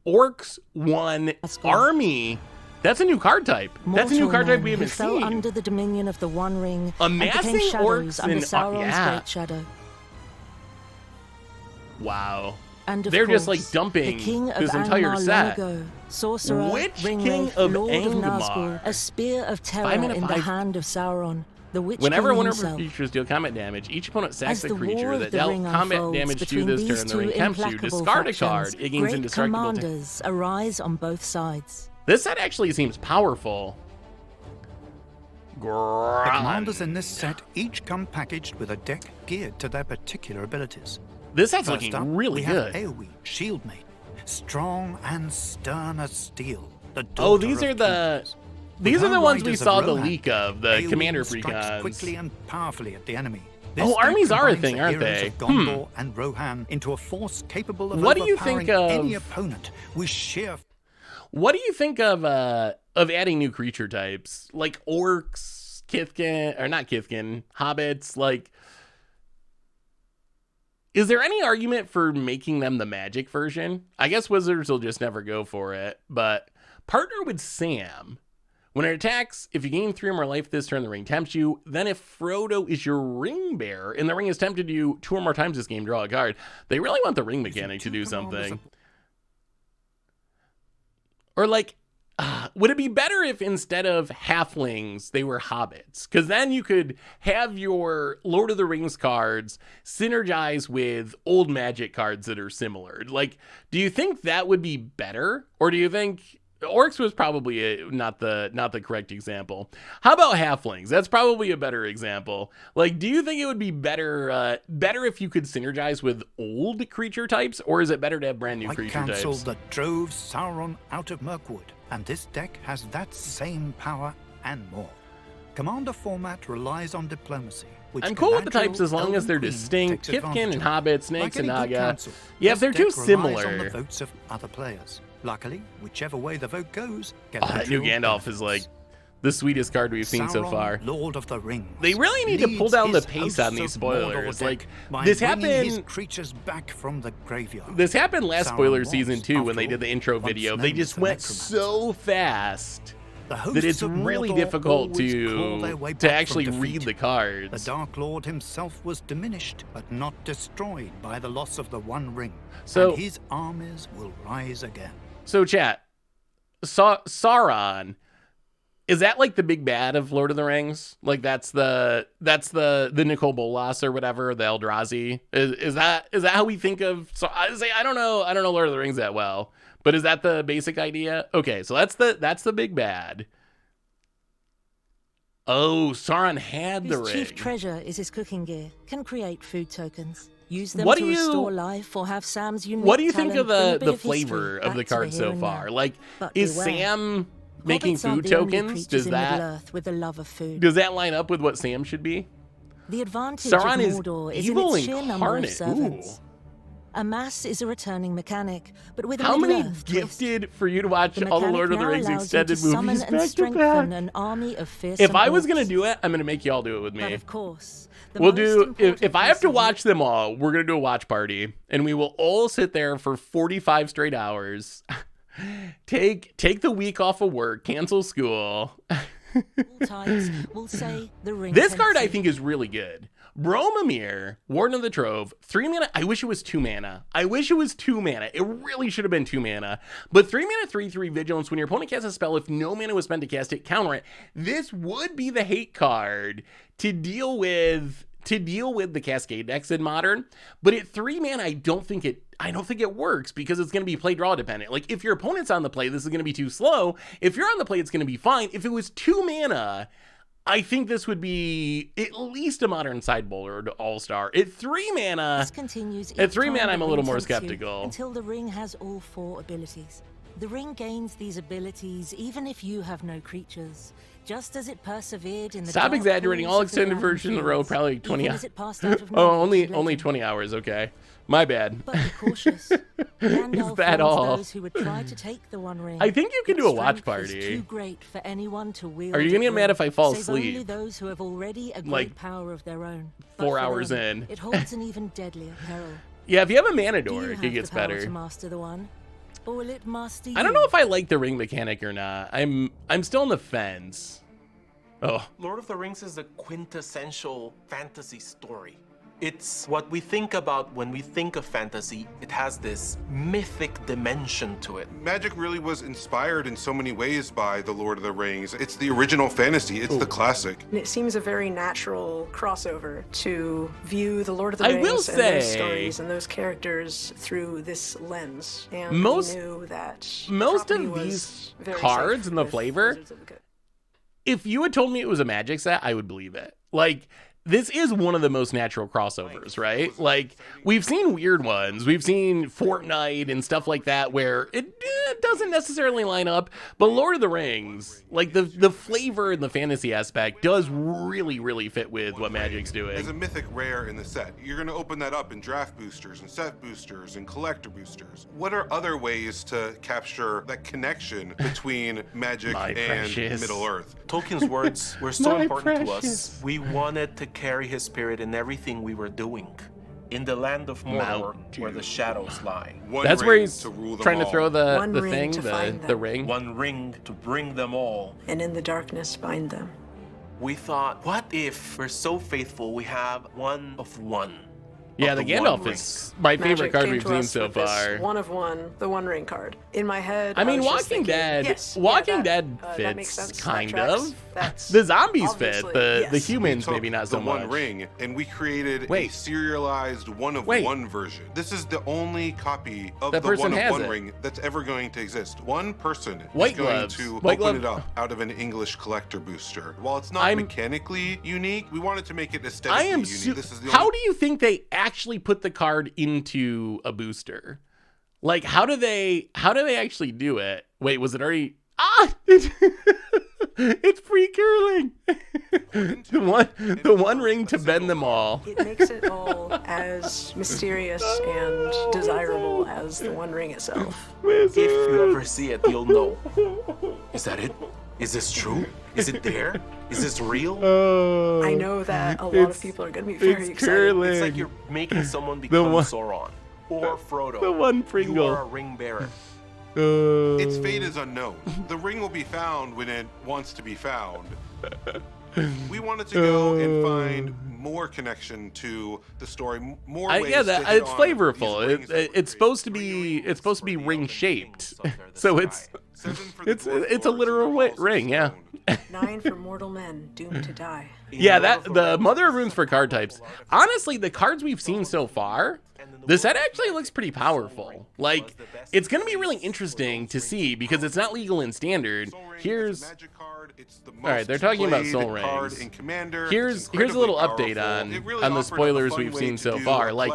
Orcs 1 army. That's a new card type. That's a new card type we haven't seen. Fell under the dominion of the One Ring. Amassing Orcs under Sauron's great shadow. Wow. And they're course, just like dumping this entire set. Sorcerer, Which Ring King Wraith, of Lord of Angmar? Nazgul, a spear of terror in the hand of Sauron, the Witch Whenever King one of her himself. creatures deal combat damage, each opponent sacks As a the creature war of that the dealt ring combat unfolds damage to between this these turn. The two ring tempts you. implacable Discard a factions, card. It gains great indestructible. commanders arise on both sides. This set actually seems powerful. The commanders in this set each come packaged with a deck geared to their particular abilities. This set's First looking up, really we good. have AoE, Shieldmate, strong and stern as steel. These are the ones we saw the leak of, the AoE Commander strikes Precons. quickly and powerfully at the enemy. Armies are a combines thing, the aren't heroes they? of Gondor and Rohan into a force capable of What do you think overpowering of any opponent with sheer. What do you think of adding new creature types like orcs, hobbits? Like, is there any argument for making them the magic version? I guess wizards will just never go for it. But partner with Sam. When it attacks, if you gain 3 or more life this turn, the ring tempts you. Then if Frodo is your ring bearer and the ring has tempted you 2 or more times this game, draw a card. They really want the ring mechanic to do something. Or like, would it be better if instead of halflings, they were hobbits? Because then you could have your Lord of the Rings cards synergize with old Magic cards that are similar. Like, do you think that would be better? Or do you think orcs was probably not the correct example? How about halflings? That's probably a better example. Like, do you think it would be better if you could synergize with old creature types, or is it better to have brand new creature types? Council that drove Sauron out of Mirkwood, and this deck has that same power and more. Commander format relies on diplomacy. I'm cool with the types as long as they're distinct. Kithkin and Hobbit, Snakes and Naga. Yeah, if they're too similar. On the votes of other players. Luckily, whichever way the vote goes, that new Gandalf is like the sweetest card we've seen so far. Lord of the Rings. They really need to pull down the pace on these spoilers. Like, this happened. Creatures back from the graveyard. This happened last spoiler season too when they did the intro video. They just went so fast that it's really difficult to actually read the cards. The Dark Lord himself was diminished, but not destroyed by the loss of the One Ring. So and his armies will rise again. So chat, Sauron, is that like the big bad of Lord of the Rings? Like that's the Nicol Bolas or whatever, the Eldrazi. Is that how we think of? So I don't know Lord of the Rings that well. But is that the basic idea? Okay, so that's the big bad. Oh, Sauron had the ring. Chief treasure is his cooking gear. Can create food tokens. Use them to restore life or have Sam's unique What do you think of the flavor flavor of the card so far? Like, is Sam making food tokens, does that line up with what Sam should be? The advantage Sauron of Mordor is in evil its sheer number of incarnate. servants. Amass is a returning mechanic, but with a How many Middle-earth gifted twist. for you to watch all the Lord of the Rings extended movies and strengthen an army of fearsome If I was orcs. gonna do it, I'm gonna make y'all do it with me. But of course, We'll do, if I have to watch them all, we're gonna do a watch party, and we will all sit there for 45 straight hours. Take the week off of work, cancel school. We'll say the ring This card I think is really good. Bromamir, Warden of the Trove, 3 mana. I wish it was 2 mana. It really should have been 2 mana. But 3 mana, 3/3 Vigilance. When your opponent casts a spell, if no mana was spent to cast it, counter it. This would be the hate card to deal with the Cascade decks in Modern. But at 3 mana, I don't think it works because it's going to be play draw dependent. Like if your opponent's on the play, this is going to be too slow. If you're on the play, it's going to be fine. If it was 2 mana, I think this would be at least a Modern sideboard all-star. At 3 mana, This continues at 3 each mana, time I'm the a little ring more tempts you skeptical. Until the ring has all 4 abilities. The ring gains these abilities even if you have no creatures. Just as it persevered in the Stop dark exaggerating. pools All of the extended Round version of the row, Fields, probably 20 even hours. as it passed out of Oh, knowledge and only legend. 20 hours. Okay, my bad. But be cautious. Gandalf that warns all? those who would try to take the One Ring. I think you can do a Its watch strength is party. too great for anyone to wield. Are you gonna at get mad will, if I fall save only asleep? those who have already a great Like, power of their own. 4 But for hours them, in. it holds an even deadlier peril. Yeah, if you have a Do mana you door, have it gets the power better. to master the one, or will it master you? I don't know if I like the ring mechanic or not. I'm still on the fence. Oh, Lord of the Rings is a quintessential fantasy story. It's what we think about when we think of fantasy. It has this mythic dimension to it. Magic really was inspired in so many ways by The Lord of the Rings. It's the original fantasy. It's the classic. And it seems a very natural crossover to view the Lord of the I Rings will and say- those stories and those characters through this lens. And Most- we knew that most property of was these very cards safe and the with flavor- Wizards of the Coast. if you had told me it was a Magic set, I would believe it. Like, this is one of the most natural crossovers, right? Like, we've seen weird ones. We've seen Fortnite and stuff like that where it doesn't necessarily line up. But Lord of the Rings, like, the flavor and the fantasy aspect does really, really fit with what Magic's doing. There's a mythic rare in the set. You're going to open that up in draft boosters and set boosters and collector boosters. What are other ways to capture that connection between Magic My and precious. Middle-earth? Tolkien's words were so My important to precious. us. We wanted to carry his spirit in everything we were doing. In the land of Mordor, where the shadows lie. One That's where ring he's to rule them trying to all. throw One the ring thing, to find the them. ring. One ring to bring them all. And in the darkness bind them. We thought, what if we're so faithful we have one of one? Yeah, of the the Gandalf One is my favorite Magic card came we've to seen us so with this far. one of one, the One Ring card. In my head, I mean, was just Walking thinking, Dead. yes, Walking yeah, Dead that makes fits sense. That kind tracks. of. That's The zombies fit. obviously- The yes. humans We maybe took not so the much. One Ring, and we created a Wait. serialized one of Wait. one version. This is the only copy of That the person one of has one it. ring that's ever going to exist. One person White is going gloves. to White open glove- it up out of an English collector booster. While it's not I'm- mechanically unique, we wanted to make it I aesthetically am. unique. This is the How only do you think they actually put the card into a booster? Like, how do they actually do it? Wait, was it already? Ah, it's pre-curling. the one ring to bend them all. It makes it all as mysterious and desirable as the One Ring itself. If you ever see it, you'll know. Is that it? Is this true? Is it there? Is this real? I know that a lot of people are going to be very excited. curling. It's like you're making someone become one- Sauron or Frodo. the one You Pringle. are a ring bearer. Its fate is unknown. The ring will be found when it wants to be found. We wanted to go and find more connection to the story, more ways Yeah, to hit it's on flavorful. these rings that were It's supposed to created be it's supposed to be for the ring elven shaped. Under the So sky. it's 7 for the it's dwarf a lords and literal the halls of ring, yeah. stone. 9 for mortal men doomed to die. Yeah, Lord that of the the Rings, Mother of Runes for card types. Honestly, the cards we've seen so far, the set actually looks pretty powerful. Like, it's gonna be really interesting to see because it's not legal in standard. Soul Ring is a Here's magic card. All right, they're talking about Soul Rings. Here's a little update on the spoilers we've seen so far. Like,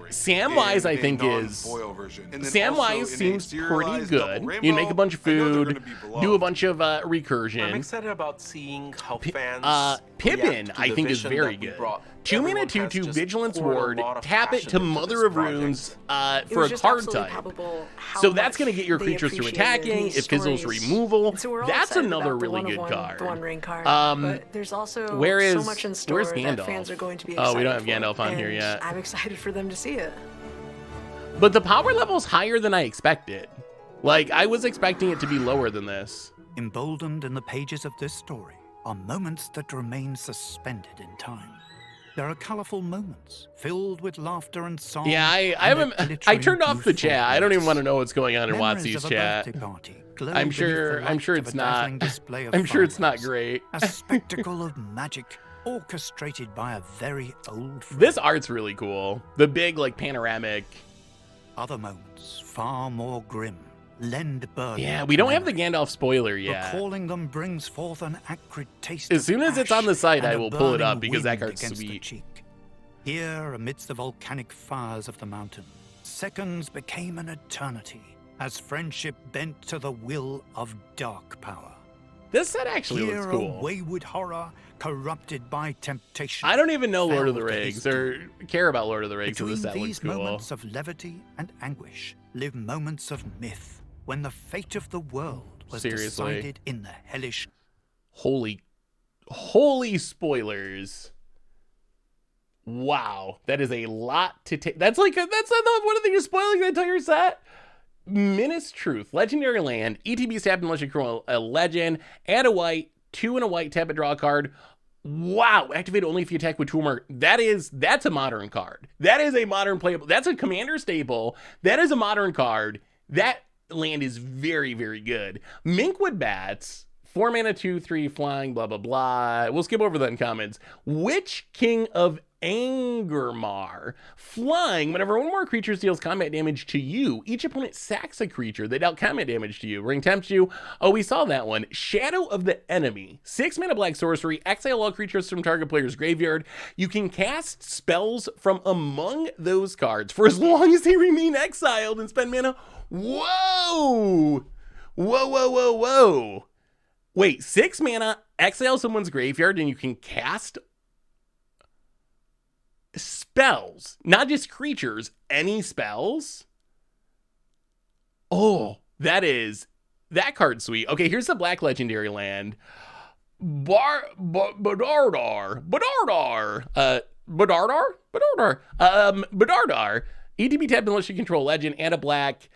Samwise, I think Samwise seems pretty good. You make a bunch of food, do a bunch of recursion. I'm excited about seeing how fans Pippin, I think, is very good. 2 mana 2/2 Vigilance Ward, tap it to Mother of Runes for a card type. So that's going to get your creatures through attacking. It fizzles removal. That's another really good card. But there's also so much in store that fans are going to be excited we don't have Gandalf on here yet. I'm excited for them to see it. But the power level's higher than I expected. Like, I was expecting it to be lower than this. Emboldened in the pages of this story are moments that remain suspended in time. There are colorful moments filled with laughter and song. Yeah, I turned off the chat. I don't even want to know what's going on in WotC's chat. I'm sure it's not. I'm sure it's not great. A spectacle of magic orchestrated by a very old friend. This art's really cool. The big, like, panoramic. Other moments, far more grim, lend burden. Yeah, we don't have the Gandalf spoiler yet. Recalling them brings forth an acrid taste. As soon as it's on the site, I will pull it up because that card's sweet. Here, amidst the volcanic fires of the mountain, seconds became an eternity as friendship bent to the will of dark power. This set actually looks cool. A wayward horror corrupted by temptation. I don't even know Lord of the Rings or care about Lord of the Rings, so this set looks cool. Between these moments of levity and anguish live moments of myth, when the fate of the world was decided in the hellish. Holy spoilers. Wow, that is a lot to take. That's one of the things spoiling the entire set. Minas Truth, legendary land, ETB stab unless you control a legend, add a white, 2 and a white, tap it, draw a card. Wow, activate only if you attack with 2 or more. That's a modern card. That is a modern playable. That's a commander staple. That is a modern card. That land is very, very good. Minkwood Bats, 4 mana, 2/3 flying, blah blah blah. We'll skip over that in comments. Witch King of Angurmar, flying. Whenever one more creature deals combat damage to you, each opponent sacks a creature that dealt combat damage to you. Ring tempts you. Oh, we saw that one. Shadow of the Enemy, 6 mana black sorcery. Exile all creatures from target player's graveyard. You can cast spells from among those cards for as long as they remain exiled and spend mana. Whoa! Whoa, whoa, whoa, whoa. Wait, 6 mana, exile someone's graveyard, and you can cast spells, not just creatures, any spells? Oh, that card's sweet. Okay, here's the black legendary land. Badardar. ETB tab unless you control legend, and a black,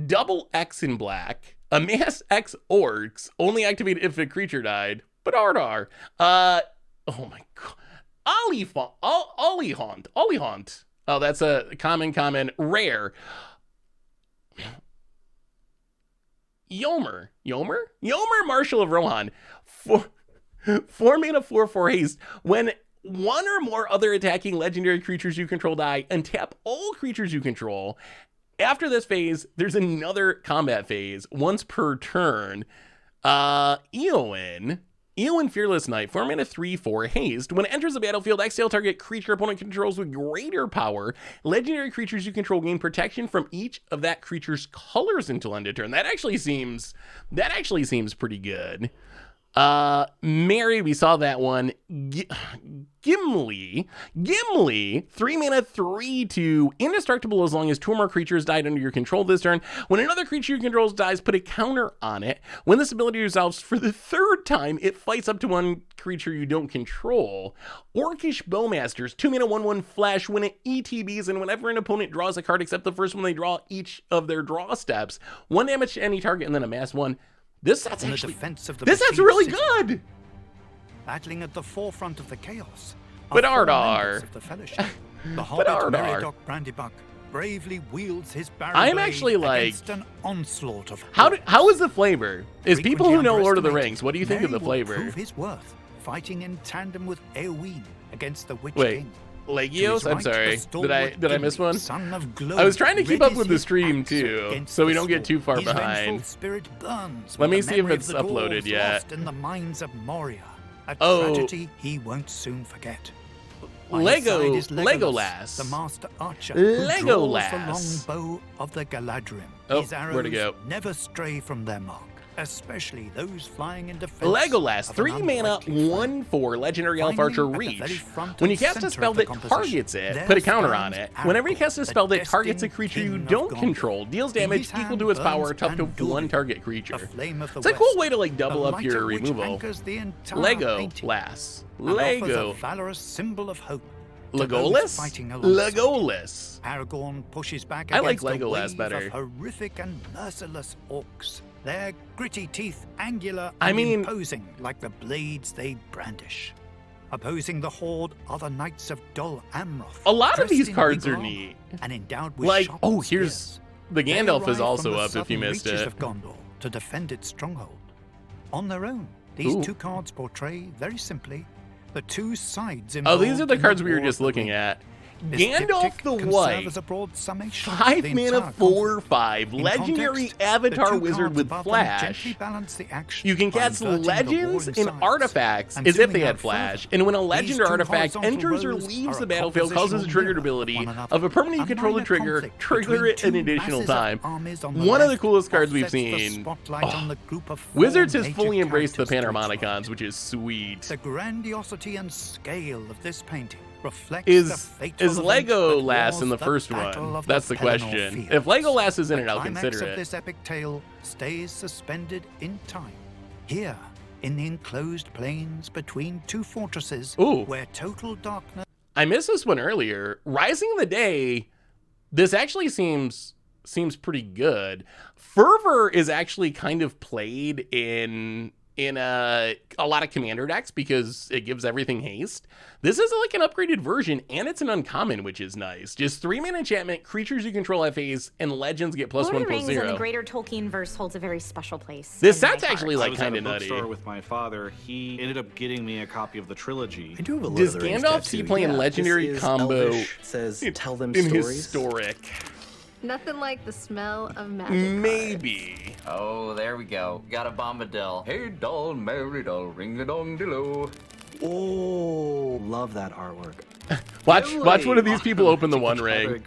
double X in black, amass X orcs, only activate if a creature died. Badardar. Oh my god. Olihaunt. Oh, that's a common, rare. Yomer, Marshal of Rohan. 4 mana, 4/4 haste. When one or more other attacking legendary creatures you control die, untap all creatures you control. After this phase, there's another combat phase, once per turn. Eowyn Fearless Knight, 4 mana, 3/4 haste. When it enters the battlefield, exile target creature opponent controls with greater power. Legendary creatures you control gain protection from each of that creature's colors until end of turn. That actually seems pretty good. Mary, we saw that one. Gimli, 3 mana, 3/2, indestructible as long as 2 or more creatures died under your control this turn. When another creature you control dies, put a counter on it. When this ability resolves for the 3rd time, it fights up to one creature you don't control. Orcish Bowmasters, 2 mana, 1/1 flash. When it ETBs, and whenever an opponent draws a card except the first one they draw each of their draw steps, 1 damage to any target and then amass 1. This set's really good. Battling at the forefront of the chaos. Badardar. The Hobbit Meriadoc Brandybuck bravely wields his barrel I'm actually like, an onslaught of how is the flavor? Is people who know Lord of the Rings, what do you think of the flavor? Prove his worth, fighting in tandem with Eowyn against the Witch Wait, King. Legios? I'm sorry. Did I miss one? I was trying to keep up with the stream too, so we don't get too far behind. Let me see if it's uploaded yet. In the mines of Moria, a tragedy he won't soon forget. Legolas. The master archer, Legolas. the long bow of the Galadrim. Oh, His arrows where'd it go? never stray from their mark, especially those flying in defense. Legolas, of 3 an mana, unlikely foe. 1/4 legendary elf Finally, archer at the reach. very front When you and cast a center spell of the that targets composition, it, there put a counter on stands it. Whenever you Aragorn, cast a spell the that targets a destined creature you king of don't Gondor. control, deals In damage his equal hand to its power burns tough to Anduin, one target creature. the flame of the It's a cool west, way to like double the up your lighter which removal. anchors the entire painting, Legolas. and offers Lego. a valorous symbol of hope. to those Legolas? fighting alongside him. Legolas. Aragorn pushes back I like against a Legolas wave better. of horrific and merciless orcs. Their gritty teeth angular I and mean- imposing like the blades they brandish. Opposing the horde are the Knights of Dol Amroth. A lot of dressed these in cards regal are armor neat. And endowed with Like, sharp oh, here's spears. the They Gandalf is arrive also from the up if you southern missed reaches it. of Gondor to defend its stronghold. On their own, these Ooh. two cards portray, very simply, the two sides Oh, involved these are the in cards we were War just of the looking Ring. at. This Gandalf diptych the can White. serve as a broad summation of 5 the mana, entire 4/5. In Legendary context, the Avatar two Wizard cards with above them Flash. gently balance the action You can by cast inverting the legends warring and sides. artifacts And as if zooming they had out Flash. further, And when a these legend or two artifact horizontal enters or rows leaves are the a battlefield, causes a compositional trigger mirror ability one another. of a permanent you A control the minor trigger, conflict trigger between it an two additional masses of time. armies on the One of the left coolest cards we've offsets the seen. spotlight on the group of four Wizards has major fully embraced the characters to its Panharmonicons, right. which is sweet. The grandiosity and scale of this painting reflects Is the fatal event Legolas that in the was first Battle one? of That's the Pelennor question. Fields. If Legolas is in it, I'll The climax consider of it. this epic tale stays suspended in time, here in the enclosed plains between two fortresses, Ooh. where total darkness. I missed this one earlier. Rising of the Day, this actually seems pretty good. Fervor is actually kind of played in a lot of commander decks because it gives everything haste. This is like an upgraded version, and it's an uncommon, which is nice. Just 3 mana enchantment, creatures you control have haste, and legends get +1/+0. Lord of the Rings in the greater Tolkien verse holds a very special place. This in my set's actually heart. like kind of I was at a nutty. bookstore with my father. He ended up getting me a copy of the trilogy. I do have a Lord Does of the Rings Gandalf see tattoo. playing Yeah, legendary this is combo Elvish. It says tell them in stories. historic? Nothing like the smell of magic Maybe. Oh, there we go. Got a Bombadil. Hey, doll, merry doll, ring-a-dong-dillo. Oh, love that artwork. Watch one of these people open the One Ring.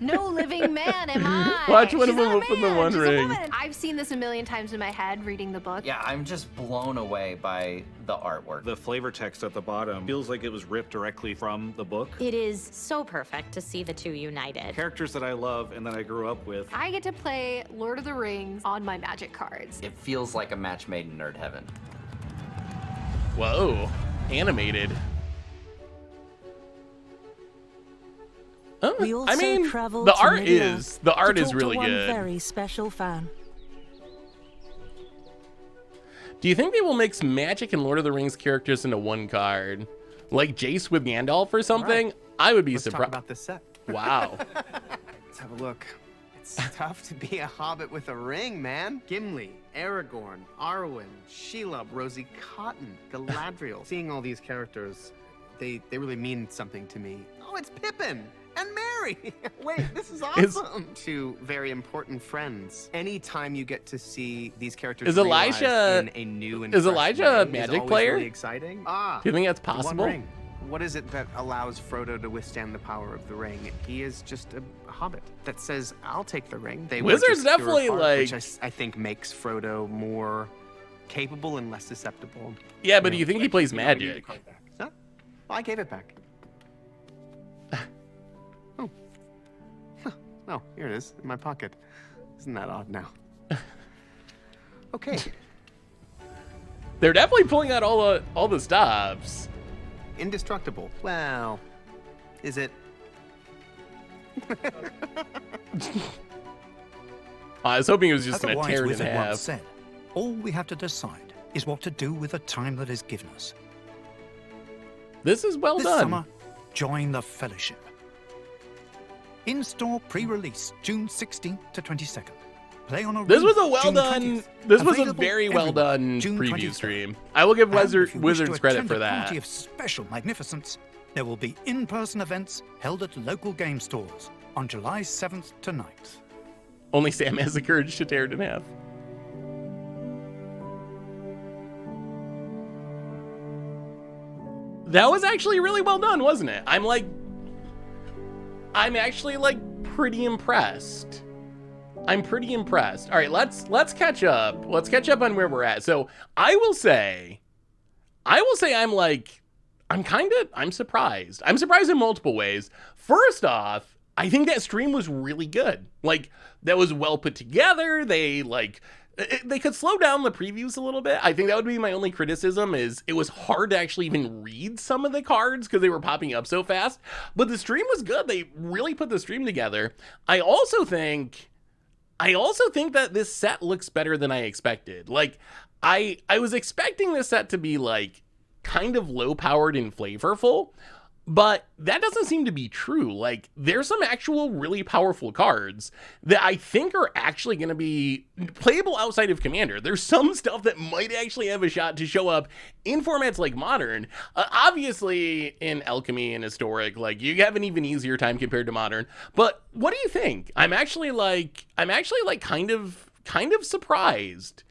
No living man am I. Watch one She's of them not a open the man, One she's a Ring. woman. I've seen this a million times in my head reading the book. Yeah, I'm just blown away by the artwork. The flavor text at the bottom feels like it was ripped directly from the book. It is so perfect to see the two united. Characters that I love and that I grew up with. I get to play Lord of the Rings on my magic cards. It feels like a match made in nerd heaven. Whoa, animated. We also I mean, traveled the to art Middle-earth the to art is talk to really one good. very special fan. Do you think they will mix Magic and Lord of the Rings characters into one card, like Jace with Gandalf or something? Right. I would be Let's talk surprised. about this set. Wow. Let's have a look. It's tough to be a hobbit with a ring, man. Gimli, Aragorn, Arwen, Shelob, Rosie Cotton, Galadriel. Seeing all these characters, they really mean something to me. Oh, it's Pippin and Merry. Wait, this is awesome. Two very important friends. Anytime you get to see these characters Is realized Elijah- in a new and is fresh Elijah way a is Magic always player? really exciting. Ah, Do you think that's the One possible? Ring. What is it that allows Frodo to withstand the power of the ring? He is just a hobbit that says, I'll take the ring. They Wizards were just pure definitely, of heart, which like- I think makes Frodo more capable and less susceptible. Yeah, but do you think he plays Magic? Huh? Well, I gave it back. Oh. Huh. Oh, here it is, in my pocket. Isn't that odd now? Okay. They're definitely pulling out all the stops. Indestructible. Well, is it? I was hoping it was just As a going to wise tear it in wizard once half. said, all we have to decide is what to do with the time that is given us. This is well This done. summer, join the Fellowship. In-store pre-release, June 16th to 22nd. Play on a This was a June well done. 20th. This was a Available very well everywhere, done June preview 23rd. stream. I will give And if you wish to Wizards credit attend for a that. party of special magnificence, There will be in-person events held at local game stores on July 7th to 9th. Only Sam has the courage to tear it in half. That was actually really well done, wasn't it? I'm actually like pretty impressed. I'm pretty impressed. All right, let's catch up. Let's catch up on where we're at. So I will say I'm surprised. I'm surprised in multiple ways. First off, I think that stream was really good. Like, that was well put together. They could slow down the previews a little bit. I think that would be my only criticism, is it was hard to actually even read some of the cards because they were popping up so fast. But the stream was good. They really put the stream together. I also think that this set looks better than I expected. Like, I was expecting this set to be like kind of low powered and flavorful, but that doesn't seem to be true. Like, there's some actual really powerful cards that I think are actually going to be playable outside of Commander. There's some stuff that might actually have a shot to show up in formats like Modern. Obviously, in Alchemy and Historic, like, you have an even easier time compared to Modern. But what do you think? I'm actually kind of surprised.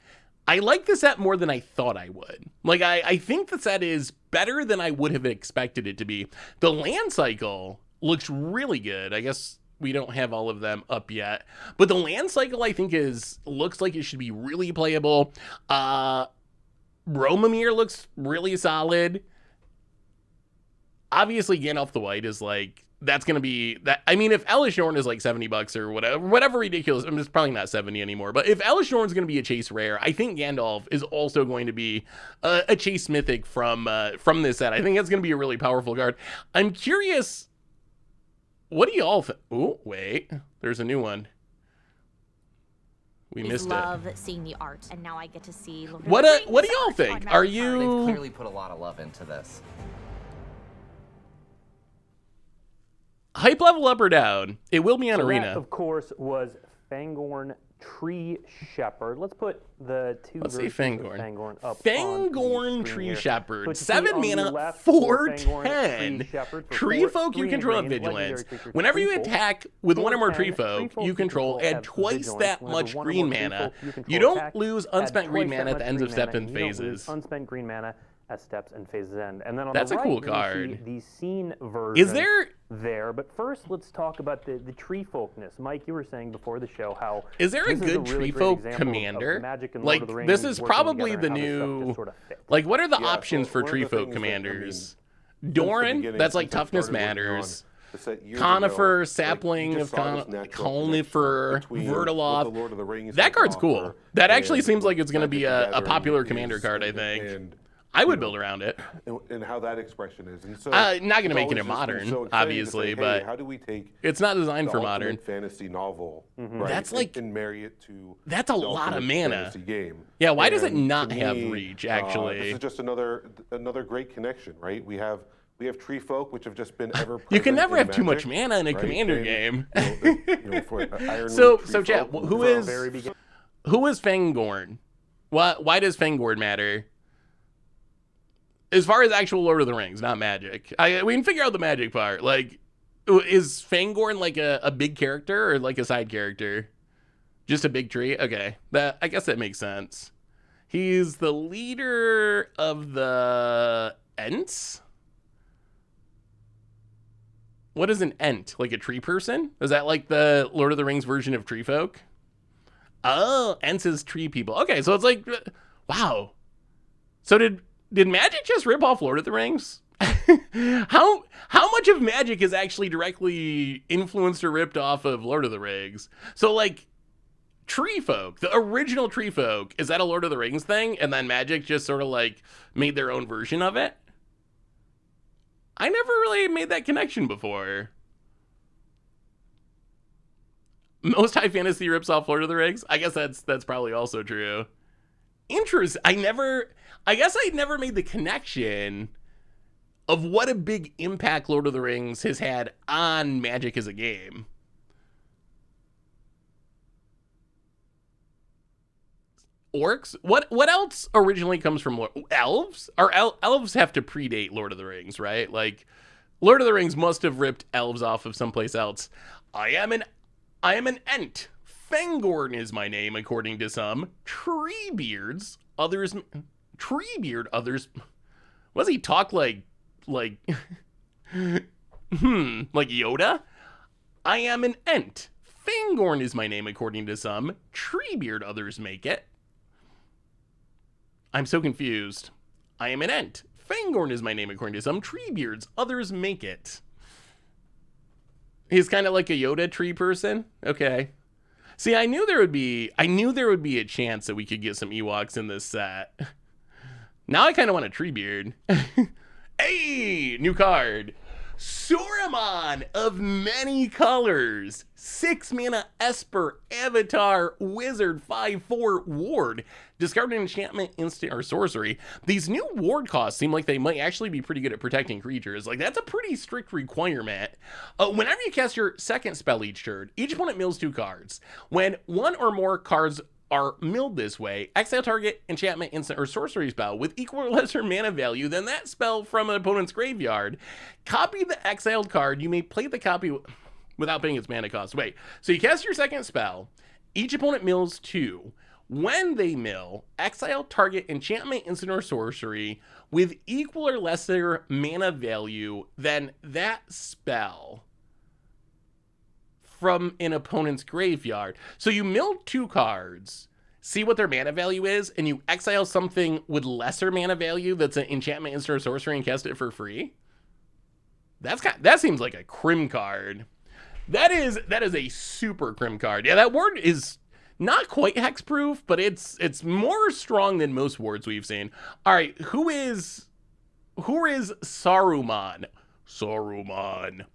I like the set more than I thought I would. Like, I think the set is better than I would have expected it to be. The land cycle looks really good. I guess we don't have all of them up yet. But the land cycle, I think, looks like it should be really playable. Bromamir looks really solid. Obviously, Gandalf the White is like, that's going to be that. I mean, if Elish Norn is like $70 or whatever ridiculous, I mean, it's probably not 70 anymore, but if Elish Norn is going to be a chase rare, I think Gandalf is also going to be a chase mythic from this set. I think that's going to be a really powerful card. I'm curious, what do y'all think? Oh, wait, there's a new one. We missed it. I love seeing the art, and now I get to see. What do y'all think? Are you? They've clearly put a lot of love into this. Hype level up or down? It will be on Arena. That, of course, was Fangorn Tree Shepherd. Let's put the two. Let's see Fangorn. Fangorn up. Fangorn Tree Shepherd. 7 mana, 4/10. Tree folk you control at Vigilance. Whenever you attack with one or more Tree folk you control, add twice that much green mana. You don't lose unspent green mana at the ends of steps and phases. Unspent green mana as steps and phases end. And then on that's the right, a cool card. The scene version. Is there? But first, let's talk about the tree folkness. Mike, you were saying before the show how is there a good tree folk commander? Like, this is probably the new. Sort of like, what are the options for tree folk commanders? Doran, that's like toughness matters. Conifer, Sapling of Conifer, Vertiloff. That card's cool. That actually seems like it's going to be a popular commander card, I think. I would build around it. And how that expression is. And so not going to make it a Modern, obviously, but how do we take it's not designed for Modern. Fantasy novel, right? That's like, and marry it to that's a lot of mana. Game. Yeah, why does it not have reach, actually? This is just another great connection, right? We have Tree Folk, which have just been ever you can never have Magic, too much mana in a Commander game. So chat, who is Fangorn? Why does Fangorn matter? As far as actual Lord of the Rings, not Magic. We can figure out the Magic part. Like, is Fangorn like a big character or like a side character? Just a big tree? Okay, I guess that makes sense. He's the leader of the Ents? What is an Ent? Like a tree person? Is that like the Lord of the Rings version of tree folk? Oh, Ents is tree people. Okay, so it's like, wow. So did Magic just rip off Lord of the Rings? How much of Magic is actually directly influenced or ripped off of Lord of the Rings? So like, Tree Folk, the original Tree Folk, is that a Lord of the Rings thing? And then Magic just sort of like made their own version of it? I never really made that connection before. Most high fantasy rips off Lord of the Rings? I guess that's probably also true. Interesting. I guess I never made the connection of what a big impact Lord of the Rings has had on Magic as a game. Orcs? What else originally comes from elves? Elves have to predate Lord of the Rings, right? Like, Lord of the Rings must have ripped elves off of someplace else. I am an Ent. Fangorn is my name, according to some. Treebeards, others. Treebeard, others. What does he talk like like Yoda? I am an Ent. Fangorn is my name, according to some. Treebeard, others make it. I'm so confused. I am an Ent. Fangorn is my name, according to some. Treebeards, others make it. He's kind of like a Yoda tree person. Okay. See, I knew there would be a chance that we could get some Ewoks in this set. Now I kind of want a Treebeard. Hey, new card. Saruman of many colors. 6 mana Esper Avatar Wizard 5/4 Ward. Discard an enchantment, instant, or sorcery. These new ward costs seem like they might actually be pretty good at protecting creatures. Like, that's a pretty strict requirement. Whenever you cast your second spell each turn, each opponent mills 2 cards. When one or more cards are milled this way, exile target enchantment, instant, or sorcery spell with equal or lesser mana value than that spell from an opponent's graveyard. Copy the exiled card. You may play the copy without paying its mana cost. Wait, so you cast your second spell. Each opponent mills 2. When they mill, exile target enchantment, instant, or sorcery with equal or lesser mana value than that spell from an opponent's graveyard. So you mill 2 cards, see what their mana value is, and you exile something with lesser mana value that's an enchantment, instant, or sorcery and cast it for free. That seems like a crim card. That is a super crim card. Yeah, that ward is not quite hexproof, but it's more strong than most wards we've seen. All right, who is Saruman? Saruman.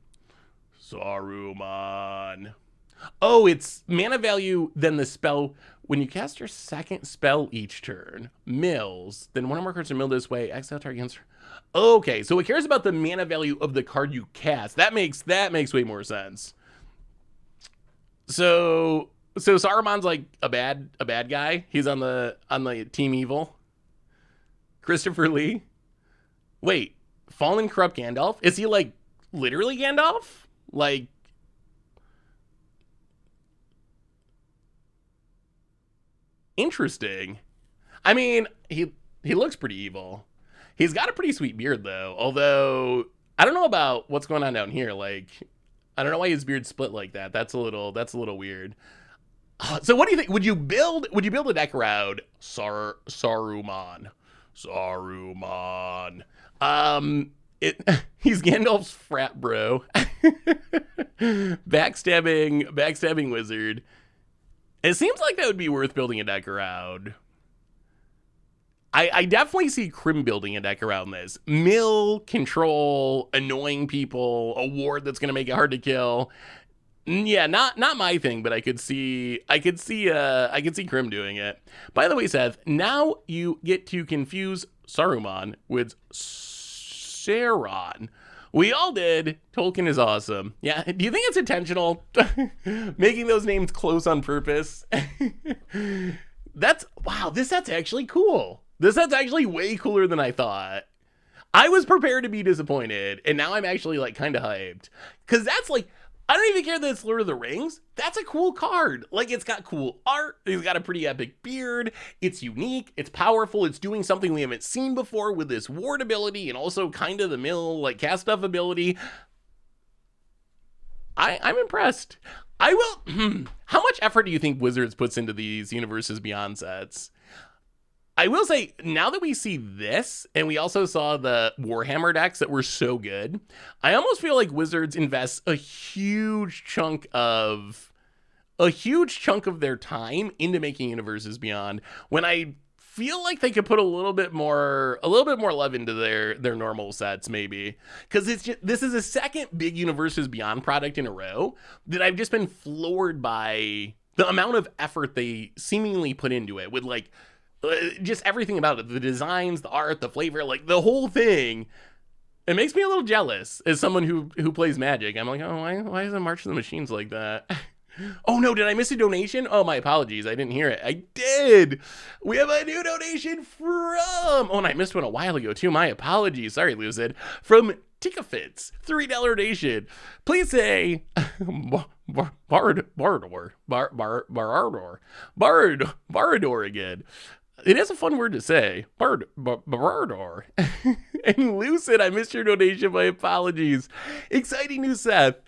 Oh, it's mana value then the spell. When you cast your second spell each turn, mills, then one or more cards are milled this way, exile target against. Okay, so it cares about the mana value of the card you cast. That makes way more sense. So Saruman's like a bad guy. He's on the team evil. Christopher Lee. Wait, Fallen Corrupt Gandalf? Is he like literally Gandalf? Like, interesting. I mean, he looks pretty evil. He's got a pretty sweet beard though. Although I don't know about what's going on down here. Like, I don't know why his beard's split like that. That's a little weird. So what do you think? Would you build a deck around Saruman? He's Gandalf's frat bro. backstabbing wizard. It seems like that would be worth building a deck around. I definitely see Crim building a deck around this. Mill, control, annoying people, a ward that's gonna make it hard to kill. Yeah, not my thing, but I could see Crim doing it. By the way, Seth, now you get to confuse Saruman with Sauron. We all did. Tolkien is awesome. Yeah, do you think it's intentional? Making those names close on purpose? Wow, this set's actually cool. This set's actually way cooler than I thought. I was prepared to be disappointed, and now I'm actually like kind of hyped. Because that's like, I don't even care that it's Lord of the Rings. That's a cool card. Like, it's got cool art. It's got a pretty epic beard. It's unique. It's powerful. It's doing something we haven't seen before with this ward ability and also kind of the mill, like, cast stuff ability. I'm impressed. I will. How much effort do you think Wizards puts into these Universes Beyond sets? I will say, now that we see this, and we also saw the Warhammer decks that were so good, I almost feel like Wizards invests a huge chunk of their time into making Universes Beyond, when I feel like they could put a little bit more love into their normal sets, maybe. Because this is a second big Universes Beyond product in a row that I've just been floored by the amount of effort they seemingly put into it, with like, just everything about it, the designs, the art, the flavor, like the whole thing. It makes me a little jealous as someone who plays Magic. I'm like, oh, why is it March of the Machines like that? Oh no, did I miss a donation? Oh, my apologies. I didn't hear it. I did. We have a new donation from, oh, and I missed one a while ago too. My apologies. Sorry, Lucid. From Tickafits, $3 donation. Please say Barador again. It is a fun word to say. Barador. And Lucid, I missed your donation. My apologies. Exciting news, Seth.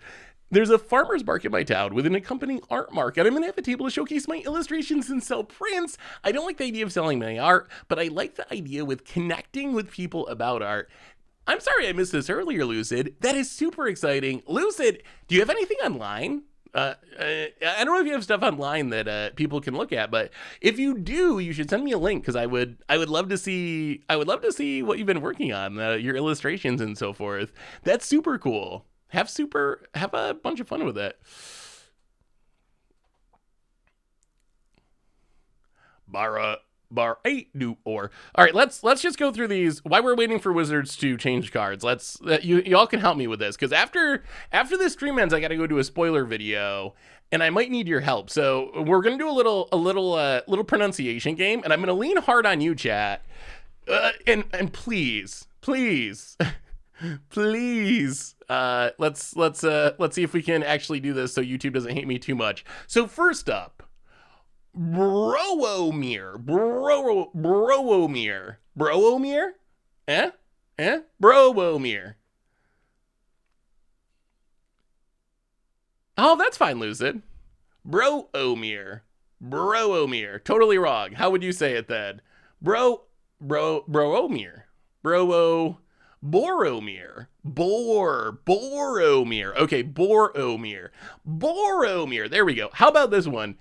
There's a farmer's market in my town with an accompanying art market. I'm going to have a table to showcase my illustrations and sell prints. I don't like the idea of selling my art, but I like the idea with connecting with people about art. I'm sorry I missed this earlier, Lucid. That is super exciting. Lucid, do you have anything online? I don't know if you have stuff online that people can look at, but if you do, you should send me a link because I would love to see what you've been working on, your illustrations and so forth. That's super cool. Have a bunch of fun with it. Bar 8 new or. All right, let's just go through these while we're waiting for Wizards to change cards. Y'all can help me with this because after this stream ends, I got to go do a spoiler video, and I might need your help. So we're gonna do a little pronunciation game, and I'm gonna lean hard on you, chat, and please. Please, let's see if we can actually do this so YouTube doesn't hate me too much. So first up, Broomir. Broomir. Oh, that's fine, Lucid. Broomir. Totally wrong. How would you say it then? Broomir. Boromir. Okay, Boromir. There we go. How about this one?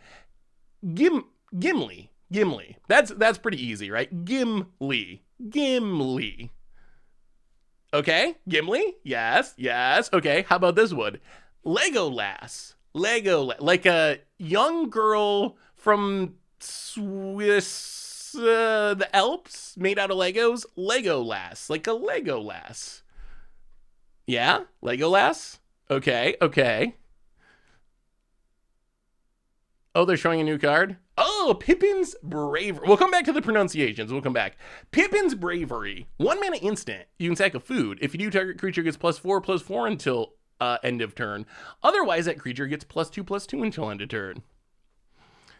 Gimli. That's pretty easy, right? Gimli. Okay, Gimli. Yes. Okay, how about this one? Legolas. Like a young girl from Swiss. The Alps made out of Legos. Legolas, like a Legolas. Yeah, Legolas. Okay. Oh, they're showing a new card. Oh, Pippin's Bravery. We'll come back to the pronunciations. Pippin's Bravery. 1 mana instant. You can sack a food. If you do, target creature gets +4/+4 until end of turn. Otherwise, that creature gets +2/+2 until end of turn.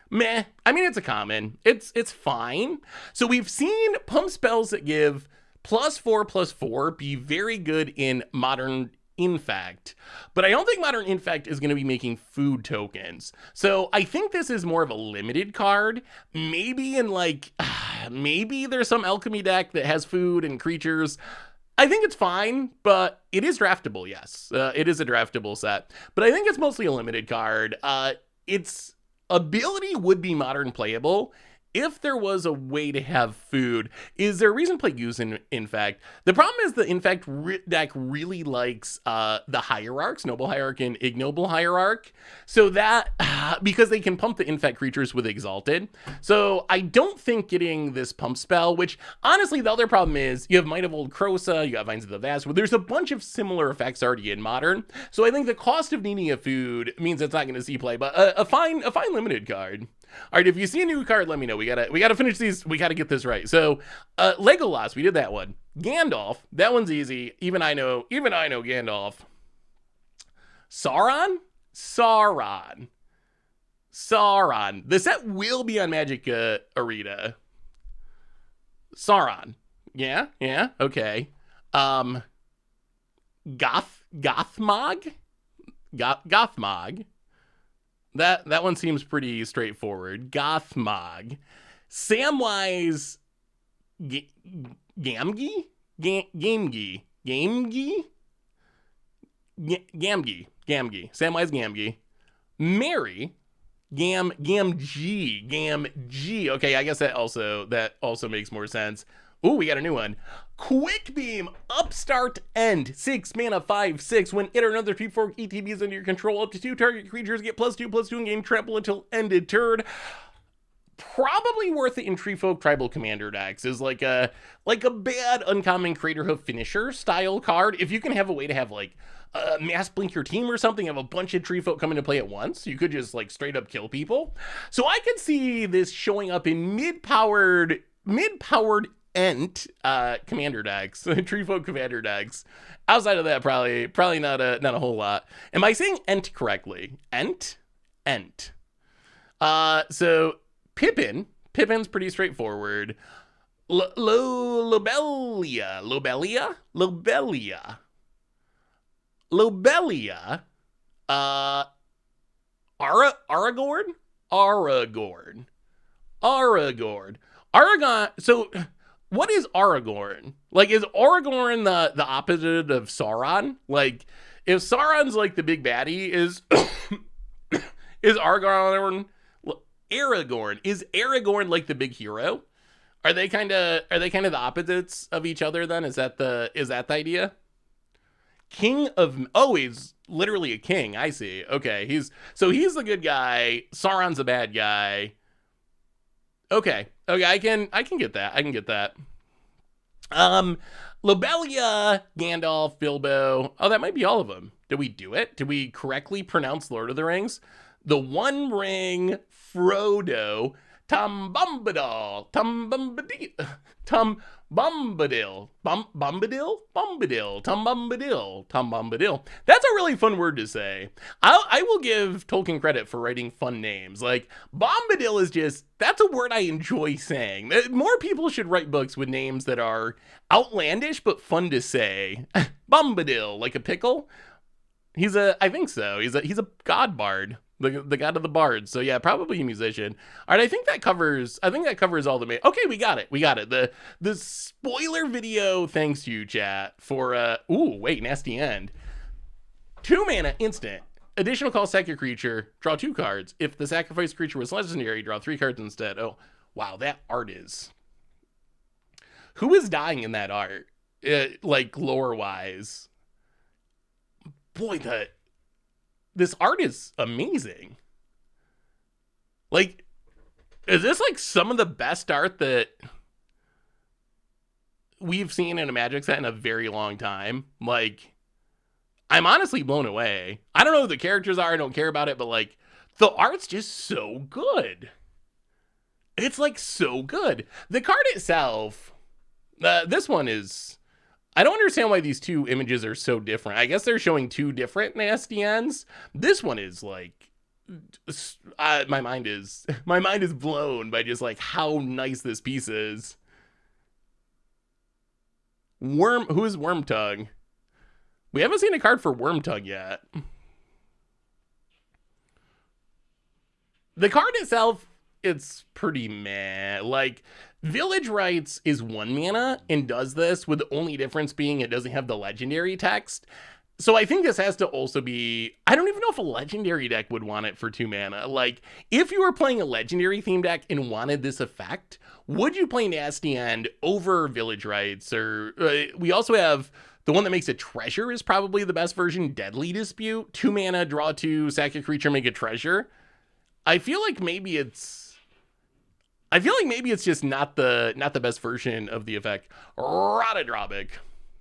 Meh. I mean, it's a common. It's fine. So we've seen pump spells that give +4/+4 be very good in Modern Infect, but I don't think Modern Infect is going to be making food tokens. So I think this is more of a limited card. Maybe maybe there's some alchemy deck that has food and creatures. I think it's fine, but it is draftable. Yes, it is a draftable set, but I think it's mostly a limited card. Its ability would be modern playable if there was a way to have food. Is there a reason to play Goose in Infect? The problem is the Infect deck really likes the Hierarchs, Noble Hierarch and Ignoble Hierarch. So that, because they can pump the Infect creatures with Exalted. So I don't think getting this pump spell, which honestly, the other problem is you have Might of Old Krosa, you got Vines of the Vast, where there's a bunch of similar effects already in Modern. So I think the cost of needing a food means it's not going to see play, but a fine limited card. All right, if you see a new card, let me know. We gotta finish these. We gotta get this right. So, Legolas, we did that one. Gandalf, that one's easy. Even I know Gandalf. Sauron. The set will be on Magic Arena. Sauron. Yeah. Okay. Gothmog. That one seems pretty straightforward. Gothmog. Samwise Gamgee? Gamgee. Samwise Gamgee. Mary. Gamgee. Okay, I guess that also makes more sense. Ooh, we got a new one. Quick Beam, Upstart End, 6 mana, 5/6. When it or another 3/4 ETB is under your control, up to 2 target creatures get +2/+2 and gain trample until ended turn. probably worth it in Treefolk Tribal Commander decks is like a bad uncommon Crater Hoof Finisher style card. If you can have a way to have like mass blink your team or something, have a bunch of Treefolk come into play at once, you could just like straight up kill people. So I could see this showing up in mid-powered Ent commander decks, Treefolk commander decks. Outside of that, probably not a whole lot. Am I saying Ent correctly? Ent. So Pippin's pretty straightforward. Lobelia. Aragorn. So what is Aragorn? Like, is Aragorn the opposite of Sauron? Like, if Sauron's like the big baddie, is Aragorn is Aragorn like the big hero? Are they kind of the opposites of each other then? Is that the idea? King of he's literally a king. I see. Okay, he's the good guy. Sauron's the bad guy. Okay, I can get that. Lobelia, Gandalf, Bilbo. Oh, that might be all of them. Did we do it? Did we correctly pronounce Lord of the Rings? The One Ring, Frodo, Tom Bombadil. That's a really fun word to say. I will give Tolkien credit for writing fun names. Like, Bombadil is just, that's a word I enjoy saying. More people should write books with names that are outlandish but fun to say. Bombadil, like a pickle? I think so. He's a god bard. The god of the bards. So yeah, probably a musician. All right, I think that covers all the main. Okay, we got it. The spoiler video, thanks you, chat, for nasty end. 2 mana instant. Additional call, sack your creature, draw 2 cards. If the sacrificed creature was legendary, draw 3 cards instead. Oh, wow, that art is. Who is dying in that art? Like lore wise. Boy, this art is amazing. Like, is this like some of the best art that we've seen in a Magic set in a very long time? Like, I'm honestly blown away. I don't know who the characters are. I don't care about it, but like, the art's just so good. It's like so good. The card itself, this one is, I don't understand why these 2 images are so different. I guess they're showing 2 different nasty ends. This one is like, my mind is blown by just like how nice this piece is. Who is Wormtongue? We haven't seen a card for Wormtongue yet. The card itself, it's pretty meh. Like, Village Rites is 1 mana and does this, with the only difference being it doesn't have the legendary text. So I think this has to also be, I don't even know if a legendary deck would want it for 2 mana. Like, if you were playing a legendary theme deck and wanted this effect, would you play Nasty End over Village Rites? Or we also have the one that makes a treasure is probably the best version, Deadly Dispute. 2 mana, draw 2, sack a creature, make a treasure. I feel like maybe it's just not the best version of the effect. Rotodrobic.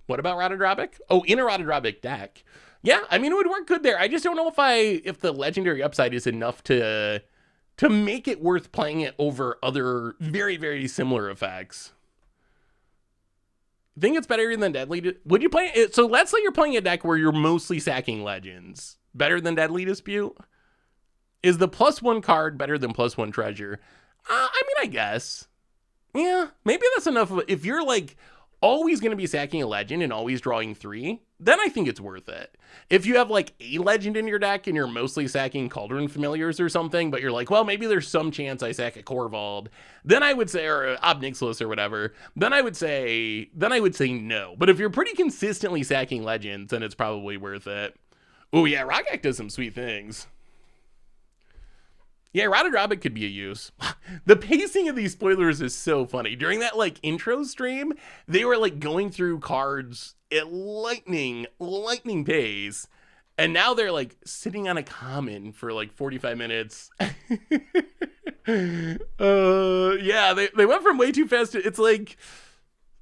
What about Rotodrobic? Oh, in a Rotodrobic deck. Yeah, I mean, it would work good there. I just don't know if the legendary upside is enough to make it worth playing it over other very, very similar effects. Think it's better than Deadly? Would you play it? So let's say you're playing a deck where you're mostly sacking legends. Better than Deadly Dispute? Is the +1 card better than +1 treasure? I mean, I guess. Yeah, maybe that's enough. If you're like always going to be sacking a legend and always drawing 3, then I think it's worth it. If you have like a legend in your deck and you're mostly sacking Cauldron Familiars or something, but you're like, well, maybe there's some chance I sack a Corvald, then I would say, or Ob Nixilis or whatever, then I would say no. But if you're pretty consistently sacking legends, then it's probably worth it. Oh yeah, Rogak does some sweet things. Yeah, Rotodrobic could be a use. The pacing of these spoilers is so funny. During that like intro stream, they were like going through cards at lightning pace. And now they're like sitting on a common for like 45 minutes. Yeah, they went from way too fast to, it's like,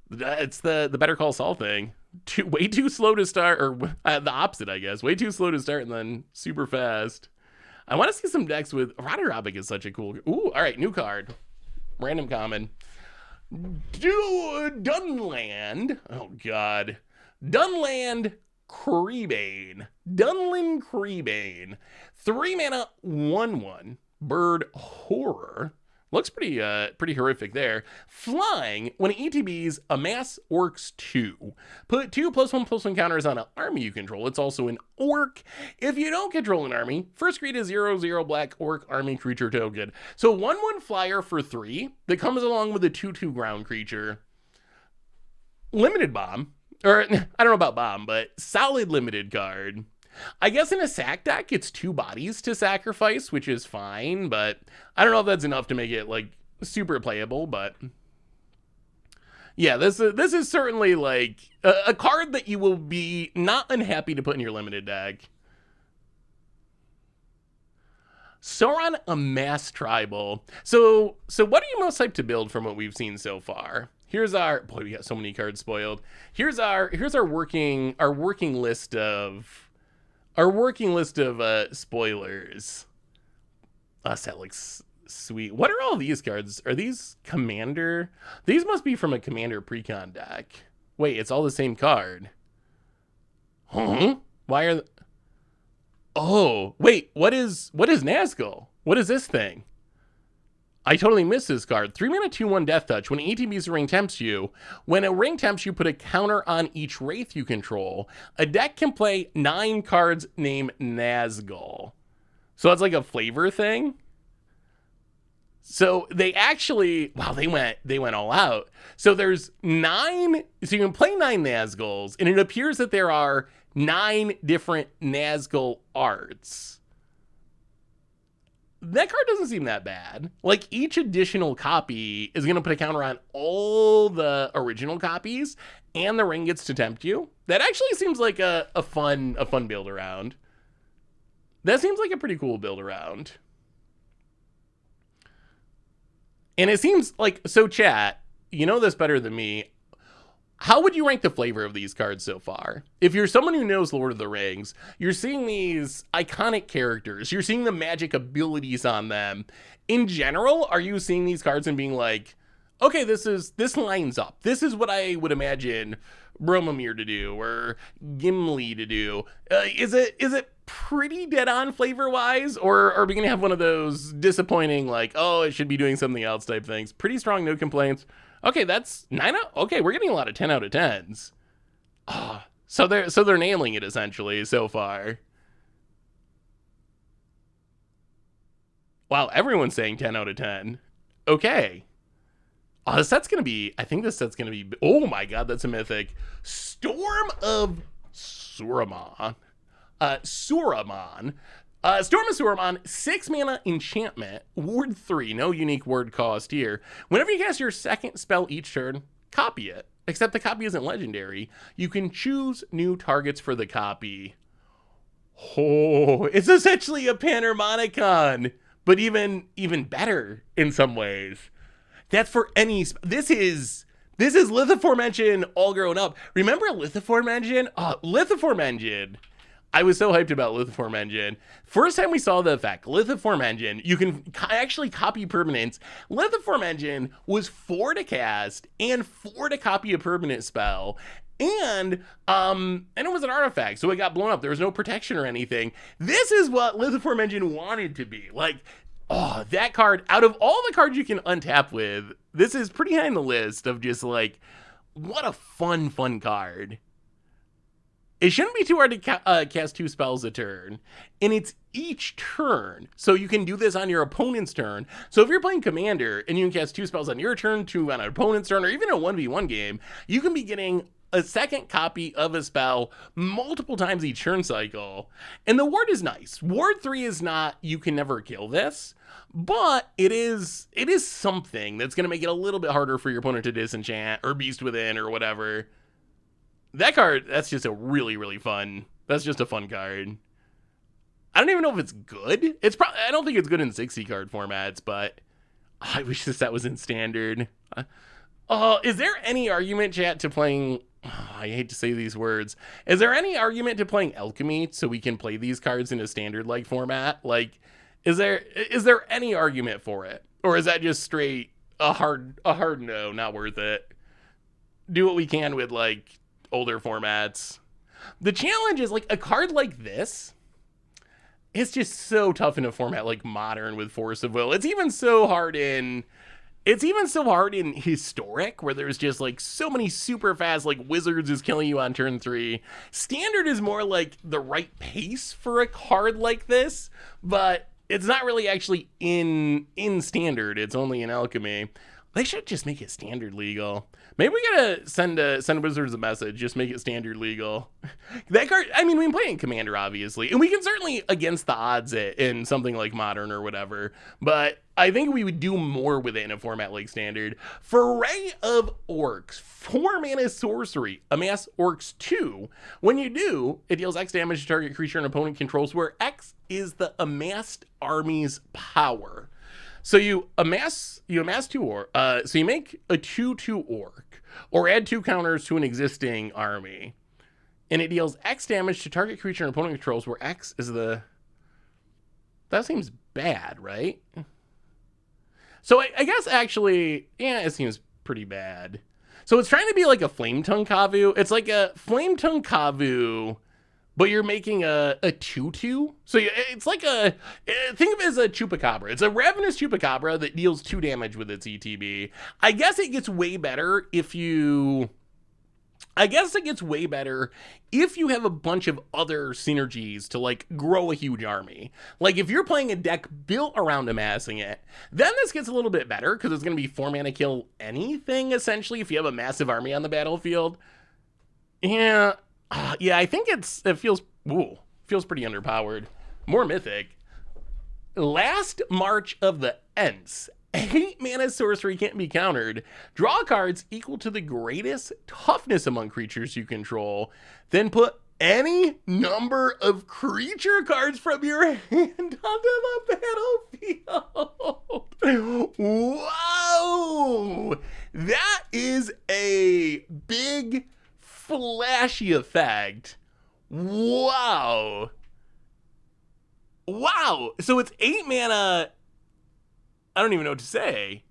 it's the Better Call Saul thing. Way too slow to start, or the opposite, I guess. Way too slow to start and then super fast. I want to see some decks with Radarabic is such a cool. Ooh, all right, new card. Random common. Dunland. Oh, God. Dunland Creebane. Dunland Creebane. 3 mana, 1/1. Bird Horror. Looks pretty horrific there. Flying, when it ETBs, amass orcs 2. Put 2 +1/+1 counters on an army you control. It's also an orc. If you don't control an army, first create a 0/0 black orc army creature token. So 1/1 flyer for 3 that comes along with a 2/2 ground creature. Limited bomb. Or, I don't know about bomb, but solid limited card. I guess in a sack deck, it's 2 bodies to sacrifice, which is fine, but I don't know if that's enough to make it, like, super playable, but yeah, this is certainly, like, a card that you will be not unhappy to put in your limited deck. Sauron Amass Tribal. So what are you most hyped to build from what we've seen so far? Here's our, boy, we got so many cards spoiled. Here's our working list of spoilers. Us, that looks sweet. What are all these cards? Are these Commander? These must be from a Commander Precon deck. Wait, it's all the same card. Huh? Why are... Oh, wait, what is Nazgul? What is this thing? I totally missed this card. 3 mana, 2/1 Death Touch. When ETBs a ring tempts you, when a ring tempts you, put a counter on each wraith you control. A deck can play 9 cards named Nazgul. So that's like a flavor thing. So they actually, wow, they went all out. So there's 9, so you can play 9 Nazguls, and it appears that there are 9 different Nazgul arts. That card doesn't seem that bad. Like, each additional copy is going to put a counter on all the original copies, and the ring gets to tempt you. That actually seems like a fun build around. That seems like a pretty cool build around. And it seems like, so chat, you know this better than me. How would you rank the flavor of these cards so far? If you're someone who knows Lord of the Rings, you're seeing these iconic characters. You're seeing the magic abilities on them. In general, are you seeing these cards and being like, okay, this lines up. This is what I would imagine Boromir to do or Gimli to do. Is it pretty dead on flavor wise, or are we gonna have one of those disappointing, like, oh, it should be doing something else type things? Pretty strong, no complaints. Okay, that's 9 out. Okay, we're getting a lot of 10 out of 10s. Oh, so they're nailing it essentially so far. Wow, everyone's saying 10 out of 10. Okay. Oh, this set's gonna be, I think this set's gonna be, oh my god, that's a mythic. Storm of Suramon. Suramon. Storm of Suramon, 6 mana enchantment, ward 3, no unique word cost here. Whenever you cast your second spell each turn, copy it. Except the copy isn't legendary. You can choose new targets for the copy. Oh, it's essentially a Panharmonicon, but even better in some ways. That's for any, this is Lithiform Engine all grown up. Remember Lithiform Engine? Lithiform Engine. I was so hyped about Lithiform Engine. First time we saw the effect, Lithiform Engine, you can actually copy permanents. Lithiform Engine was 4 to cast and 4 to copy a permanent spell. And it was an artifact, so it got blown up. There was no protection or anything. This is what Lithiform Engine wanted to be. Like, oh, that card, out of all the cards you can untap with, this is pretty high on the list of just like, what a fun card. It shouldn't be too hard to cast 2 spells a turn, and it's each turn. So you can do this on your opponent's turn. So if you're playing Commander and you can cast 2 spells on your turn, 2 on an opponent's turn, or even a 1v1 game, you can be getting a second copy of a spell multiple times each turn cycle. And the ward is nice. Ward 3 is not, you can never kill this, but it is something that's going to make it a little bit harder for your opponent to disenchant or Beast Within or whatever. That card, that's just a really fun That's just a fun card. I don't even know if it's good. I don't think it's good in 60 card formats, but I wish this set was in standard. Is there any argument, chat, to playing... I hate to say these words. Is there any argument to playing Alchemy so we can play these cards in a standard-like format? Like, is there any argument for it? Or is that just straight a hard no, not worth it? Do what we can with, like, older formats. The challenge is, like, a card like this, it's just so tough in a format like Modern with Force of Will. It's even so hard in Historic, where there's just like so many super fast, like Wizards is killing you on turn 3. Standard is more like the right pace for a card like this, but it's not really actually in Standard. It's only in Alchemy. They should just make it Standard legal. Maybe we gotta send Wizards a message, just make it Standard legal. That card, I mean, we can play in Commander, obviously, and we can certainly against the odds it in something like Modern or whatever, but I think we would do more with it in a format like Standard. Foray of Orcs, 4 mana sorcery, amass Orcs 2. When you do, it deals X damage to target creature an opponent controls, where X is the amassed army's power. So you amass 2 orc. So you make a 2/2 orc, or add 2 counters to an existing army, and it deals X damage to target creature an opponent controls, where X is the. That seems bad, right? So I guess actually, yeah, it seems pretty bad. So it's trying to be like a Flame Tongue Kavu. It's like a Flame Tongue Kavu, but you're making a 2/2. So it's like think of it as a Chupacabra. It's a Ravenous Chupacabra that deals 2 damage with its ETB. I guess it gets way better if you have a bunch of other synergies to like grow a huge army. Like if you're playing a deck built around amassing it, then this gets a little bit better because it's going to be 4 mana kill anything essentially if you have a massive army on the battlefield. Yeah, I think it feels pretty underpowered. More Mythic. Last March of the Ents. 8 mana sorcery can't be countered. Draw cards equal to the greatest toughness among creatures you control. Then put any number of creature cards from your hand onto the battlefield. Whoa! That is a big, flashy effect. Wow. So it's 8 mana. I don't even know what to say.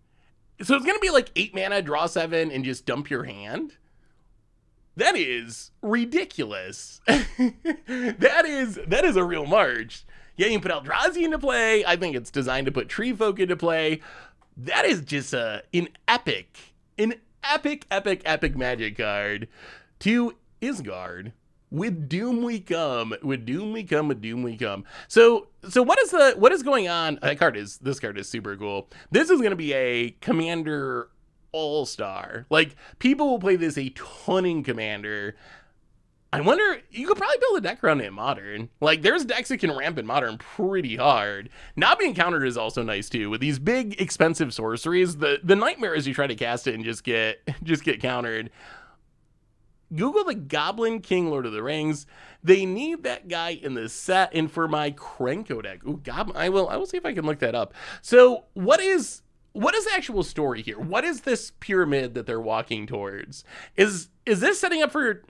So it's going to be like 8 mana, draw 7, and just dump your hand? That is ridiculous. That is a real march. Yeah, you can put Eldrazi into play. I think it's designed to put Tree Folk into play. That is just an epic Magic card. To Isgard. With Doom we come. So what is going on? This card is super cool. This is going to be a Commander all-star. Like, people will play this a ton in Commander. I wonder, you could probably build a deck around it in Modern. Like, there's decks that can ramp in Modern pretty hard. Not being countered is also nice too. With these big, expensive sorceries, the nightmare is you try to cast it and just get countered. Google the Goblin King Lord of the Rings. They need that guy in the set. And for my Krenko deck, I will see if I can look that up. So what is the actual story here? What is this pyramid that they're walking towards? Is this setting up for?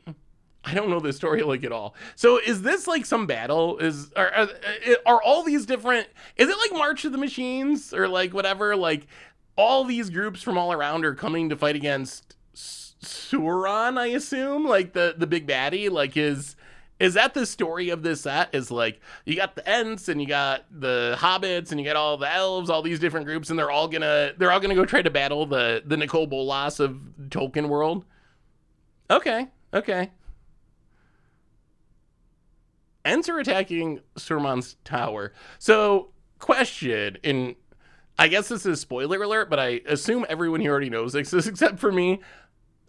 I don't know this story like at all. So is this like some battle? Are all these different? Is it like March of the Machines or like whatever? Like all these groups from all around are coming to fight against Sauron, I assume, like the big baddie. Like is that the story of this set? Is like you got the Ents and you got the Hobbits and you got all the elves, all these different groups, and they're all gonna go try to battle the Nicol Bolas of Tolkien world. Okay. Ents are attacking Saruman's tower. So question, and I guess this is spoiler alert, but I assume everyone here already knows this except for me.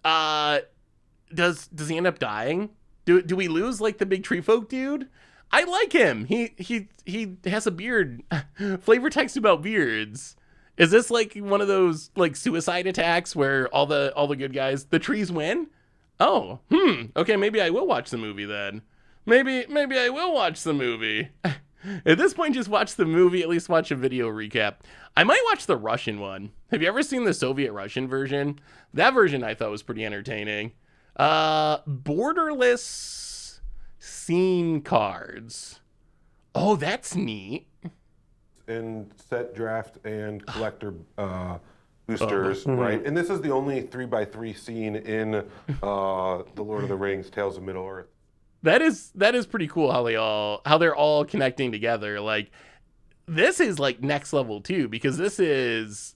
Does he end up dying? Do we lose like the big tree folk dude? I like him. He has a beard. Flavor text about beards. Is this like one of those like suicide attacks where all the good guys, the trees win? Oh, okay, maybe I will watch the movie then. Maybe I will watch the movie. At this point, just watch the movie, at least watch a video recap. I might watch the Russian one. Have you ever seen the Soviet-Russian version? That version I thought was pretty entertaining. Borderless scene cards. Oh, that's neat. And set, draft, and collector boosters, right? And this is the only 3x3 scene in The Lord of the Rings, Tales of Middle-earth. That is pretty cool how they're all connecting together. Like, this is like next level too, because this is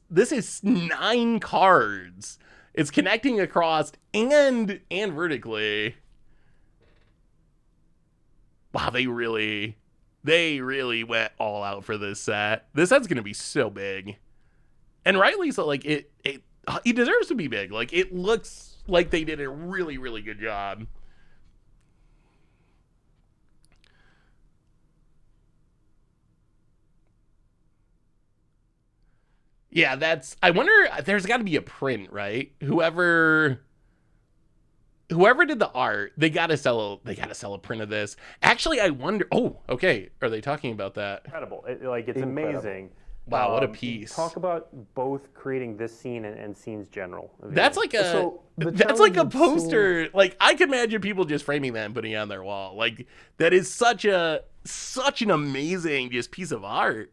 9 cards. It's connecting across and vertically. Wow, they really went all out for this set. This set's gonna be so big, and rightly so. Like it deserves to be big. Like, it looks like they did a really good job. Yeah, I wonder, there's got to be a print, right? Whoever did the art, they got to sell a print of this. Actually, I wonder, oh, okay, are they talking about that? Incredible. It's amazing. Wow, what a piece. Talk about both creating this scene and scenes general. That's like a poster. Like, I could imagine people just framing that and putting it on their wall. Like, that is such an amazing just piece of art.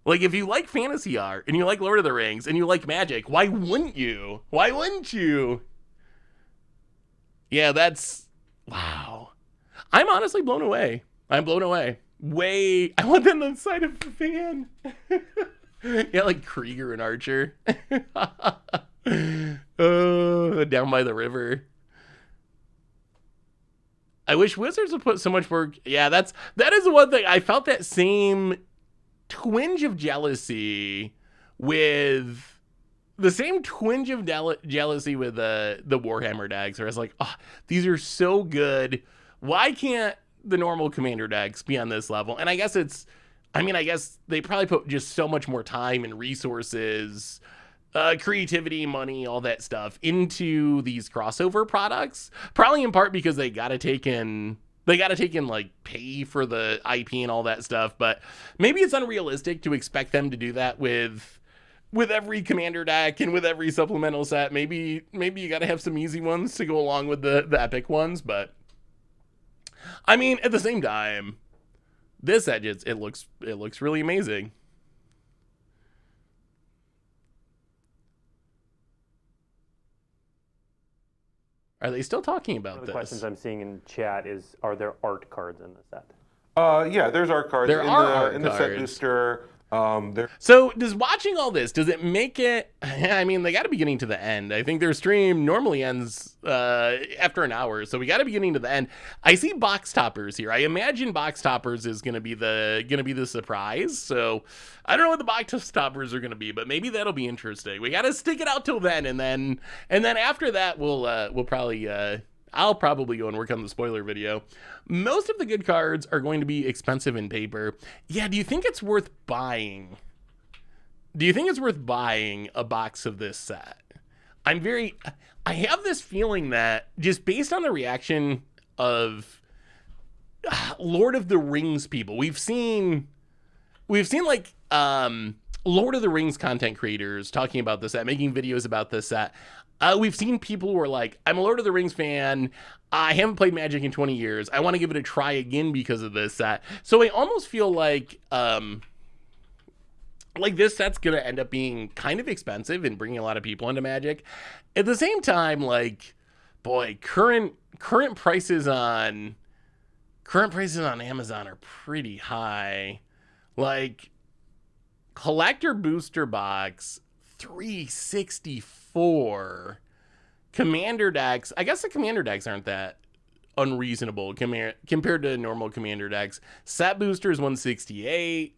Like, if you like fantasy art, and you like Lord of the Rings, and you like Magic, why wouldn't you? Why wouldn't you? Yeah, wow. I'm honestly blown away. I'm blown away. I want them on the side of the fan. Yeah, like Krieger and Archer. Down by the river. I wish Wizards would put so much work. Yeah, that is the one thing. I felt that same twinge of jealousy with the Warhammer decks, where I was like, oh, these are so good. Why can't the normal commander decks be on this level? And I guess they probably put just so much more time and resources, creativity, money, all that stuff into these crossover products, probably in part because they gotta take in like pay for the IP and all that stuff. But maybe it's unrealistic to expect them to do that with every commander deck and with every supplemental set. Maybe you got to have some easy ones to go along with the epic ones. But I mean, at the same time, this set it looks really amazing. Are they still talking about One of this? the questions I'm seeing in chat is, are there art cards in the set? Yeah, there's art cards in the set booster. So does watching all this, does it make it, I mean, they got to be getting to the end. I think their stream normally ends after an hour, so we got to be getting to the end. I see box toppers here. I imagine box toppers is going to be the surprise. So I don't know what the box toppers are going to be, but maybe that'll be interesting. We got to stick it out till then, and then after that we'll probably I'll probably go and work on the spoiler video. Most of the good cards are going to be expensive in paper. Yeah, do you think it's worth buying? Do you think it's worth buying a box of this set? I have this feeling that just based on the reaction of Lord of the Rings people, we've seen like Lord of the Rings content creators talking about this set, making videos about this set. We've seen people who are like, I'm a Lord of the Rings fan. I haven't played Magic in 20 years. I want to give it a try again because of this set. So I almost feel like this set's going to end up being kind of expensive and bringing a lot of people into Magic. At the same time, like, boy, current prices on Amazon are pretty high. Like, collector booster box, $364. Commander decks, I guess the commander decks aren't that unreasonable compared to normal commander decks. Set boosters, $168.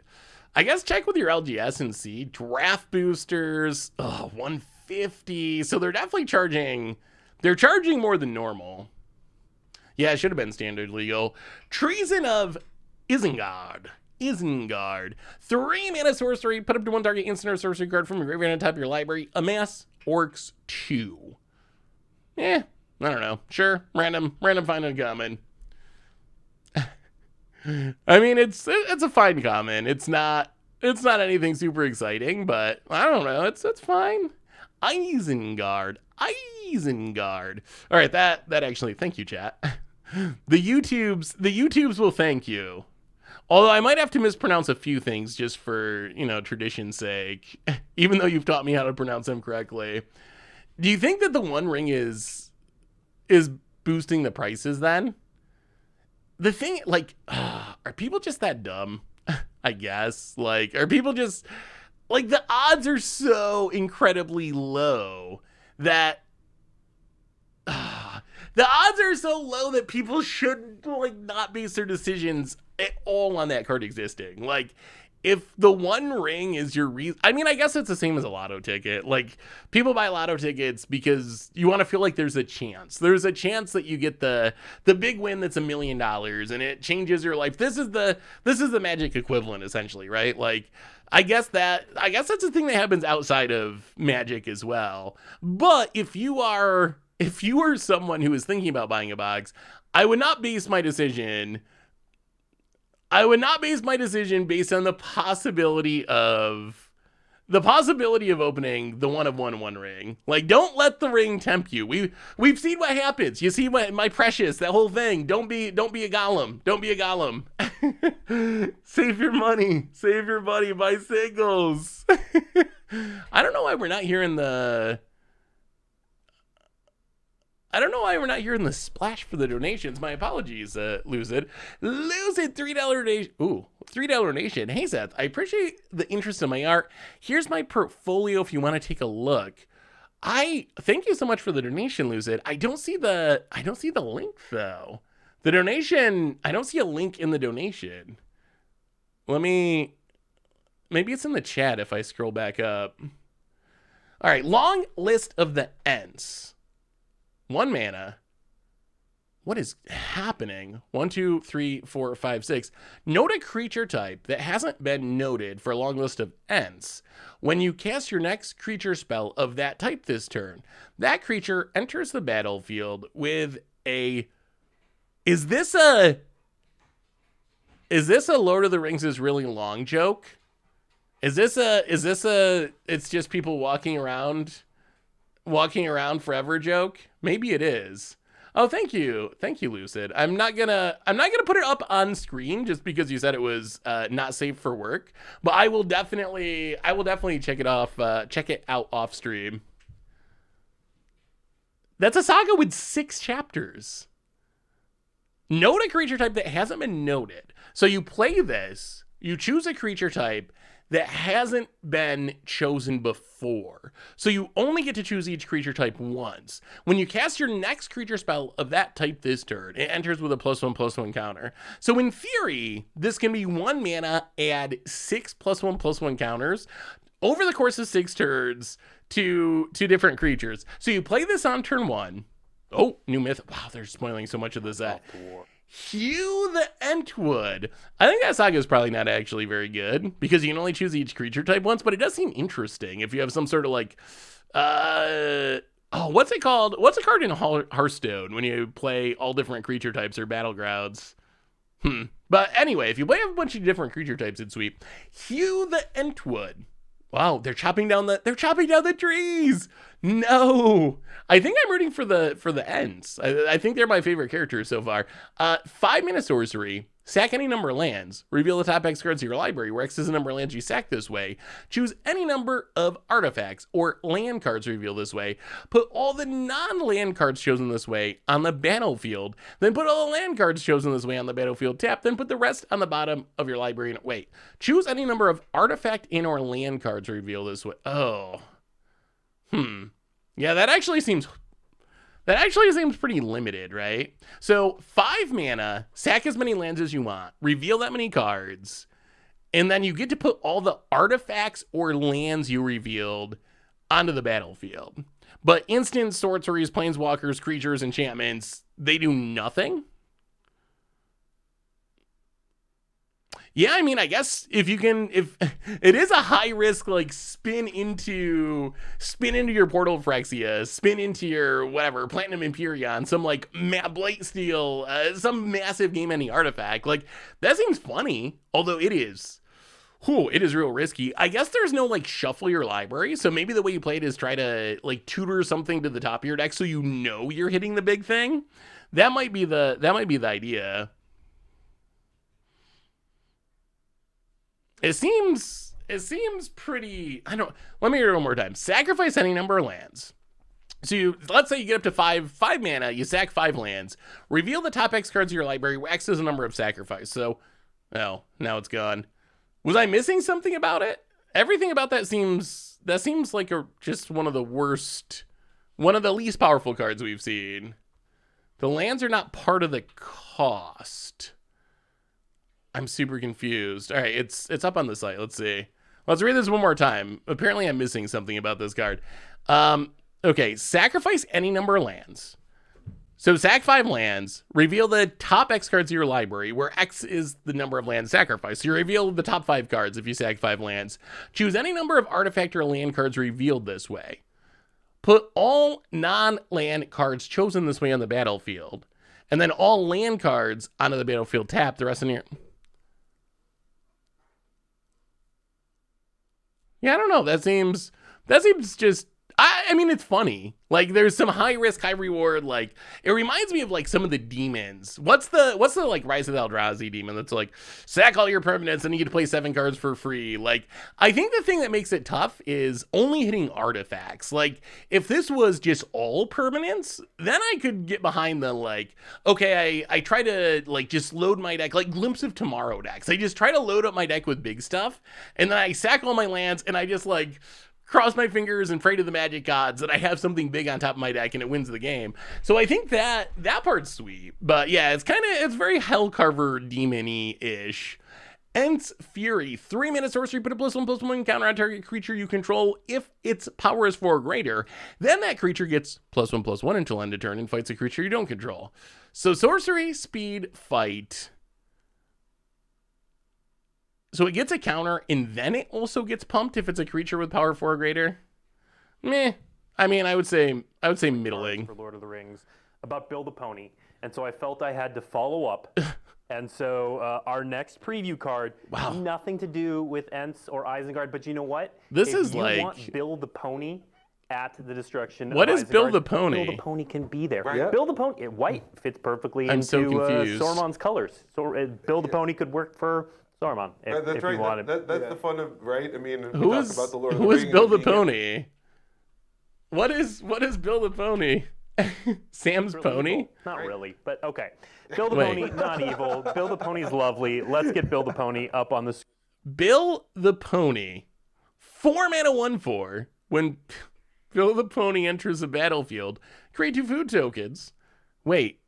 I guess check with your LGS and see. Draft boosters, $150. So they're definitely charging more than normal. Yeah, it should have been standard legal. Treason of Isengard. 3-mana sorcery. Put up to 1 target instant or sorcery card from your graveyard on top of your library. Amass Orcs 2. I don't know. Sure, random find uncommon. I mean, it's a fine comment. It's not anything super exciting, but I don't know. It's fine. Isengard. All right, that actually, thank you, chat. The YouTubes will thank you. Although I might have to mispronounce a few things just for, tradition's sake, even though you've taught me how to pronounce them correctly. Do you think that the One Ring is boosting the prices then? The thing, like, are people just that dumb? I guess. Like, are people just, like, the odds are so incredibly low that, the odds are so low that people should, like, not base their decisions at all on that card existing. Like, if the One Ring is your reason, I mean, I guess it's the same as a lotto ticket. Like, people buy lotto tickets because you want to feel like there's a chance. There's a chance that you get the big win that's $1 million and it changes your life. This is the Magic equivalent, essentially, right? Like, I guess that's a thing that happens outside of Magic as well. But if you are someone who is thinking about buying a box, I would not base my decision based on the possibility of opening the one ring. Like, don't let the ring tempt you. We've seen what happens. You see my precious, that whole thing. Don't be a golem. Don't be a golem. Save your money. Buy singles. I don't know why we're not hearing the splash for the donations. My apologies, Lucid. Lucid, $3 donation. Ooh, $3 donation. Hey, Seth, I appreciate the interest in my art. Here's my portfolio if you want to take a look. I thank you so much for the donation, Lucid. I don't see the link though. The donation, I don't see a link in the donation. Maybe it's in the chat if I scroll back up. All right, long list of the Ents. 1 mana. What is happening? 1, 2, 3, 4, 5, 6. Note a creature type that hasn't been noted for a long list of Ents. When you cast your next creature spell of that type this turn, that creature enters the battlefield with a... Is this a Lord of the Rings is really long joke? Is this a it's just people walking around forever joke? Maybe it is. Oh, thank you, Lucid. I'm not gonna put it up on screen just because you said it was not safe for work, but I will definitely check it out off stream. That's a saga with 6 chapters. Note a creature type that hasn't been noted. So you play this, you choose a creature type that hasn't been chosen before. So you only get to choose each creature type once. When you cast your next creature spell of that type this turn, it enters with a +1/+1 counter. So in theory, this can be 1 mana, add 6 +1/+1 counters over the course of 6 turns to different creatures. So you play this on turn 1. Oh, new myth. Wow, they're spoiling so much of this. Hugh the Entwood. I think that saga is probably not actually very good because you can only choose each creature type once, but it does seem interesting if you have some sort of like, what's it called? What's a card in Hearthstone when you play all different creature types or battlegrounds? But anyway, if you play a bunch of different creature types, it's sweet. Hugh the Entwood. Wow, they're chopping down the trees. No, I think I'm rooting for the Ents. I think they're my favorite characters so far. 5 mana sorcery. Sack any number of lands. Reveal the top X cards of your library, where X is the number of lands you sack this way. Choose any number of artifacts or land cards revealed this way. Put all the non-land cards chosen this way on the battlefield. Then put all the land cards chosen this way on the battlefield tap. Then put the rest on the bottom of your library. Wait. Choose any number of artifact and or land cards revealed this way. Oh. Yeah, that actually seems pretty limited, right? So 5 mana, sack as many lands as you want, reveal that many cards, and then you get to put all the artifacts or lands you revealed onto the battlefield. But instant sorceries, planeswalkers, creatures, enchantments, they do nothing. Yeah, I mean, I guess if it is a high risk, like spin into your Portal of Phyrexia, spin into your whatever Platinum Empyrean, some like Blight Steel, some massive game-ending artifact. Like that seems funny, although it is real risky. I guess there's no like shuffle your library, so maybe the way you play it is try to like tutor something to the top of your deck so you know you're hitting the big thing. That might be the idea. It seems pretty, let me hear it one more time. Sacrifice any number of lands. So let's say you get up to five mana, you sack 5 lands, reveal the top X cards of your library, where X is a number of sacrifice. So, now it's gone. Was I missing something about it? Everything about that seems like just one of the least powerful cards we've seen. The lands are not part of the cost. I'm super confused. All right, it's up on the site. Let's see. Let's read this one more time. Apparently I'm missing something about this card. Okay, sacrifice any number of lands. So sack 5 lands, reveal the top X cards of your library, where X is the number of lands sacrificed. So you reveal the top 5 cards if you sack 5 lands. Choose any number of artifact or land cards revealed this way. Put all non-land cards chosen this way on the battlefield. And then all land cards onto the battlefield tap. The rest in your... Yeah, I don't know. That seems just, I mean, it's funny. Like, there's some high risk, high reward. Like, it reminds me of like some of the demons. What's the like Rise of the Eldrazi demon that's like sack all your permanents and you get to play 7 cards for free. Like, I think the thing that makes it tough is only hitting artifacts. Like, if this was just all permanents, then I could get behind the like, okay, I try to like just load my deck, like Glimpse of Tomorrow decks. I just try to load up my deck with big stuff, and then I sack all my lands, and I just like cross my fingers and pray to the magic gods that I have something big on top of my deck and it wins the game. So I think that part's sweet. But yeah, it's very Hellcarver demon-y-ish. Ent's Fury, 3-mana sorcery, put a +1/+1 counter on target creature you control if its power is 4 or greater. Then that creature gets +1/+1 until end of turn and fights a creature you don't control. So sorcery, speed, fight. So it gets a counter, and then it also gets pumped if it's a creature with power 4 or greater. Meh. I mean, I would say middling. For Lord of the Rings about Build a Pony, and so I felt I had to follow up. And so our next preview card, nothing to do with Ents or Isengard, but you know what? This is like... If you want Build the Pony at the destruction what of is Build the Pony? Build the Pony can be there. Right. Build the Pony, white fits perfectly I'm into so confused. Sauron's colors. So Build the Pony could work for Saruman, if right. you wanted. That's the fun of, right? I mean, who talk is about the Lord of the Rings. Build the Pony? What is Build the Pony? Sam's really pony? Evil. Not really, but okay. Build the Pony, not evil. Build the Pony's lovely. Let's get Build the Pony up on the screen. Build the Pony. 4 mana 1/4. When Build the Pony enters the battlefield, create 2 food tokens. Wait,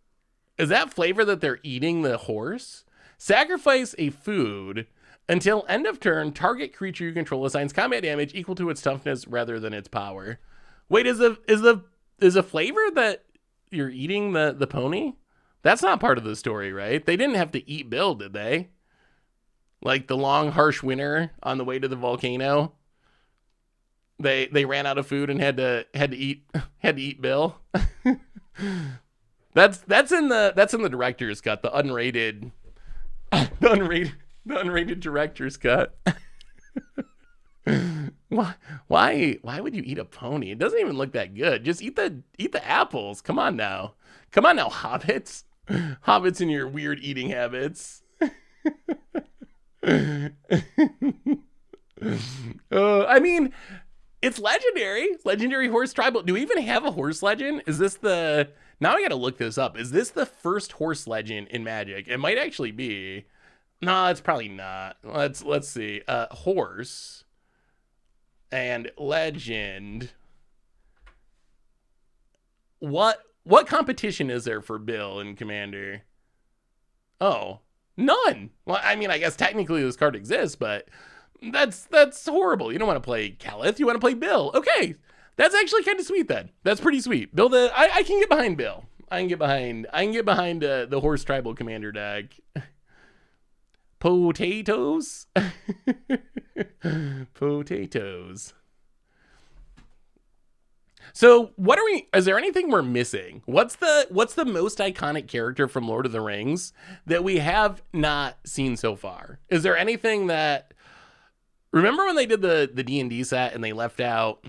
is that flavor that they're eating the horse? Sacrifice a food until end of turn. Target creature you control assigns combat damage equal to its toughness rather than its power. Wait, is the flavor that you're eating the pony? That's not part of the story, right? They didn't have to eat Bill, did they? Like the long, harsh winter on the way to the volcano. They ran out of food and had to eat Bill. That's in the director's cut, the unrated director's cut. Why would you eat a pony? It doesn't even look that good. Just eat the apples. Come on now, hobbits. Hobbits and your weird eating habits. I mean, it's legendary horse tribal. Do we even have a horse legend? Is this the... Now I gotta look this up. Is this the first horse legend in Magic? It might actually be. No, it's probably not. Let's see. Horse and legend. What competition is there for Bill and Commander? Oh, none. Well, I mean, I guess technically this card exists, but that's horrible. You don't want to play Calith. You want to play Bill. Okay. That's actually kind of sweet then. That's pretty sweet. I can get behind Bill. I can get behind the horse tribal commander deck. Potatoes. Potatoes. So is there anything we're missing? What's the most iconic character from Lord of the Rings that we have not seen so far? Is there anything that, remember when they did the D&D set and they left out,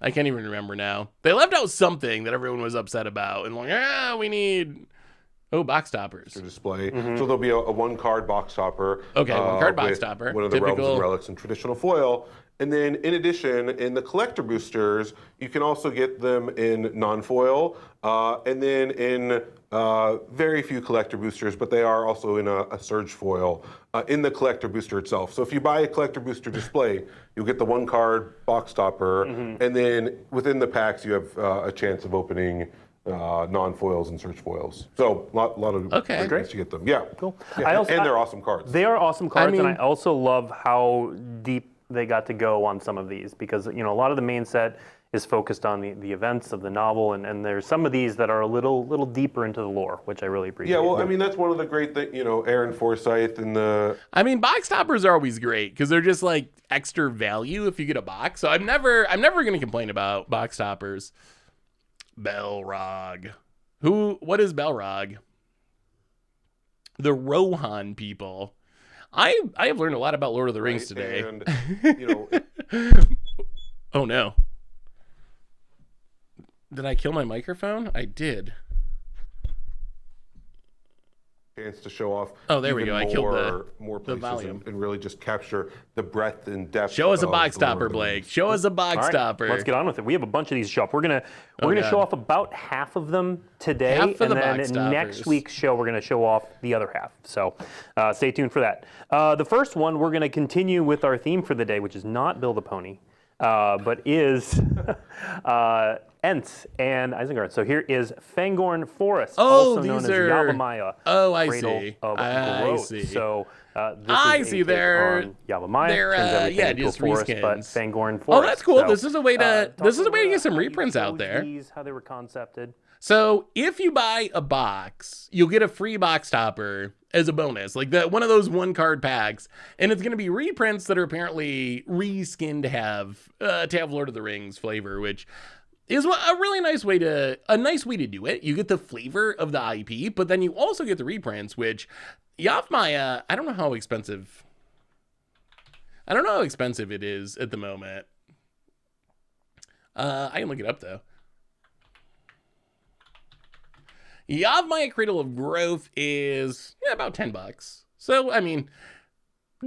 I can't even remember now. They left out something that everyone was upset about and like, we need, box toppers. To display. So there'll be a one card box topper. Okay, one card box topper. One of the realms and relics and traditional foil. And then, in addition, in the collector boosters, you can also get them in non-foil, and then in very few collector boosters, but they are also in a surge foil in the collector booster itself. So if you buy a collector booster display, you'll get the one card box topper, and then within the packs, you have a chance of opening non-foils and surge foils. So a lot of great ways to get them. Yeah, cool. Yeah. And they're awesome cards. They are awesome cards, and I also love how deep they got to go on some of these, because a lot of the main set is focused on the events of the novel, and there's some of these that are a little deeper into the lore, which I really appreciate. Yeah, well, I mean, that's one of the great things, Aaron Forsyth and the... I mean, box toppers are always great because they're just like extra value if you get a box. So I'm never going to complain about box toppers. Belrog. What is Belrog? The Rohan people. I have learned a lot about Lord of the Rings today. And, oh no. Did I kill my microphone? I did. Chance to show off. Oh, there we go. I killed more the places volume and really just capture the breadth and depth. Show us a box topper, Blake. Show us a box topper. Let's get on with it. We have a bunch of these to show off. We're gonna show off about half of them today, Half of and the then box next toppers. week's show we're gonna show off the other half. So stay tuned for that. The first one, we're gonna continue with our theme for the day, which is not Build a Pony, but is Ents and Isengard. So here is Fangorn Forest, also known as Yavimaya. Oh, I Cradle see. Of I Growth. see. So this I is see. a take on Yavimaya. They're just forest, but but Fangorn Forest. Oh, that's cool. So, this is a way to get some reprints out there. How they were concepted. So if you buy a box, you'll get a free box topper as a bonus, like one of those one card packs, and it's going to be reprints that are apparently reskinned to have Lord of the Rings flavor, which is a really nice way to do it. You get the flavor of the IP, but then you also get the reprints, which Yavimaya, I don't know how expensive it is at the moment. I can look it up though. Yavimaya Cradle of Growth is about $10. So I mean,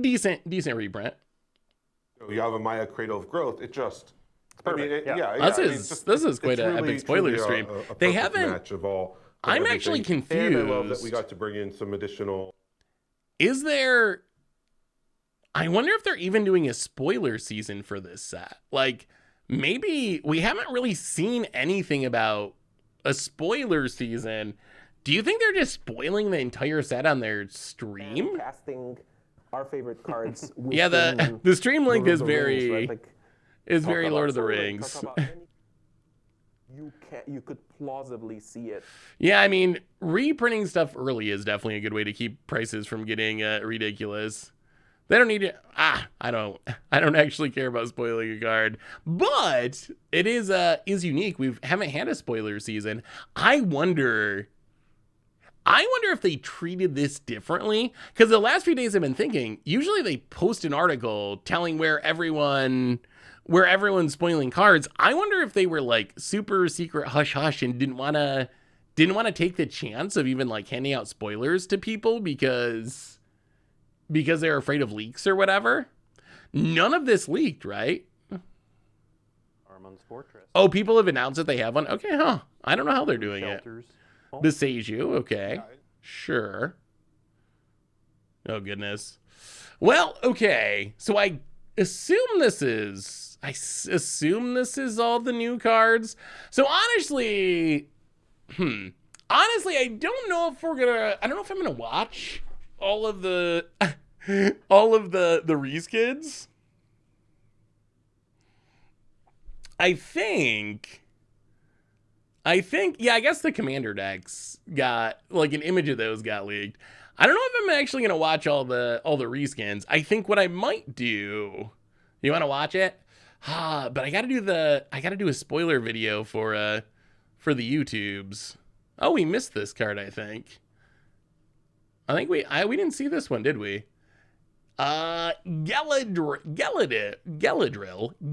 decent reprint. Yavimaya Cradle of Growth. It just. Perfect. This is quite an epic spoiler stream. They haven't. Match of all I'm everything. actually confused. And I love that we got to bring in some additional. Is there? I wonder if they're even doing a spoiler season for this set. Like, maybe we haven't really seen anything about a spoiler season. Do you think they're just spoiling the entire set on their stream? And casting our favorite cards. Yeah, the stream link is very Rings, right? very Lord of the Rings. You could plausibly see it. Yeah, I mean, reprinting stuff early is definitely a good way to keep prices from getting ridiculous. They don't need to. I don't actually care about spoiling a card, but it is unique. We haven't had a spoiler season. I wonder if they treated this differently, because the last few days I've been thinking. Usually they post an article telling where everyone's spoiling cards. I wonder if they were like super secret hush hush and didn't want to take the chance of even like handing out spoilers to people because they're afraid of leaks or whatever. None of this leaked, right? Armand's Fortress. Oh, people have announced that they have one. Okay, huh? I don't know how they're doing Shelters. it. Beseju, okay, sure. Oh goodness. Well, okay. So I assume this is all the new cards. So honestly, I don't know if I'm gonna watch all of the Reese kids. I think, yeah, I guess the commander decks got, like, an image of those got leaked. I don't know if I'm actually gonna watch all the reskins. I think what I might do. You want to watch it? But I gotta do a spoiler video for the YouTubes. Oh, we missed this card. I think we didn't see this one, did we? Galadriel,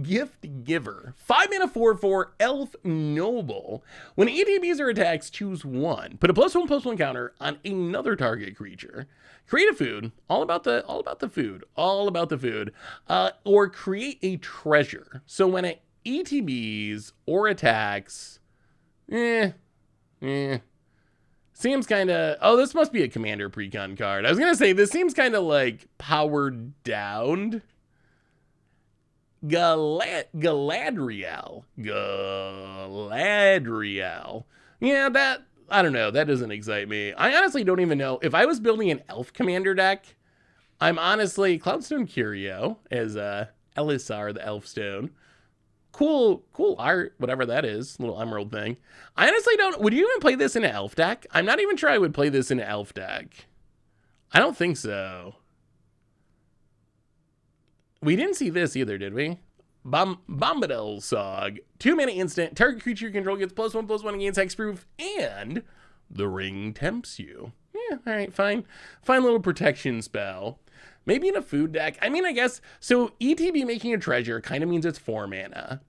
Gift Giver. 5-mana 4/4 Elf Noble. When ETBs or attacks, choose one. Put a +1/+1 counter on another target creature. Create a food. All about the food. Or create a treasure. So when it ETBs or attacks, seems kind of... Oh, this must be a Commander Precon card. I was going to say, this seems kind of like powered down. Galadriel. Yeah, that... I don't know. That doesn't excite me. I honestly don't even know. If I was building an Elf Commander deck, I'm honestly... Cloudstone Curio as Elisar, the Elfstone. Cool art, whatever that is, little emerald thing. I honestly don't... Would you even play this in an elf deck? I'm not even sure I would play this in an elf deck. I don't think so. We didn't see this either, did we? Bombadil Sog. 2-mana instant. Target creature you control gets +1/+1 against hexproof, and the ring tempts you. Yeah, all right, fine. Fine little protection spell. Maybe in a food deck. I mean, I guess, so ETB making a treasure kind of means it's 4 mana.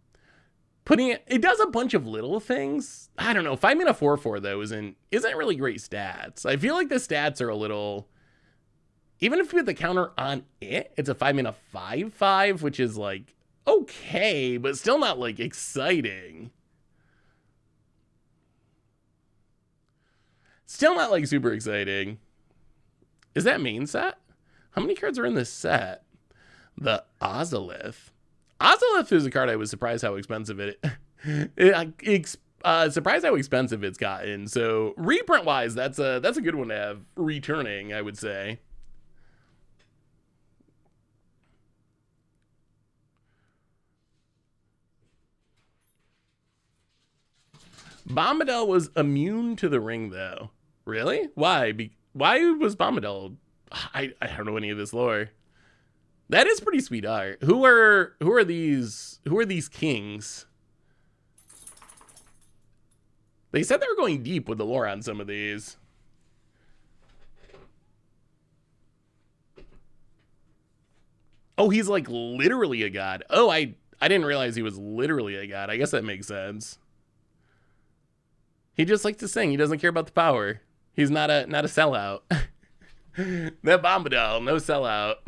Putting it does a bunch of little things. I don't know. 5-mana 4/4 though isn't really great stats. I feel like the stats are a little, even if you put the counter on it, it's a 5-mana 5/5, which is like, okay, but still not like exciting. Still not like super exciting. Is that main set? How many cards are in this set? The Ozolith. Ozolith is a card I was surprised how expensive surprised how expensive it's gotten. So reprint wise, that's a good one to have returning, I would say. Bombadil was immune to the ring though. Really? Why? Why was Bombadil? I don't know any of this lore. That is pretty sweet art. Who are these kings? They said they were going deep with the lore on some of these. Oh, he's like literally a god. Oh, I didn't realize he was literally a god. I guess that makes sense. He just likes to sing. He doesn't care about the power. He's not a sellout. That Bombadil, no sellout.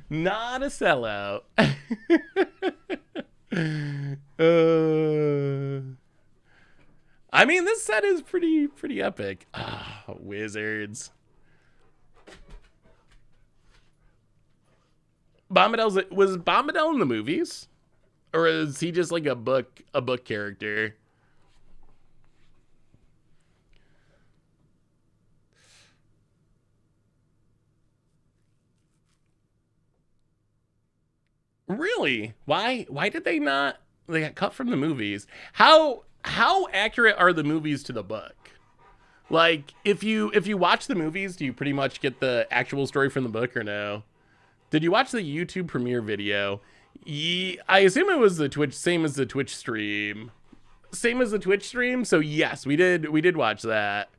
Not a sellout. I mean, this set is pretty epic. Oh, Wizards. Was Bombadil in the movies? Or is he just like a book character? Really? Why did they not? They got cut from the movies. How accurate are the movies to the book? Like, if you watch the movies, do you pretty much get the actual story from the book or no? Did you watch the YouTube premiere video? I assume it was the Twitch, same as the Twitch stream. Same as the Twitch stream, so yes, we did watch that.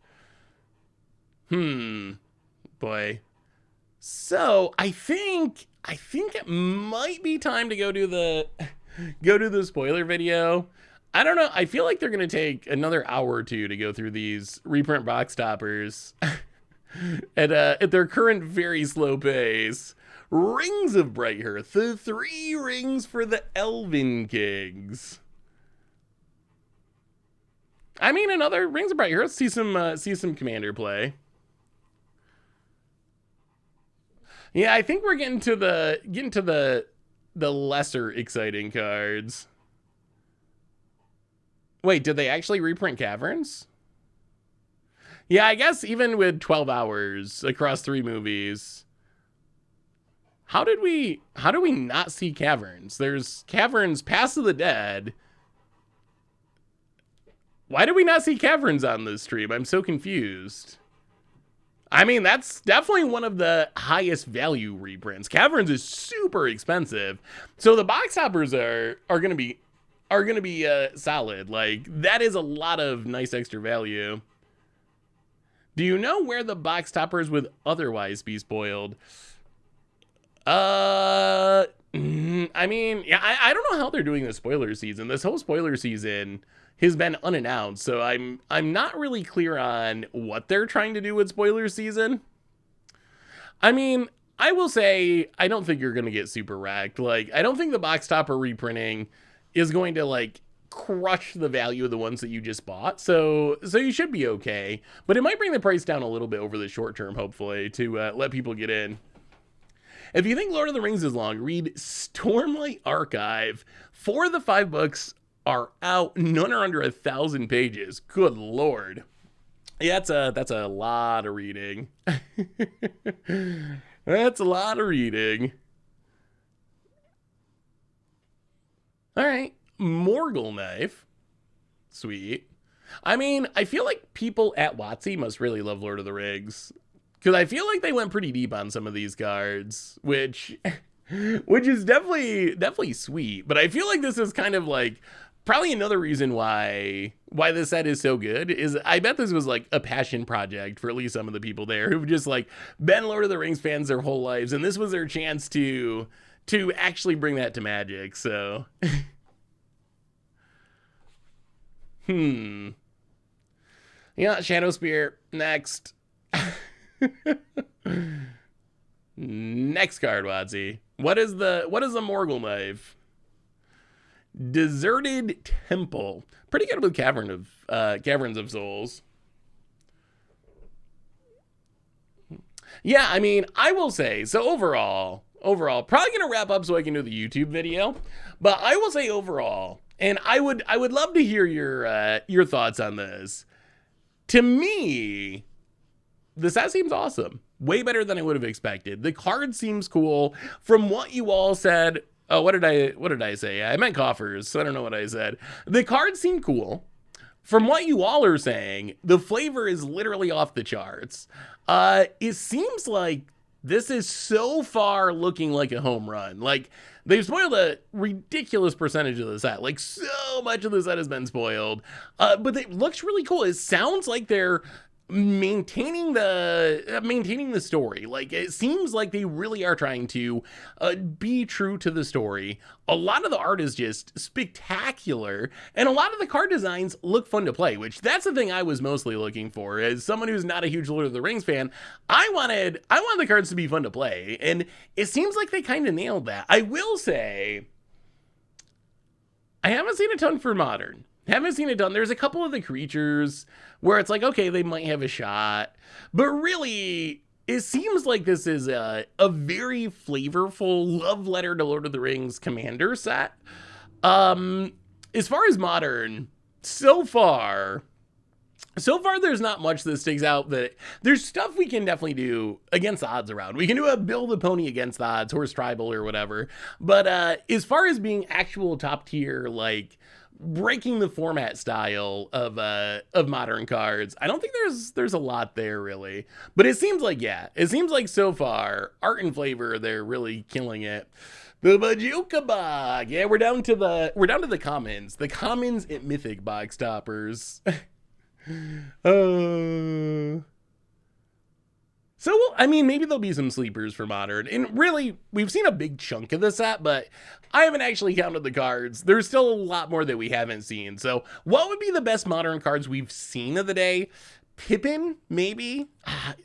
Boy. So, I think it might be time to go to the spoiler video. I don't know. I feel like they're going to take another hour or two to go through these reprint box toppers at their current very slow pace. Rings of Brighthearth, the 3 rings for the Elven Kings. I mean, another Rings of Brighthearth. See some Commander play. Yeah, I think we're getting to the lesser exciting cards. Wait, did they actually reprint Caverns? Yeah, I guess even with 12 hours across 3 movies. How do we not see Caverns? There's Caverns Pass of the Dead. Why do we not see Caverns on this stream? I'm so confused. I mean, that's definitely one of the highest value reprints. Caverns is super expensive, so the box toppers are gonna be solid. Like, that is a lot of nice extra value. Do you know where the box toppers would otherwise be spoiled? I mean, yeah, I don't know how they're doing the spoiler season. This whole spoiler season has been unannounced, so I'm not really clear on what they're trying to do with spoiler season. I mean, I will say I don't think you're going to get super wrecked. Like, I don't think the box topper reprinting is going to, like, crush the value of the ones that you just bought. So you should be okay. But it might bring the price down a little bit over the short term, hopefully, to let people get in. If you think Lord of the Rings is long, read Stormlight Archive. 4 of the 5 books are out. None are under 1,000 pages. Good Lord. Yeah, that's a lot of reading. That's a lot of reading. All right. Morgul Knife. Sweet. I mean, I feel like people at WotC must really love Lord of the Rings, because I feel like they went pretty deep on some of these cards, which is definitely sweet. But I feel like this is kind of like probably another reason why this set is so good is I bet this was like a passion project for at least some of the people there who've just like been Lord of the Rings fans their whole lives, and this was their chance to actually bring that to Magic. So yeah, Shadow Spear next. Next card, WotC. What is the Morgul Knife? Deserted Temple. Pretty good with Caverns of Souls. Yeah, I mean, I will say, so overall, probably gonna wrap up so I can do the YouTube video. But I will say overall, and I would love to hear your thoughts on this. To me, the set seems awesome. Way better than I would have expected. The card seems cool. From what you all said, oh, what did I say? I meant coffers, so I don't know what I said. The card seemed cool. From what you all are saying, the flavor is literally off the charts. It seems like this is so far looking like a home run. Like, they've spoiled a ridiculous percentage of the set. Like, so much of the set has been spoiled. But it looks really cool. It sounds like they're maintaining the story. Like, it seems like they really are trying to be true to the story. A lot of the art is just spectacular, and a lot of the card designs look fun to play, which that's the thing I was mostly looking for. As someone who's not a huge Lord of the Rings fan, I wanted the cards to be fun to play, and it seems like they kind of nailed that. I will say, I haven't seen a ton for Modern. Haven't seen it done. There's a couple of the creatures where it's like, okay, they might have a shot. But really, it seems like this is a very flavorful love letter to Lord of the Rings Commander set. As far as Modern, so far there's not much that sticks out. That there's stuff we can definitely do against the odds around. We can do a build a pony against the odds, horse tribal or whatever. But as far as being actual top tier, like breaking the format style of Modern cards, I don't think there's a lot there really. But it seems like so far art and flavor, they're really killing it. The Bajuka Bog. Yeah, we're down to the commons. The commons at Mythic box toppers. So, I mean, maybe there'll be some sleepers for Modern. And really, we've seen a big chunk of the set, but I haven't actually counted the cards. There's still a lot more that we haven't seen. So, what would be the best Modern cards we've seen of the day? Pippin, maybe?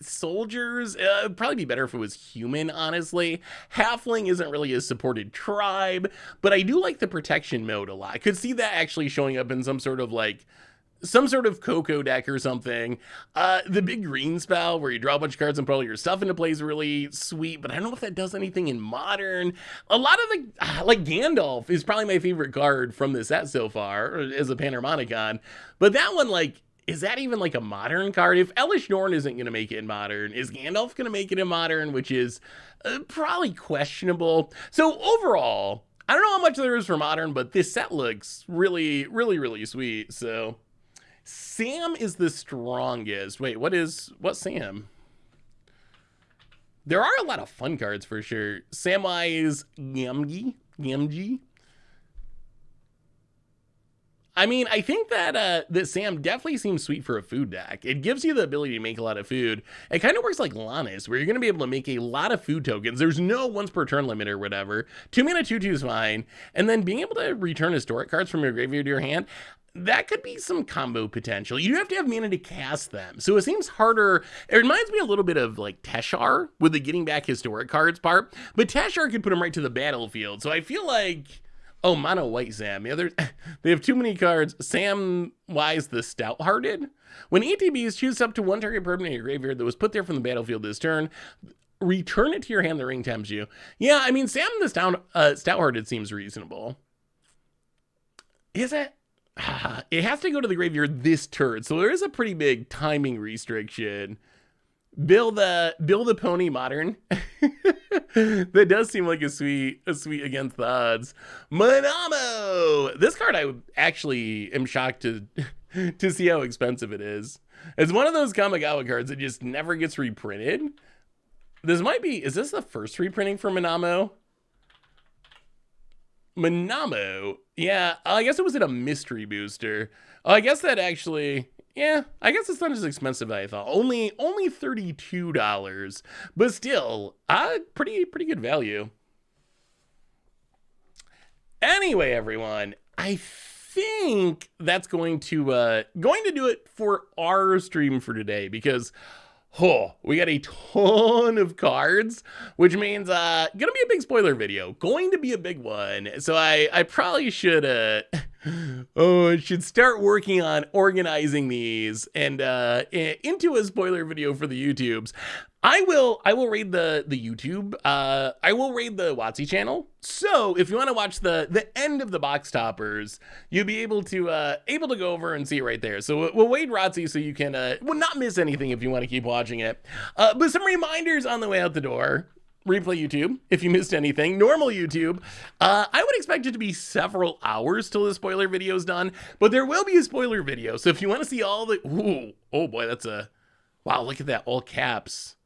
Soldiers? It'd probably be better if it was human, honestly. Halfling isn't really a supported tribe, but I do like the protection mode a lot. I could see that actually showing up in some sort of Coco deck or something. The big green spell where you draw a bunch of cards and put all your stuff into play is really sweet, but I don't know if that does anything in Modern. A lot of the, like Gandalf is probably my favorite card from this set so far, as a Panharmonicon. But that one, like, is that even like a Modern card? If Elish Norn isn't going to make it in Modern, is Gandalf going to make it in Modern, which is probably questionable. So overall, I don't know how much there is for Modern, but this set looks really, really, really sweet. So Sam is the strongest. Wait, what's Sam? There are a lot of fun cards for sure. Samwise Gamgee. I mean, I think that that Sam definitely seems sweet for a food deck. It gives you the ability to make a lot of food. It kind of works like Lannis, where you're going to be able to make a lot of food tokens. There's no once per turn limit or whatever. 2 mana 2/2 is fine. And then being able to return historic cards from your graveyard to your hand, that could be some combo potential. You have to have mana to cast them. So it seems harder. It reminds me a little bit of like Teshar with the getting back historic cards part. But Teshar could put them right to the battlefield. So I feel like... Oh, mono white Sam. Yeah, they have too many cards. Samwise the Stout-Hearted. When ETBs choose up to 1 target permanent in your graveyard that was put there from the battlefield this turn, return it to your hand. The ring tempts you. Yeah, I mean, Sam the Stout-Hearted seems reasonable. Is it? It has to go to the graveyard this turn, so there is a pretty big timing restriction. Bill the Pony Modern. That does seem like a sweet against the odds. Manamo! This card I actually am shocked to see how expensive it is. It's one of those Kamigawa cards that just never gets reprinted. Is this the first reprinting for Manamo? Manamo? Yeah, I guess it was in a mystery booster. Oh, I guess that actually... Yeah, I guess it's not as expensive as I thought. Only $32, but still, pretty good value. Anyway, everyone, I think that's going to do it for our stream for today because we got a ton of cards, which means gonna be a big spoiler video. Going to be a big one. So I probably should should start working on organizing these and into a spoiler video for the YouTubes. I will raid the YouTube. I will raid the WotC channel. So if you want to watch the end of the box toppers, you'll be able to go over and see it right there. So we'll raid WotC so you can not miss anything if you want to keep watching it. But some reminders on the way out the door. Replay YouTube, if you missed anything. Normal YouTube, I would expect it to be several hours till the spoiler video is done, but there will be a spoiler video. So if you want to see all the, oh boy, that's wow, look at that, all caps.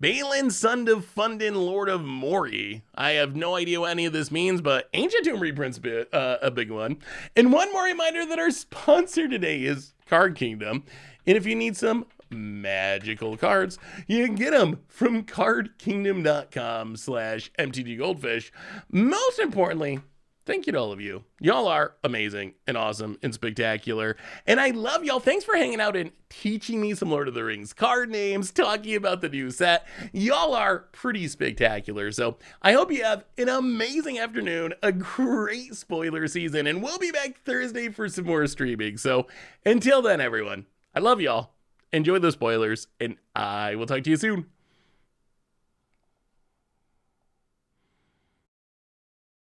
Balin, son of Fundin, Lord of Mori. I have no idea what any of this means, but Ancient Tomb reprint's a big one. And one more reminder that our sponsor today is Card Kingdom. And if you need some magical cards, you can get them from cardkingdom.com/mtggoldfish. Most importantly, thank you to all of you. Y'all are amazing and awesome and spectacular. And I love y'all. Thanks for hanging out and teaching me some Lord of the Rings card names, talking about the new set. Y'all are pretty spectacular. So I hope you have an amazing afternoon, a great spoiler season, and we'll be back Thursday for some more streaming. So until then, everyone, I love y'all. Enjoy the spoilers, and I will talk to you soon.